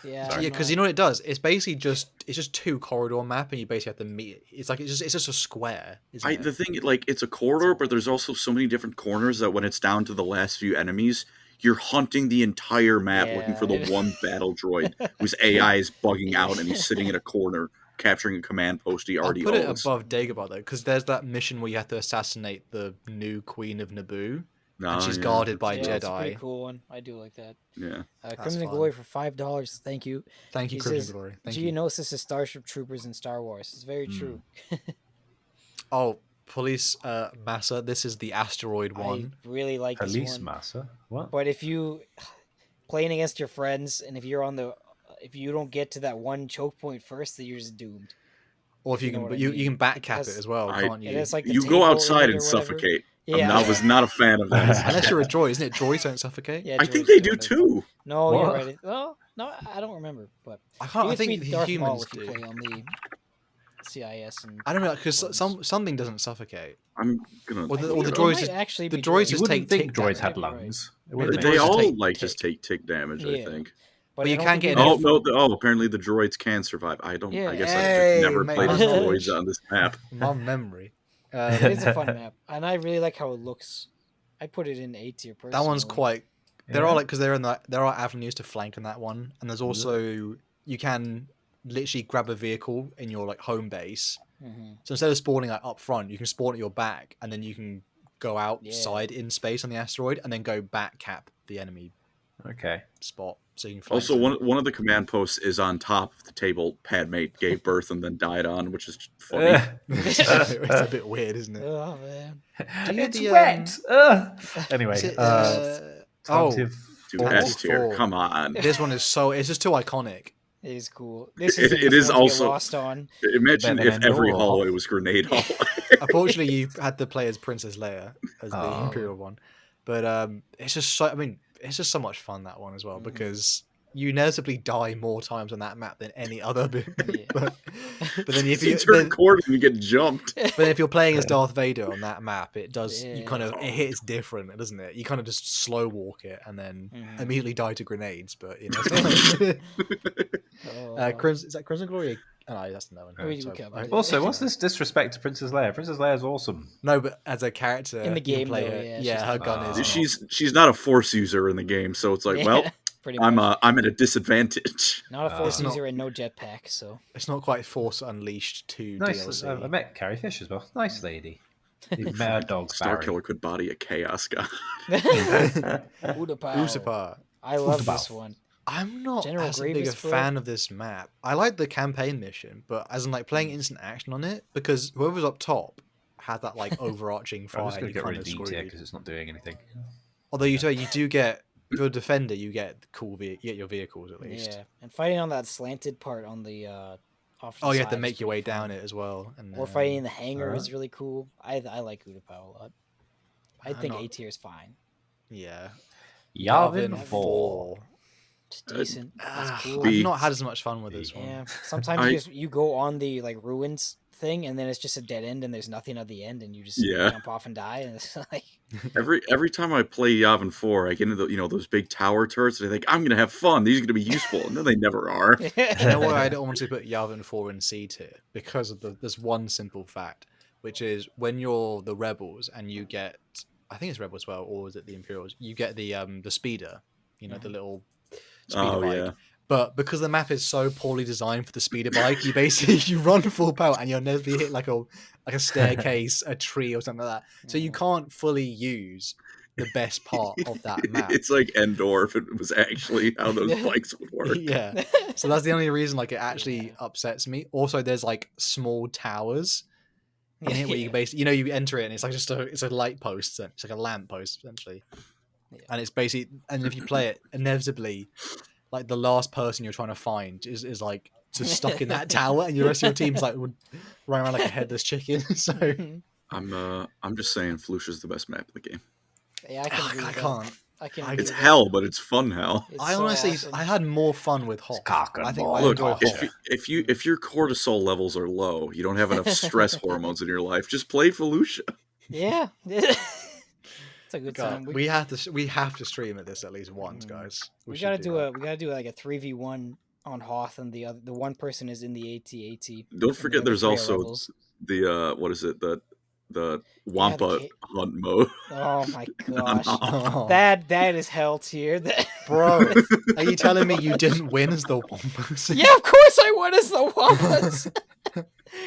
Yeah, because you know what it does. It's basically just 2 corridor map, and you basically have to meet. It's just a square. The thing, like, it's a corridor, but there's also so many different corners that when it's down to the last few enemies, you're hunting the entire map looking for the one battle droid whose AI is bugging out, and he's sitting in a corner capturing a command post he already owns. I'll put it above Dagobah though, because there's that mission where you have to assassinate the new Queen of Naboo. And she's guarded by Jedi. That's a pretty cool one. I do like that. Yeah. Crimson Glory for $5. Thank you. Thank you, Crimson Glory. Thank you. Geonosis is Starship Troopers in Star Wars. It's very true. Police Massa. This is the asteroid one. I really like this one. Police Massa? What? But if you playing against your friends, and if you don't get to that one choke point first, then you're just doomed. Or if you can backcap it as well, can't you? Like you go outside and suffocate. Yeah. I was not a fan of that. Unless you're a droid, isn't it? Droids don't suffocate. Yeah, I think they do too. No, you're right. Well, no, I don't remember, but I think the Darth humans Maul if you do. play on the CIS. And I don't know, because something doesn't suffocate. I'm gonna. Or the droids actually the droids just take think tick droids damage. had lungs. They all just take tick damage. I think. But you can't get. Apparently the droids can survive. I don't. Yeah. I guess I've never played as droids on this map. Mom memory. It is a fun map, and I really like how it looks. I put it in A tier. Personally. That one's quite. There are because there are avenues to flank in that one, and there's also you can literally grab a vehicle in your home base. So instead of spawning up front, you can spawn at your back, and then you can go outside in space on the asteroid, and then go back cap the enemy. Spot. So you can fly. Also, one of the command posts is on top of the table Padme gave birth and then died on, which is funny. It's a bit weird, isn't it? Oh man, it's wet. Anyway, Dude, S tier. Come on. This one is it's just too iconic. It is cool. This it is also lost on. Imagine if every hallway was grenade hallway. Unfortunately, you had to play as Princess Leia as the Imperial one, but it's just so. I mean, it's just so much fun, that one as well, because you inevitably die more times on that map than any other bit. But then if you turn a corner and you get jumped. But if you're playing as Darth Vader on that map, it does it hits different, doesn't it? You kind of just slow walk it and then immediately die to grenades. But you know, is that Crimson Glory? Oh, that's no one. Also, what's this disrespect to Princess Leia? Princess Leia is awesome. No, but as a character in the game, her gun is. She's not a Force user in the game, so it's like, well, I'm at a disadvantage. Not a Force user and no jetpack, so it's not quite Force Unleashed 2 nice. DLC. I met Carrie Fisher as well. Nice lady. You met her dog. Starkiller could body a Chaos God. Utapau. I love this one. I'm not as big a fan of this map. I like the campaign mission, but as in playing instant action on it, because whoever's up top had that overarching fire. I'm just going to get rid of DT because it's not doing anything. Although you do get, if you're a defender, you get you get your vehicles at least. Yeah, and fighting on that slanted part on the off the you have to make your way down it as well. And or fighting in the hangar is really cool. I like Utapau a lot. I think A tier is fine. Yeah. Yavin 4. It's decent. That's cool. I've not had as much fun with this one. Yeah, sometimes you go on the ruins thing, and then it's just a dead end, and there's nothing at the end, and you just jump off and die, and it's like every time I play Yavin 4, I get into those big tower turrets, and I think I'm gonna have fun. These are gonna be useful, and then they never are. You know why I don't want to put Yavin 4 in C tier? Because of this one simple fact, which is when you're the rebels and you get, I think it's rebels as well, or is it the Imperials? You get the speeder, the little speeder bike. Yeah. But because the map is so poorly designed for the speeder bike, you run full power and you'll never be hit like a staircase, a tree, or something like that. So you can't fully use the best part of that map. It's like Endor if it was actually how those bikes would work. Yeah. So that's the only reason it actually upsets me. Also, there's small towers in it where you basically you enter it and it's it's a light post. It's like a lamp post essentially. and it's basically, and if you play it, inevitably, like the last person you're trying to find is like just stuck in that tower, and the rest of your team's like would run around like a headless chicken. So I'm just saying, Felucia's the best map of the game. Yeah, I can't. It's hell, but it's fun hell. I honestly, awesome. I had more fun with Hoth. I think I enjoy Hoth. If your cortisol levels are low, you don't have enough stress hormones in your life, just play Felucia. Yeah. It's a good time. We have to stream at this at least once, guys. We gotta do like a 3v1 on Hoth, and the one person is in the AT. Don't forget, there's also the what is it, the Wampa hunt mode. Oh my gosh. That is hell tier. Bro, are you telling me you didn't win as the Wampas? Yeah, of course I won as the Wampas.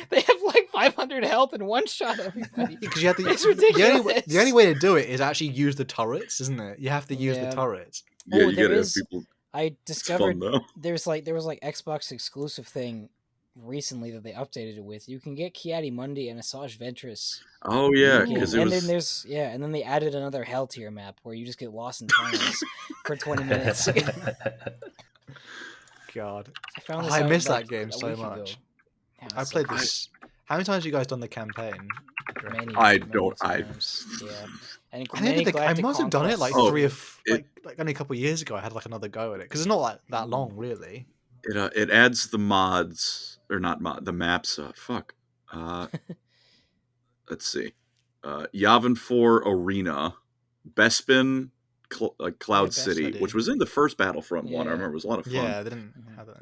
They have like 500 health and one shot everybody. Because you have to, it's ridiculous. The only way to do it is actually use the turrets, isn't it? You have to use the turrets. Yeah, you gotta have people. I discovered there was like Xbox exclusive thing recently that they updated it with. You can get Kiadi Mundi and Asajj Ventress. Oh yeah, because and then they added another hell tier map where you just get lost in tunnels for 20 minutes. God, I miss that game so much. Yeah, I played this. How many times have you guys done the campaign? Many times. Yeah. I must have done it like only a couple of years ago. I had like another go at it because it's not like that long, really. It adds the mods or not the maps. Let's see. Yavin 4 Arena, Bespin, Cloud City, which was in the first Battlefront one. I remember it was a lot of fun. Yeah, they didn't have that.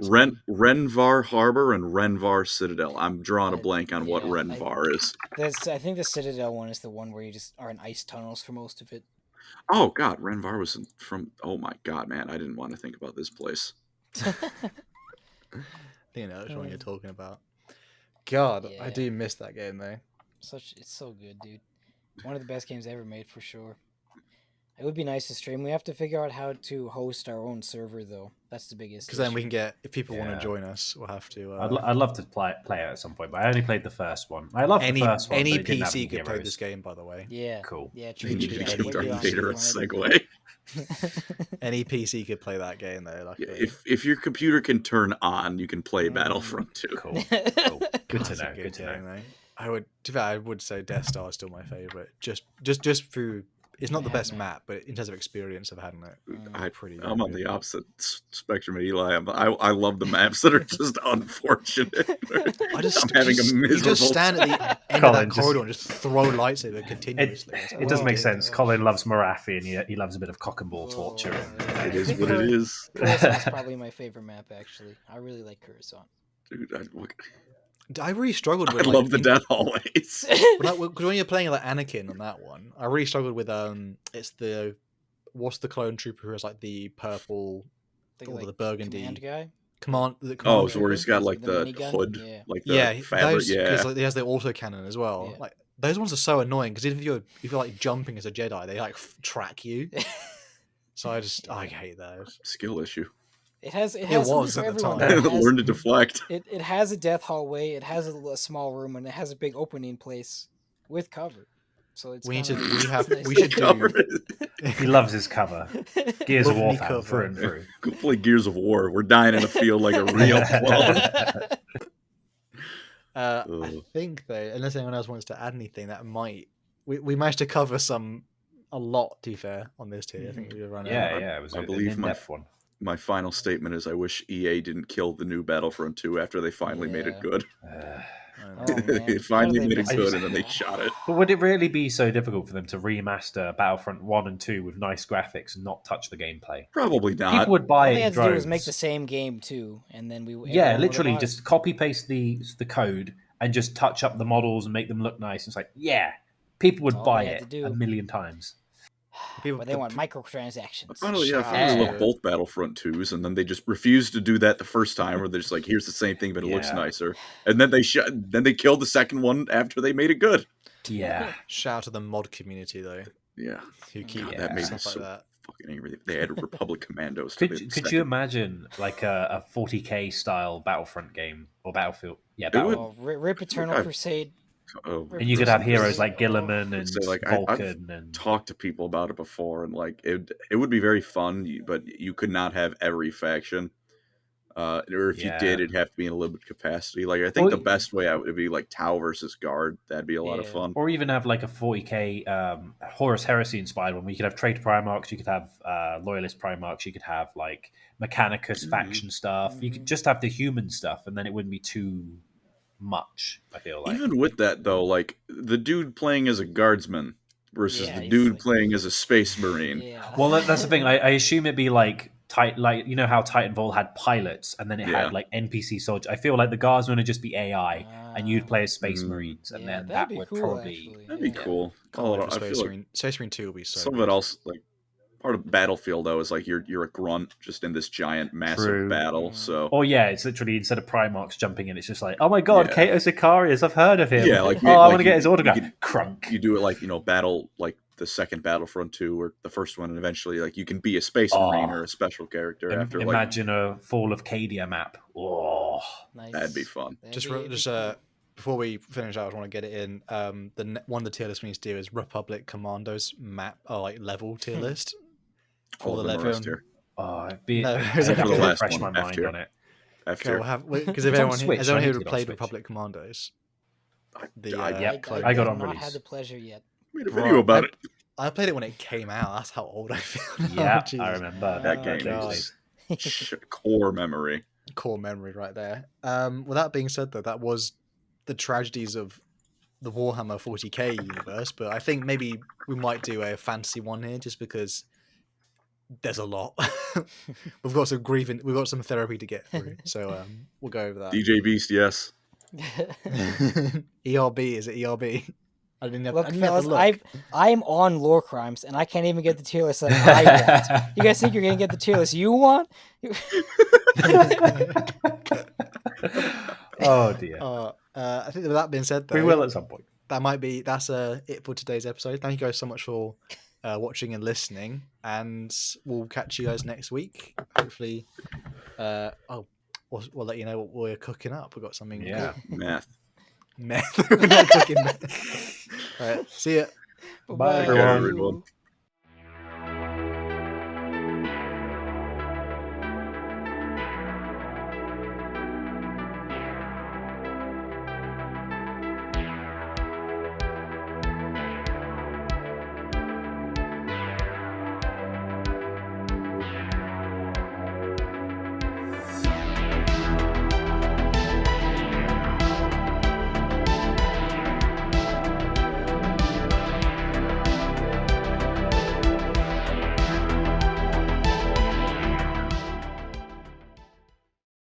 Renvar Harbor and Renvar Citadel. I'm drawing a blank on what Renvar is. I think the Citadel one is the one where you just are in ice tunnels for most of it. Oh God, Renvar was from. Oh my God, man, I didn't want to think about this place. You know which one you're talking about. God, I do miss that game though. It's so good, dude. One of the best games ever made for sure. It would be nice to stream. We have to figure out how to host our own server, though. That's the biggest. Because then we can get, if people want to join us, we'll have to. I'd love to play it at some point, but I only played the first one. I love the first one. Any PC could play this game, by the way. Yeah, cool. Yeah, true. Segue. Any PC could play that game, though. If your computer can turn on, you can play Battlefront 2. Cool. Good to know. Good to know. I would say Death Star is still my favorite. Just through. It's not the best map, but in terms of experience of having it, I'm on the opposite spectrum of Eli. I love the maps that are just unfortunate. I'm having a miserable. You just stand at the end of that corridor and just throw lightsaber continuously. It does make sense. Colin loves Marathi and he loves a bit of cock and ball torture. It is what it is. Coruscant's probably my favorite map, actually. I really like Coruscant. Dude, I really struggled with. I love the death hallways. Because when you're playing like Anakin on that one, I really struggled with it's the what's the clone trooper who has like the purple or the burgundy command guy. So where he's got like the hood, like the fabric, because like, he has the autocannon as well. Yeah. Like those ones are so annoying because if you're like jumping as a Jedi, they like track you. So I hate those. Skill issue. It has at the time. Learn to deflect. It has a death hallway. It has a small room, and it has a big opening place with cover. So it's we should cover. He loves his cover. Gears of War fan, through and through. Go play Gears of War. We're dying in a field like a real clone. I think though, unless anyone else wants to add anything, that we managed to cover a lot. To be fair, on this tier, I think we were running. Yeah, it was. I believe my final statement is I wish EA didn't kill the new Battlefront 2 after they finally made it good. They finally made it good and then they shot it. But would it really be so difficult for them to remaster Battlefront 1 and 2 with nice graphics and not touch the gameplay? Probably not. People would buy it in droves. All they had to do was make the same game too, and then literally just copy paste the code and just touch up the models and make them look nice. It's like, people would buy it a million times. But they want microtransactions. Finally love both Battlefront 2s, and then they just refused to do that the first time, where they're just like, "Here's the same thing, but it looks nicer." And then they killed the second one after they made it good. Yeah. Shout out to the mod community though. Yeah. Who keep that made me so fucking angry. They added Republic Commandos. Could you imagine like a 40K style Battlefront game or Battlefield? Yeah, Rip Eternal Crusade. And you could have heroes like Gilliman and Vulcan. I've talked to people about it before, and like it would be very fun, but you could not have every faction. Or if you did, it'd have to be in a limited capacity. Like I think the best way out would be like Tau versus Guard. That'd be a lot of fun. Or even have like a 40k Horus Heresy inspired one. Where you could have Traitor Primarchs, you could have Loyalist Primarchs, you could have like Mechanicus faction stuff. You could just have the human stuff, and then it wouldn't be too much. I feel like even with that though, like the dude playing as a guardsman versus the dude playing as a space marine. Well, that's the thing. I assume it'd be like like you know how Titanfall had pilots and then it had like NPC soldiers. I feel like the guardsmen would just be AI and you'd play as space marines, and then that would cool, probably that'd be cool. Space Marine 2 will be so some of it else like part of Battlefield though is like you're a grunt just in this giant massive battle. So it's literally instead of Primarchs jumping in, it's just like, oh my god, Kato Sicarius, I've heard of him. Yeah, like I want to get his autograph. Crunk. You do it like battle like the second Battlefront 2 or the first one, and eventually like you can be a space marine or a special character after. Imagine a Fall of Cadia map. Oh, nice. That'd be fun. Before we finish out, I just want to get it in. One of the tier lists we need to do is Republic Commandos map or like level tier list. All the levels here. Refresh my mind on it. Because if anyone here who played Republic Commandos, I got on release. Not had the pleasure yet. Made a video about it. I played it when it came out. That's how old I feel. Yeah, I remember that game. Core memory. Core memory right there. With that being said, though, that was the tragedies of the Warhammer 40k universe. But I think maybe we might do a fantasy one here, just because there's a lot. We've got some grieving. We've got some therapy to get through. So we'll go over that. DJ Beast, yes. ERB, is it ERB? I didn't have, look, I didn't fellas, have to look. I'm on Lorecrimes, and I can't even get the tier list that I want. You guys think you're gonna get the tier list you want? Oh dear. I think with that being said, though, we will at some point. That's it for today's episode. Thank you guys so much for watching and listening, and we'll catch you guys next week. Hopefully, we'll let you know what we're cooking up. We've got something. Yeah, meth. We're not cooking meth. All right, see ya. Bye, everyone.